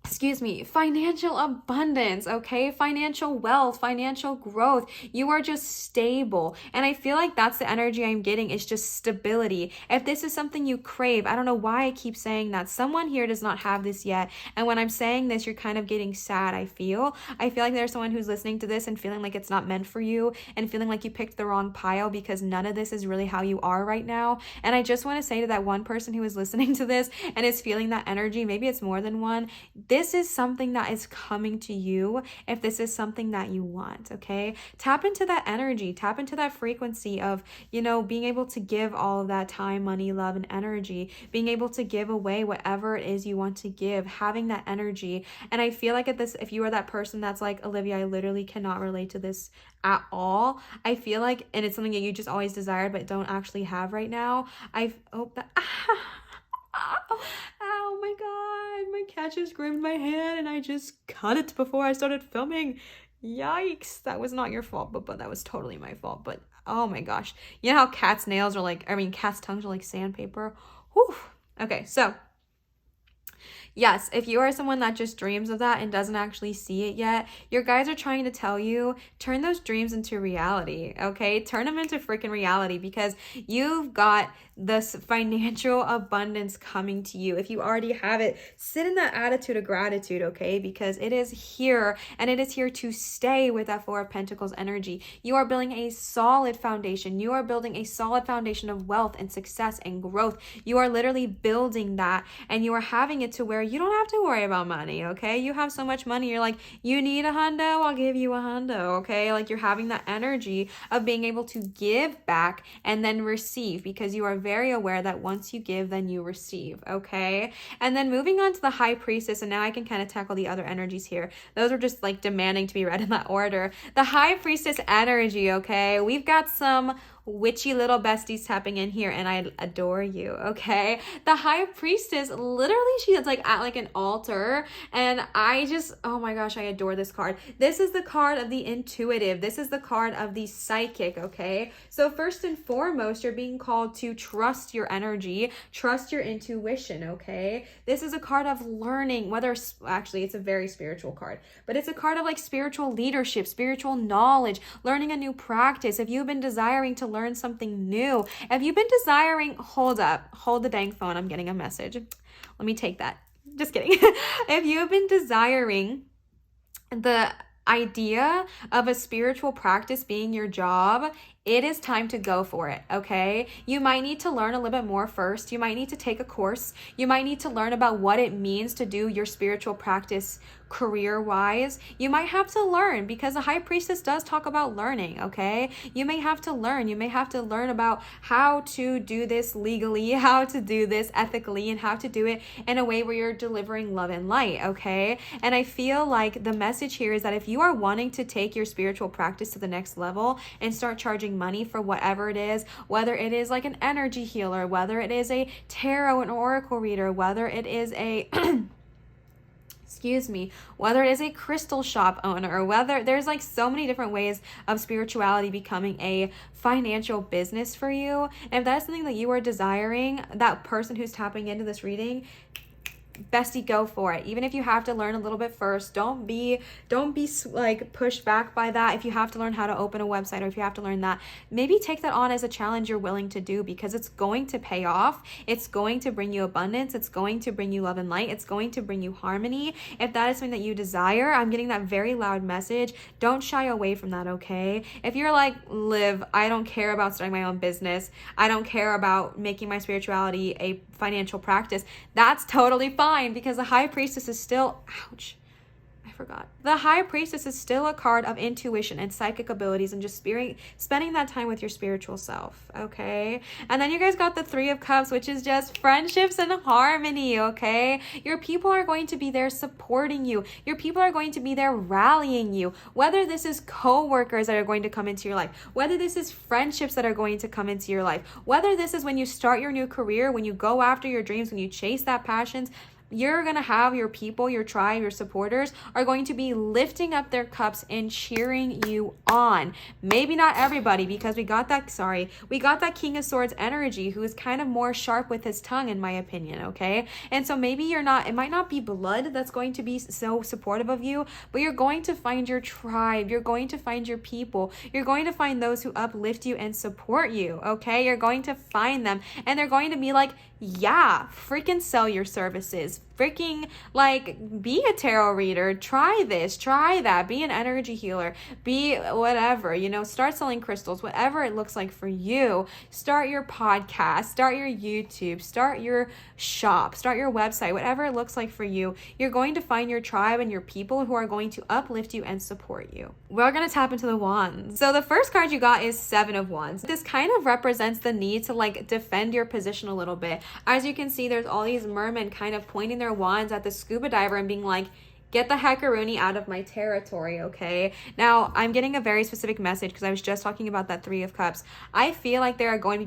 financial abundance, okay? Financial wealth, financial growth. You are just stable. And I feel like that's the energy I'm getting, is just stability. If this is something you crave, I don't know why I keep saying that. Someone here does not have this yet. And when I'm saying this, you're kind of getting sad, I feel like there's someone who's listening to this and feeling like it's not meant for you, and feeling like you picked the wrong pile because none of this is really how you are right now. And I just want to say to that one person who is listening to this and is feeling that energy, maybe it's more than one, this is something that is coming to you if this is something that you want, okay? Tap into that energy, tap into that frequency of, being able to give all of that time, money, love, and energy, being able to give away whatever it is you want to give, having that energy. And I feel like if you are that person that's like, Olivia, I literally cannot relate to this at all. I feel like, and it's something that you just always desired but don't actually have right now. I hope that... Oh my god, my cat just grabbed my hand and I just cut it before I started filming. Yikes, that was not your fault, but that was totally my fault. But oh my gosh, you know how cats' nails are like, cat's tongues are like sandpaper? Whew. Okay, so Yes, if you are someone that just dreams of that and doesn't actually see it yet, your guides are trying to tell you, turn those dreams into reality, okay? Turn them into freaking reality, because you've got this financial abundance coming to you. If you already have it, sit in that attitude of gratitude, okay? Because it is here, and it is here to stay with that Four of Pentacles energy. You are building a solid foundation. You are building a solid foundation of wealth and success and growth. You are literally building that, and you are having it to where you don't have to worry about money, okay? You have so much money, you're like, you need a hundo, I'll give you a hundo, okay? Like, you're having that energy of being able to give back and then receive, because you are very aware that once you give, then you receive, okay? And then moving on to the High Priestess, and now I can kind of tackle the other energies here. Those are just like demanding to be read in that order. The High Priestess energy, okay? We've got some witchy little besties tapping in here, and I adore you, okay? The High Priestess, literally, she is like at like an altar, and I just, oh my gosh, I adore this card. This is the card of the intuitive. This is the card of the psychic, okay? So first and foremost, you're being called to trust your energy, trust your intuition, okay? This is a card of learning, whether, actually, it's a very spiritual card, but it's a card of like spiritual leadership, spiritual knowledge, learning a new practice. If you've been desiring to learn something new, if you've been desiring, hold the dang phone, I'm getting a message. Let me take that. Just kidding. If you've been desiring the idea of a spiritual practice being your job, it is time to go for it, okay? You might need to learn a little bit more first. You might need to take a course. You might need to learn about what it means to do your spiritual practice career-wise. You might have to learn, because the High Priestess does talk about learning, okay? You may have to learn. You may have to learn about how to do this legally, how to do this ethically, and how to do it in a way where you're delivering love and light, okay? And I feel like the message here is that if you are wanting to take your spiritual practice to the next level and start charging money for whatever it is, whether it is like an energy healer, whether it is a tarot and oracle reader, whether it is a whether it is a crystal shop owner, or whether there's like so many different ways of spirituality becoming a financial business for you. And if that's something that you are desiring, that person who's tapping into this reading, bestie, go for it. Even if you have to learn a little bit first, don't be like pushed back by that. If you have to learn how to open a website, or if you have to learn that, maybe take that on as a challenge you're willing to do, because it's going to pay off. It's going to bring you abundance. It's going to bring you love and light. It's going to bring you harmony. If that is something that you desire, I'm getting that very loud message. Don't shy away from that, okay? If you're like, Liv, I don't care about starting my own business, I don't care about making my spirituality a financial practice, that's totally fine, because the High Priestess is still, ouch, I forgot. The High Priestess is still a card of intuition and psychic abilities, and just spending that time with your spiritual self, okay? And then you guys got the Three of Cups, which is just friendships and harmony, okay? Your people are going to be there supporting you. Your people are going to be there rallying you. Whether this is co-workers that are going to come into your life, whether this is friendships that are going to come into your life, whether this is when you start your new career, when you go after your dreams, when you chase that passions, you're going to have your people, your tribe, your supporters are going to be lifting up their cups and cheering you on. Maybe not everybody, because we got that King of Swords energy, who is kind of more sharp with his tongue, in my opinion, okay? And so maybe it might not be blood that's going to be so supportive of you, but you're going to find your tribe. You're going to find your people. You're going to find those who uplift you and support you, okay? You're going to find them, and they're going to be like, yeah, freaking sell your services. Freaking, like, be a tarot reader. Try this, try that. Be an energy healer. Be whatever, start selling crystals, whatever it looks like for you. Start your podcast, start your YouTube, start your shop, start your website, whatever it looks like for you. You're going to find your tribe and your people who are going to uplift you and support you. We're going to tap into the wands. So the first card you got is Seven of Wands. This kind of represents the need to like defend your position a little bit. As you can see, there's all these mermen kind of pointing their wands at the scuba diver and being like, get the heckaroonie out of my territory, okay? Now, I'm getting a very specific message because I was just talking about that Three of Cups. I feel like there are going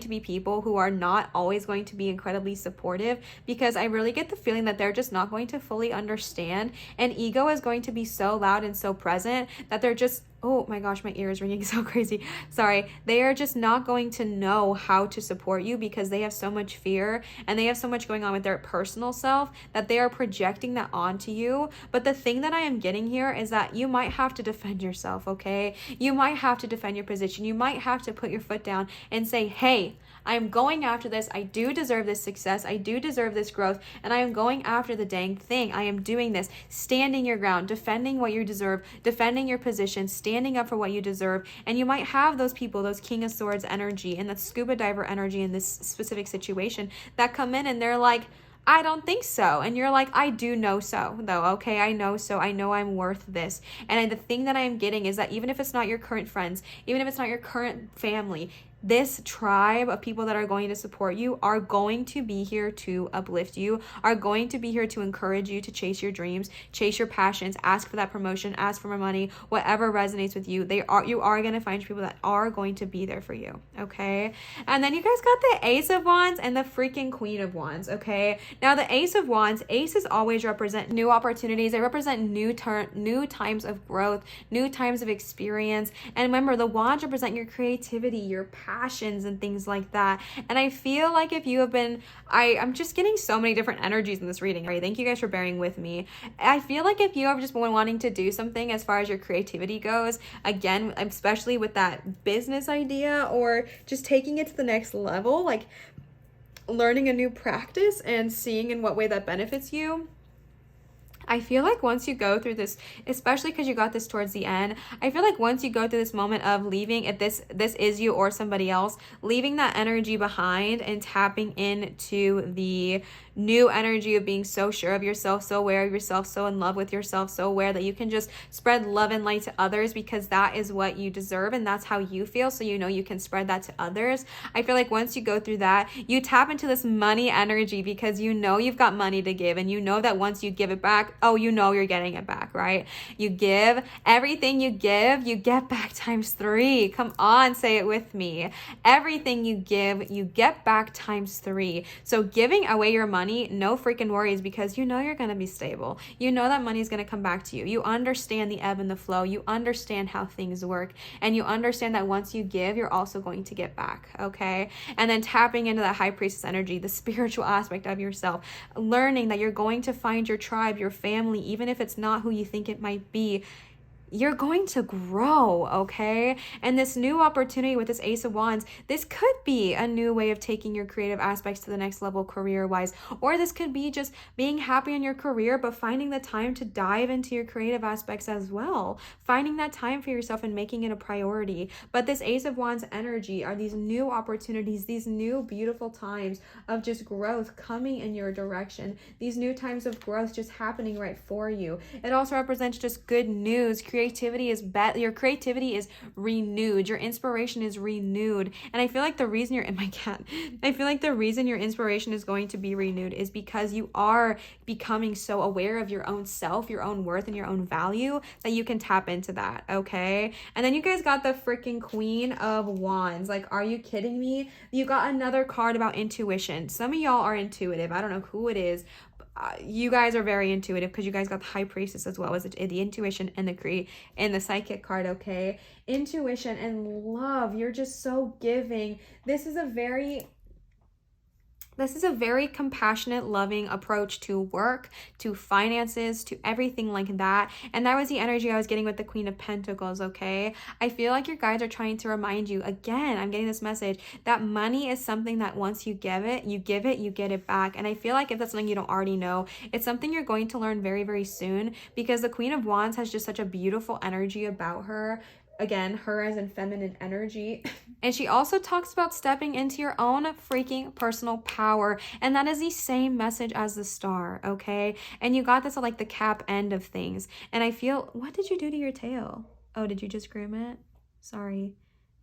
to be people who are not always going to be incredibly supportive, because I really get the feeling that they're just not going to fully understand, and ego is going to be so loud and so present that they're just Oh my gosh, my ear is ringing so crazy. Sorry. They are just not going to know how to support you because they have so much fear and they have so much going on with their personal self that they are projecting that onto you. But the thing that I am getting here is that you might have to defend yourself, okay? You might have to defend your position. You might have to put your foot down and say, hey, I'm going after this. I do deserve this success. I do deserve this growth. And I am going after the dang thing. I am doing this. Standing your ground, defending what you deserve, defending your position, standing up for what you deserve. And you might have those people, those King of Swords energy and the scuba diver energy in this specific situation that come in and they're like, I don't think so. And you're like, I do know so, though. Okay, I know so. I know I'm worth this. And the thing that I am getting is that even if it's not your current friends, even if it's not your current family, this tribe of people that are going to support you are going to be here to uplift you, are going to be here to encourage you to chase your dreams, chase your passions, ask for that promotion, ask for more money, whatever resonates with you. You are going to find people that are going to be there for you, okay? And then you guys got the Ace of Wands and the freaking Queen of Wands, okay? Now the Ace of Wands, aces always represent new opportunities. They represent new times of growth, new times of experience. And remember, the wands represent your creativity, your passions and things like that. And I feel like if you have been, I'm just getting so many different energies in this reading. Right? Thank you guys for bearing with me. I feel like if you have just been wanting to do something as far as your creativity goes, again, especially with that business idea or just taking it to the next level, like learning a new practice and seeing in what way that benefits you, I feel like once you go through this, especially because you got this towards the end, I feel like once you go through this moment of leaving, if this is you or somebody else, leaving that energy behind and tapping into the new energy of being so sure of yourself, so aware of yourself, so in love with yourself, so aware that you can just spread love and light to others because that is what you deserve and that's how you feel, so you know you can spread that to others. I feel like once you go through that, you tap into this money energy because you know you've got money to give and you know that once you give it back, oh, you know you're getting it back, right? You give, everything you give, you get back times 3. Come on, say it with me. Everything you give, you get back times 3. So giving away your money, no freaking worries because you know you're going to be stable. You know that money is going to come back to you. You understand the ebb and the flow. You understand how things work. And you understand that once you give, you're also going to get back, okay? And then tapping into that high priestess energy, the spiritual aspect of yourself, learning that you're going to find your tribe, your family, even if it's not who you think it might be. You're going to grow, okay? And this new opportunity with this Ace of Wands, this could be a new way of taking your creative aspects to the next level career-wise, or this could be just being happy in your career, but finding the time to dive into your creative aspects as well, finding that time for yourself and making it a priority. But this Ace of Wands energy are these new opportunities, these new beautiful times of just growth coming in your direction, these new times of growth just happening right for you. It also represents just good news. Your creativity is renewed, your inspiration is renewed. And I feel like the reason the reason your inspiration is going to be renewed is because you are becoming so aware of your own self, your own worth, and your own value that you can tap into that, okay? And then you guys got the freaking Queen of Wands. Like, are you kidding me? You got another card about intuition. Some of y'all are intuitive. I don't know who it is. You guys are very intuitive because you guys got the High Priestess as well as the intuition and the psychic card, okay? Intuition and love. You're just so giving. This is a very compassionate, loving approach to work, to finances, to everything like that. And that was the energy I was getting with the Queen of Pentacles, okay? I feel like your guides are trying to remind you, again, I'm getting this message, that money is something that once you give it, you get it back. And I feel like if that's something you don't already know, it's something you're going to learn very, very soon because the Queen of Wands has just such a beautiful energy about her. Again, her as in feminine energy. And she also talks about stepping into your own freaking personal power. And that is the same message as the Star, okay? And you got this at like the cap end of things. And I feel, what did you do to your tail? Oh, did you just groom it? Sorry.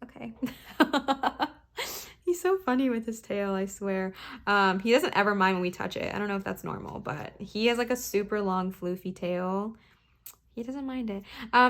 Okay. He's so funny with his tail, I swear. He doesn't ever mind when we touch it. I don't know if that's normal, but he has like a super long floofy tail. He doesn't mind it.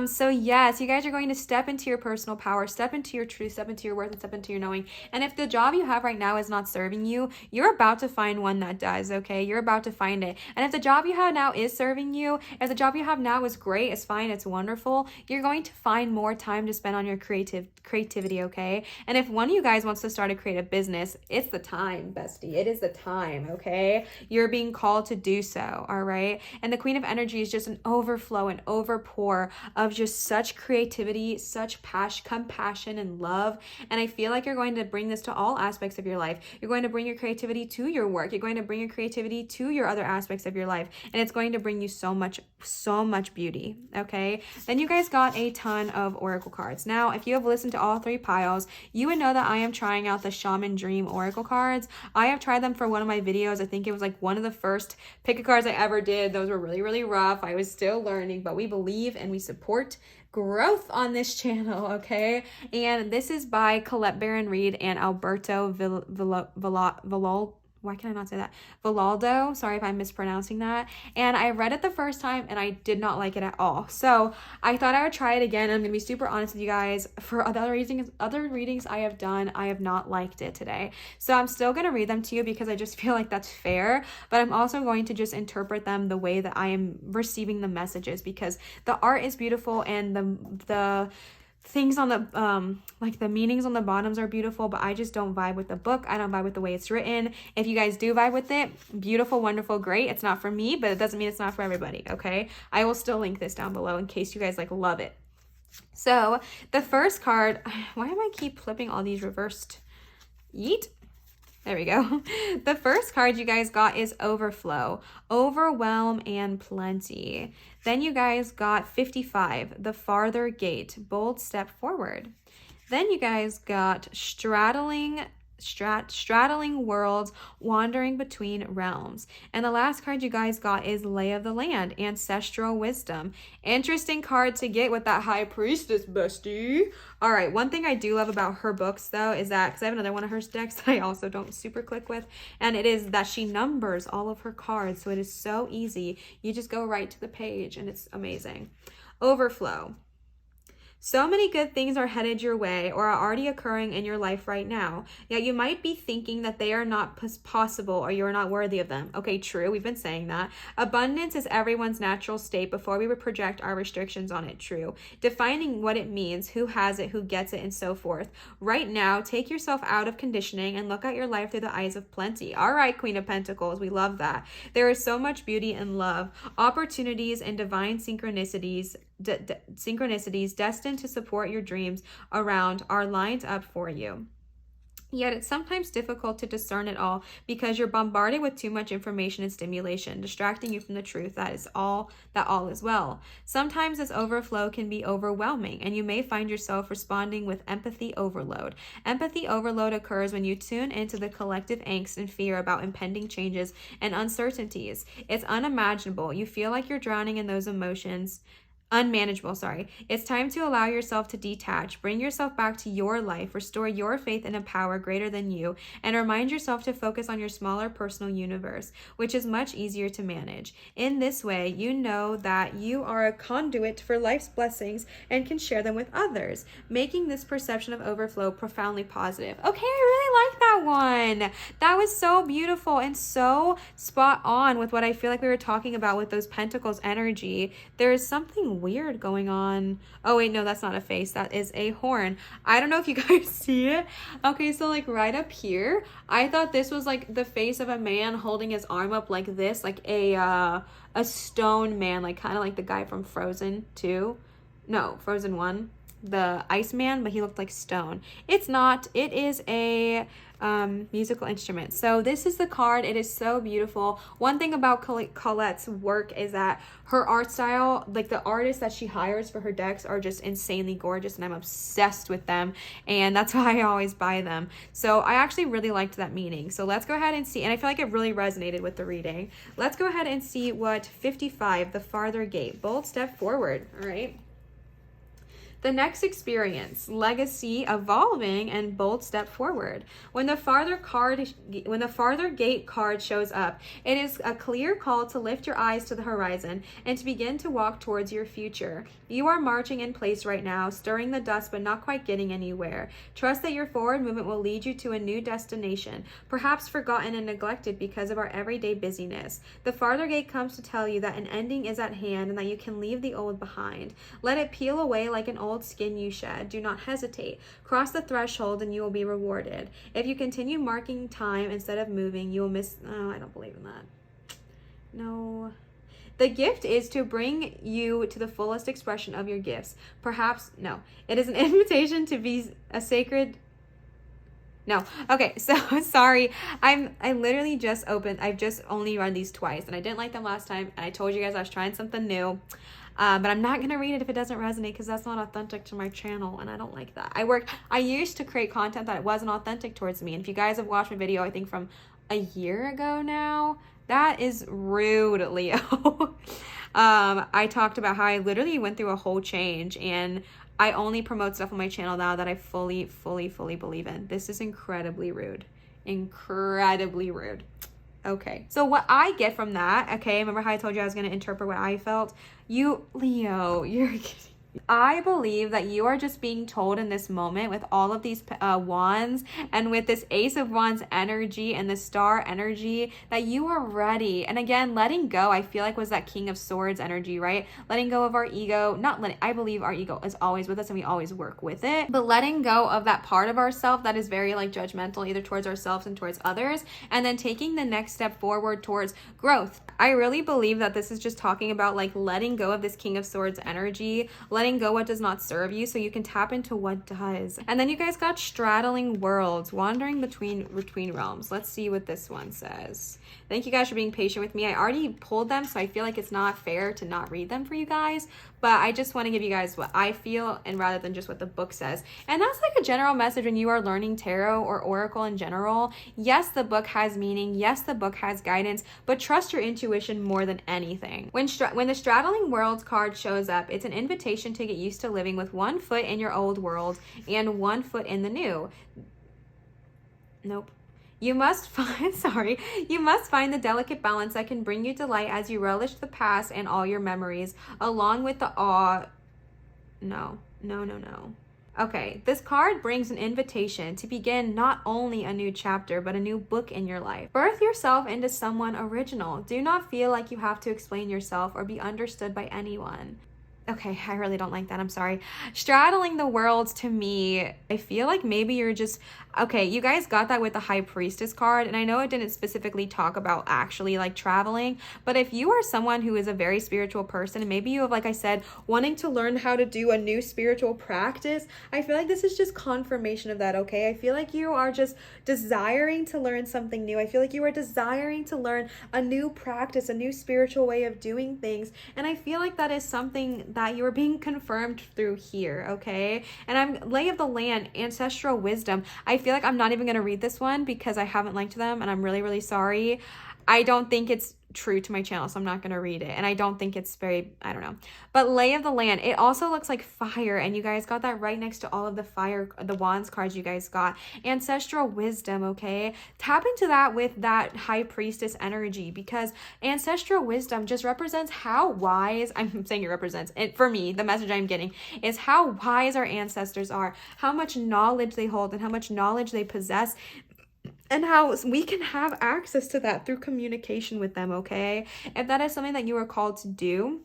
So yes, you guys are going to step into your personal power, step into your truth, step into your worth, and step into your knowing. And if the job you have right now is not serving you, you're about to find one that does, okay? You're about to find it. And if the job you have now is serving you, if the job you have now is great, it's fine, it's wonderful, you're going to find more time to spend on your creativity, okay? And if one of you guys wants to start a creative business, it's the time, bestie. It is the time, okay? You're being called to do so, all right? And the Queen of Energy is just an overflow and overpour of just such creativity, such compassion, and love. And I feel like you're going to bring this to all aspects of your life. You're going to bring your creativity to your work. You're going to bring your creativity to your other aspects of your life. And it's going to bring you so much beauty, okay? Then you guys got a ton of oracle cards. Now, if you have listened to all 3 piles, you would know that I am trying out the Shaman Dream oracle cards. I have tried them for one of my videos. I think it was like one of the first pick a cards I ever did. Those were really, really rough. I was still learning, but we believe and we support growth on this channel, okay? And this is by Colette Baron Reed and Alberto why can I not say that? Villaldo. Sorry if I'm mispronouncing that. And I read it the first time and I did not like it at all. So I thought I would try it again. I'm going to be super honest with you guys. For other readings I have done, I have not liked it today. So I'm still going to read them to you because I just feel like that's fair. But I'm also going to just interpret them the way that I am receiving the messages, because the art is beautiful and the things on the like the meanings on the bottoms are beautiful, but I just don't vibe with the book. I don't vibe with the way it's written. If you guys do vibe with it, beautiful, wonderful, great. It's not for me, but it doesn't mean it's not for everybody, okay? I will still link this down below in case you guys like love it. So the first card, why am I keep flipping all these reversed? Yeet. There we go. The first card you guys got is Overflow, Overwhelm, and Plenty. Then you guys got 55, The Farther Gate, Bold Step Forward. Then you guys got Straddling Worlds, Wandering Between Realms. And the last card you guys got is Lay of the Land, Ancestral Wisdom. Interesting card to get with that High Priestess, bestie. All right, one thing I do love about her books, though, is that, because I have another one of her decks that I also don't super click with, and it is that she numbers all of her cards, so it is so easy. You just go right to the page, and it's amazing. Overflow. So many good things are headed your way or are already occurring in your life right now, yet you might be thinking that they are not possible or you're not worthy of them. Okay, true. We've been saying that. Abundance is everyone's natural state before we would project our restrictions on it. True. Defining what it means, who has it, who gets it, and so forth. Right now, take yourself out of conditioning and look at your life through the eyes of plenty. All right, Queen of Pentacles, we love that. There is so much beauty and love, opportunities, and divine synchronicities destined to support your dreams around are lined up for you. Yet it's sometimes difficult to discern it all because you're bombarded with too much information and stimulation, distracting you from the truth that all is well. Sometimes this overflow can be overwhelming, and you may find yourself responding with empathy overload. Empathy overload occurs when you tune into the collective angst and fear about impending changes and uncertainties. It's unimaginable. You feel like you're drowning in those emotions. Unmanageable, sorry. It's time to allow yourself to detach, bring yourself back to your life, restore your faith in a power greater than you, and remind yourself to focus on your smaller personal universe, which is much easier to manage. In this way, you know that you are a conduit for life's blessings and can share them with others, making this perception of overflow profoundly positive. Okay, I really like that one. That was so beautiful and so spot on with what I feel like we were talking about with those pentacles energy. There is something weird going on. Oh wait, no, that's not a face, that is a horn. I don't know if you guys see it. Okay, so like right up here, I thought this was like the face of a man holding his arm up like this, like a stone man, like kind of like the guy from Frozen 2. No, Frozen 1, the Iceman, but he looked like stone. It's not. It is a musical instrument. So this is the card. It is so beautiful. One thing about Colette's work is that her art style, like the artists that she hires for her decks, are just insanely gorgeous, and I'm obsessed with them, and that's why I always buy them. So I actually really liked that meaning. So let's go ahead and see, and I feel like it really resonated with the reading. Let's go ahead and see what 55, The Farther Gate, Bold Step Forward. All right. The next experience, legacy, evolving, and bold step forward. When the farther gate card shows up, it is a clear call to lift your eyes to the horizon and to begin to walk towards your future. You are marching in place right now, stirring the dust but not quite getting anywhere. Trust that your forward movement will lead you to a new destination, perhaps forgotten and neglected because of our everyday busyness. The farther gate comes to tell you that an ending is at hand and that you can leave the old behind. Let it peel away like an old skin you shed. Do not hesitate. Cross the threshold and you will be rewarded. If you continue marking time instead of moving, you will miss... Oh, I don't believe in that. No. The gift is to bring you to the fullest expression of your gifts. Perhaps, no. It is an invitation to be a sacred... No. Okay, so sorry. I literally just opened... I've just only run these twice, and I didn't like them last time, and I told you guys I was trying something new. But I'm not going to read it if it doesn't resonate because that's not authentic to my channel, and I don't like that. I used to create content that wasn't authentic towards me, and if you guys have watched my video, I think from a year ago now, that is rude, Leo. I talked about how I literally went through a whole change, and I only promote stuff on my channel now that I fully believe in. This is incredibly rude. Incredibly rude. Okay, so what I get from that, okay, remember how I told you I was going to interpret what I felt? Leo, you're kidding. I believe that you are just being told in this moment with all of these wands and with this Ace of Wands energy and the Star energy that you are ready. And again, letting go, I feel like was that King of Swords energy, right? Letting go of our ego, I believe our ego is always with us and we always work with it, but letting go of that part of ourselves that is very like judgmental either towards ourselves and towards others, and then taking the next step forward towards growth. I really believe that this is just talking about like letting go of this King of Swords energy, letting go what does not serve you so you can tap into what does. And then you guys got straddling worlds, wandering between realms. Let's see what this one says. Thank you guys for being patient with me. I already pulled them, so I feel like it's not fair to not read them for you guys, but I just want to give you guys what I feel and rather than just what the book says. And that's like a general message when you are learning tarot or oracle in general. Yes, the book has meaning. Yes, the book has guidance, but trust your intuition more than anything. When the straddling worlds card shows up, it's an invitation to get used to living with one foot in your old world and one foot in the new. Nope. You must find the delicate balance that can bring you delight as you relish the past and all your memories, along with the awe. No. Okay, this card brings an invitation to begin not only a new chapter, but a new book in your life. Birth yourself into someone original. Do not feel like you have to explain yourself or be understood by anyone. Okay, I really don't like that. I'm sorry. Straddling the worlds, to me, I feel like maybe you're just... Okay, you guys got that with the High Priestess card, and I know it didn't specifically talk about actually like traveling, but if you are someone who is a very spiritual person, and maybe you have, like I said, wanting to learn how to do a new spiritual practice, I feel like this is just confirmation of that, okay? I feel like you are just desiring to learn something new. I feel like you are desiring to learn a new practice, a new spiritual way of doing things, and I feel like that is something that you are being confirmed through here, okay? And I'm Lay of the Land, Ancestral Wisdom. I feel like I'm not even going to read this one because I haven't liked them and I'm really sorry. I don't think it's true to my channel, so I'm not going to read it. And I don't think it's very, I don't know. But Lay of the Land, it also looks like fire, and you guys got that right next to all of the wands cards you guys got. Ancestral Wisdom, okay? Tap into that with that High Priestess energy, because Ancestral Wisdom just represents how wise, I'm saying it represents, and for me, the message I'm getting is how wise our ancestors are, how much knowledge they hold and how much knowledge they possess, and how we can have access to that through communication with them, okay? If that is something that you are called to do,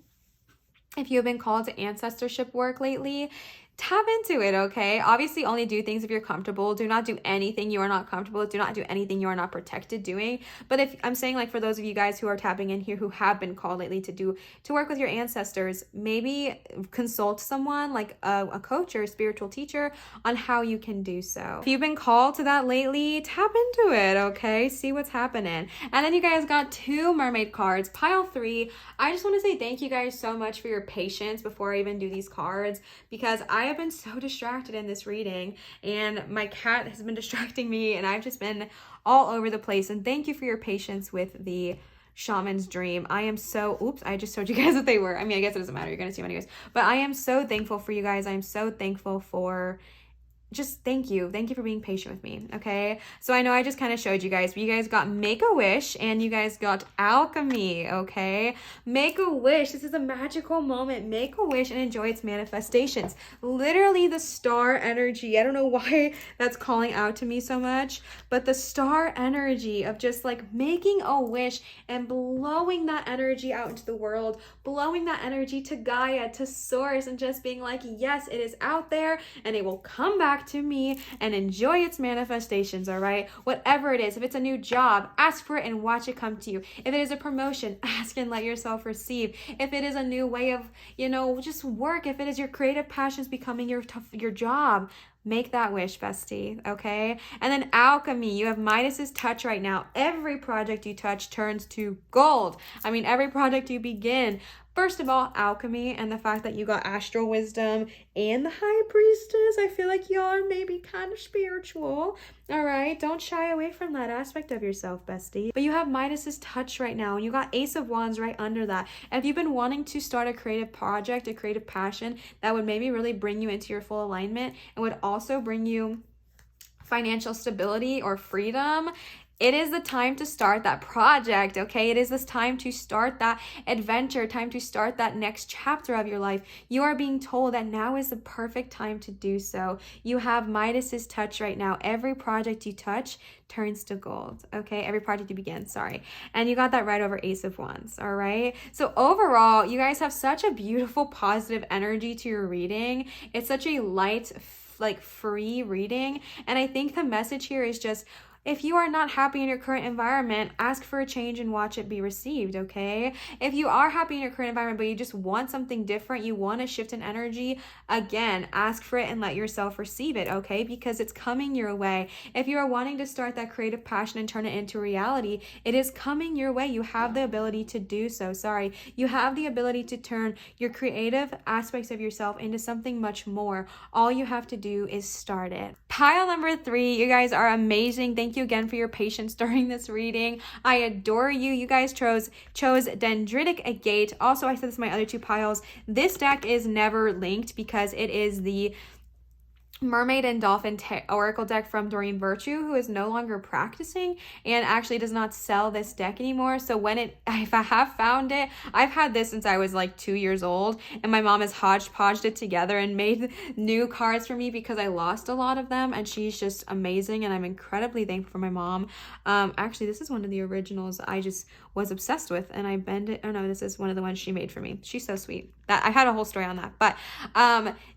if you have been called to ancestorship work lately, tap into it, okay? Obviously, only do things if you're comfortable. Do not do anything you are not comfortable with. Do not do anything you are not protected doing. But if I'm saying, like, for those of you guys who are tapping in here who have been called lately to work with your ancestors, maybe consult someone like a coach or a spiritual teacher on how you can do so. If you've been called to that lately, tap into it, okay? See what's happening. And then you guys got 2 mermaid cards, pile 3. I just want to say thank you guys so much for your patience before I even do these cards, because I have been so distracted in this reading and my cat has been distracting me and I've just been all over the place. And thank you for your patience with the shaman's dream. I am so, oops, I just told you guys what they were. I mean, I guess it doesn't matter. You're going to see them anyways. But I am so thankful for you guys. I am so thankful for just thank you for being patient with me. Okay, so I know I just kind of showed you guys, but you guys got Make a Wish and you guys got Alchemy. Okay, Make a Wish, this is a magical moment. Make a wish and enjoy its manifestations. Literally the star energy, I don't know why that's calling out to me so much, but the star energy of just like making a wish and blowing that energy out into the world, blowing that energy to Gaia, to source, and just being like, yes, it is out there and it will come back to me, and enjoy its manifestations. All right, whatever it is, if it's a new job, ask for it and watch it come to you. If it is a promotion, ask and let yourself receive. If it is a new way of, just work, if it is your creative passions becoming your job, make that wish, bestie. Okay, and then Alchemy, you have Midas's touch right now. Every project you touch turns to gold. I mean, every project you begin. First of all, Alchemy, and the fact that you got Astral Wisdom and the High Priestess. I feel like y'all are maybe kind of spiritual. All right, don't shy away from that aspect of yourself, bestie. But you have Midas's touch right now, and you got Ace of Wands right under that. If you've been wanting to start a creative project, a creative passion that would maybe really bring you into your full alignment and would also bring you financial stability or freedom, it is the time to start that project, okay? It is this time to start that adventure, time to start that next chapter of your life. You are being told that now is the perfect time to do so. You have Midas's touch right now. Every project you touch turns to gold, okay? Every project you begin, sorry. And you got that right over Ace of Wands, all right? So overall, you guys have such a beautiful, positive energy to your reading. It's such a light, free reading. And I think the message here is just, if you are not happy in your current environment, ask for a change and watch it be received, okay? If you are happy in your current environment, but you just want something different, you want to shift in energy, again, ask for it and let yourself receive it, okay? Because it's coming your way. If you are wanting to start that creative passion and turn it into reality, it is coming your way. You have the ability to do so, You have the ability to turn your creative aspects of yourself into something much more. All you have to do is start it. Pile number 3, you guys are amazing. Thank you again for your patience during this reading. I adore you. You guys chose Dendritic Agate. Also, I said this in my other 2 piles. This deck is never linked because it is the Mermaid and Dolphin Oracle deck from Doreen Virtue, who is no longer practicing and actually does not sell this deck anymore. So if I have found it, I've had this since I was like 2 years old, and my mom has hodgepodged it together and made new cards for me because I lost a lot of them, and she's just amazing, and I'm incredibly thankful for my mom. Actually, this is one of the originals I just was obsessed with, and I bend it. Oh no, this is one of the ones she made for me. She's so sweet. That I had a whole story on that, but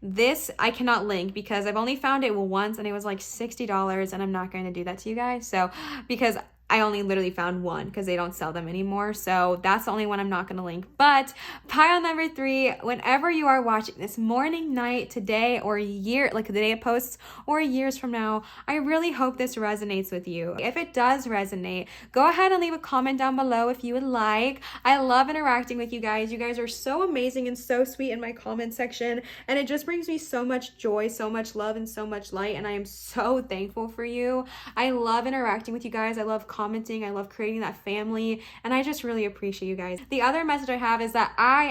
this I cannot link because I've only found it once and it was like $60, and I'm not going to do that to you guys. So because I only literally found one because they don't sell them anymore. So that's the only one I'm not going to link. But pile number 3, whenever you are watching this, morning, night, today, or year, like the day it posts, or years from now, I really hope this resonates with you. If it does resonate, go ahead and leave a comment down below if you would like. I love interacting with you guys. You guys are so amazing and so sweet in my comment section. And it just brings me so much joy, so much love, and so much light. And I am so thankful for you. I love interacting with you guys. I love commenting. I love creating that family, and I just really appreciate you guys. The other message I have is that I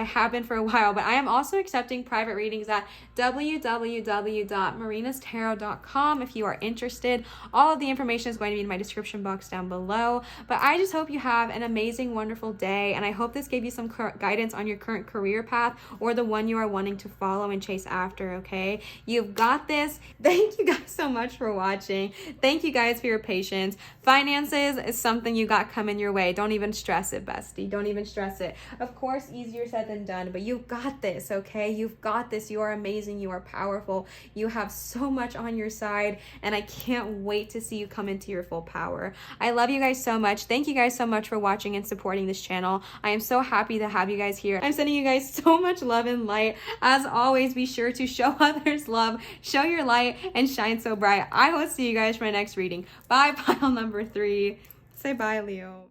have been for a while, but I am also accepting private readings at www.marinastarot.com if you are interested. All of the information is going to be in my description box down below. But I just hope you have an amazing, wonderful day, and I hope this gave you some guidance on your current career path or the one you are wanting to follow and chase after, okay? You've got this. Thank you guys so much for watching. Thank you guys for your patience. Finances is something you got coming your way. Don't even stress it, bestie. Don't even stress it. Of course, easier said than done, but you've got this, okay? You've got this. You are amazing. You are powerful. You have so much on your side, and I can't wait to see you come into your full power. I love you guys so much. Thank you guys so much for watching and supporting this channel. I am so happy to have you guys here. I'm sending you guys so much love and light. As always, be sure to show others love, show your light, and shine so bright. I will see you guys for my next reading. Bye, pile number 3. Say bye, Leo.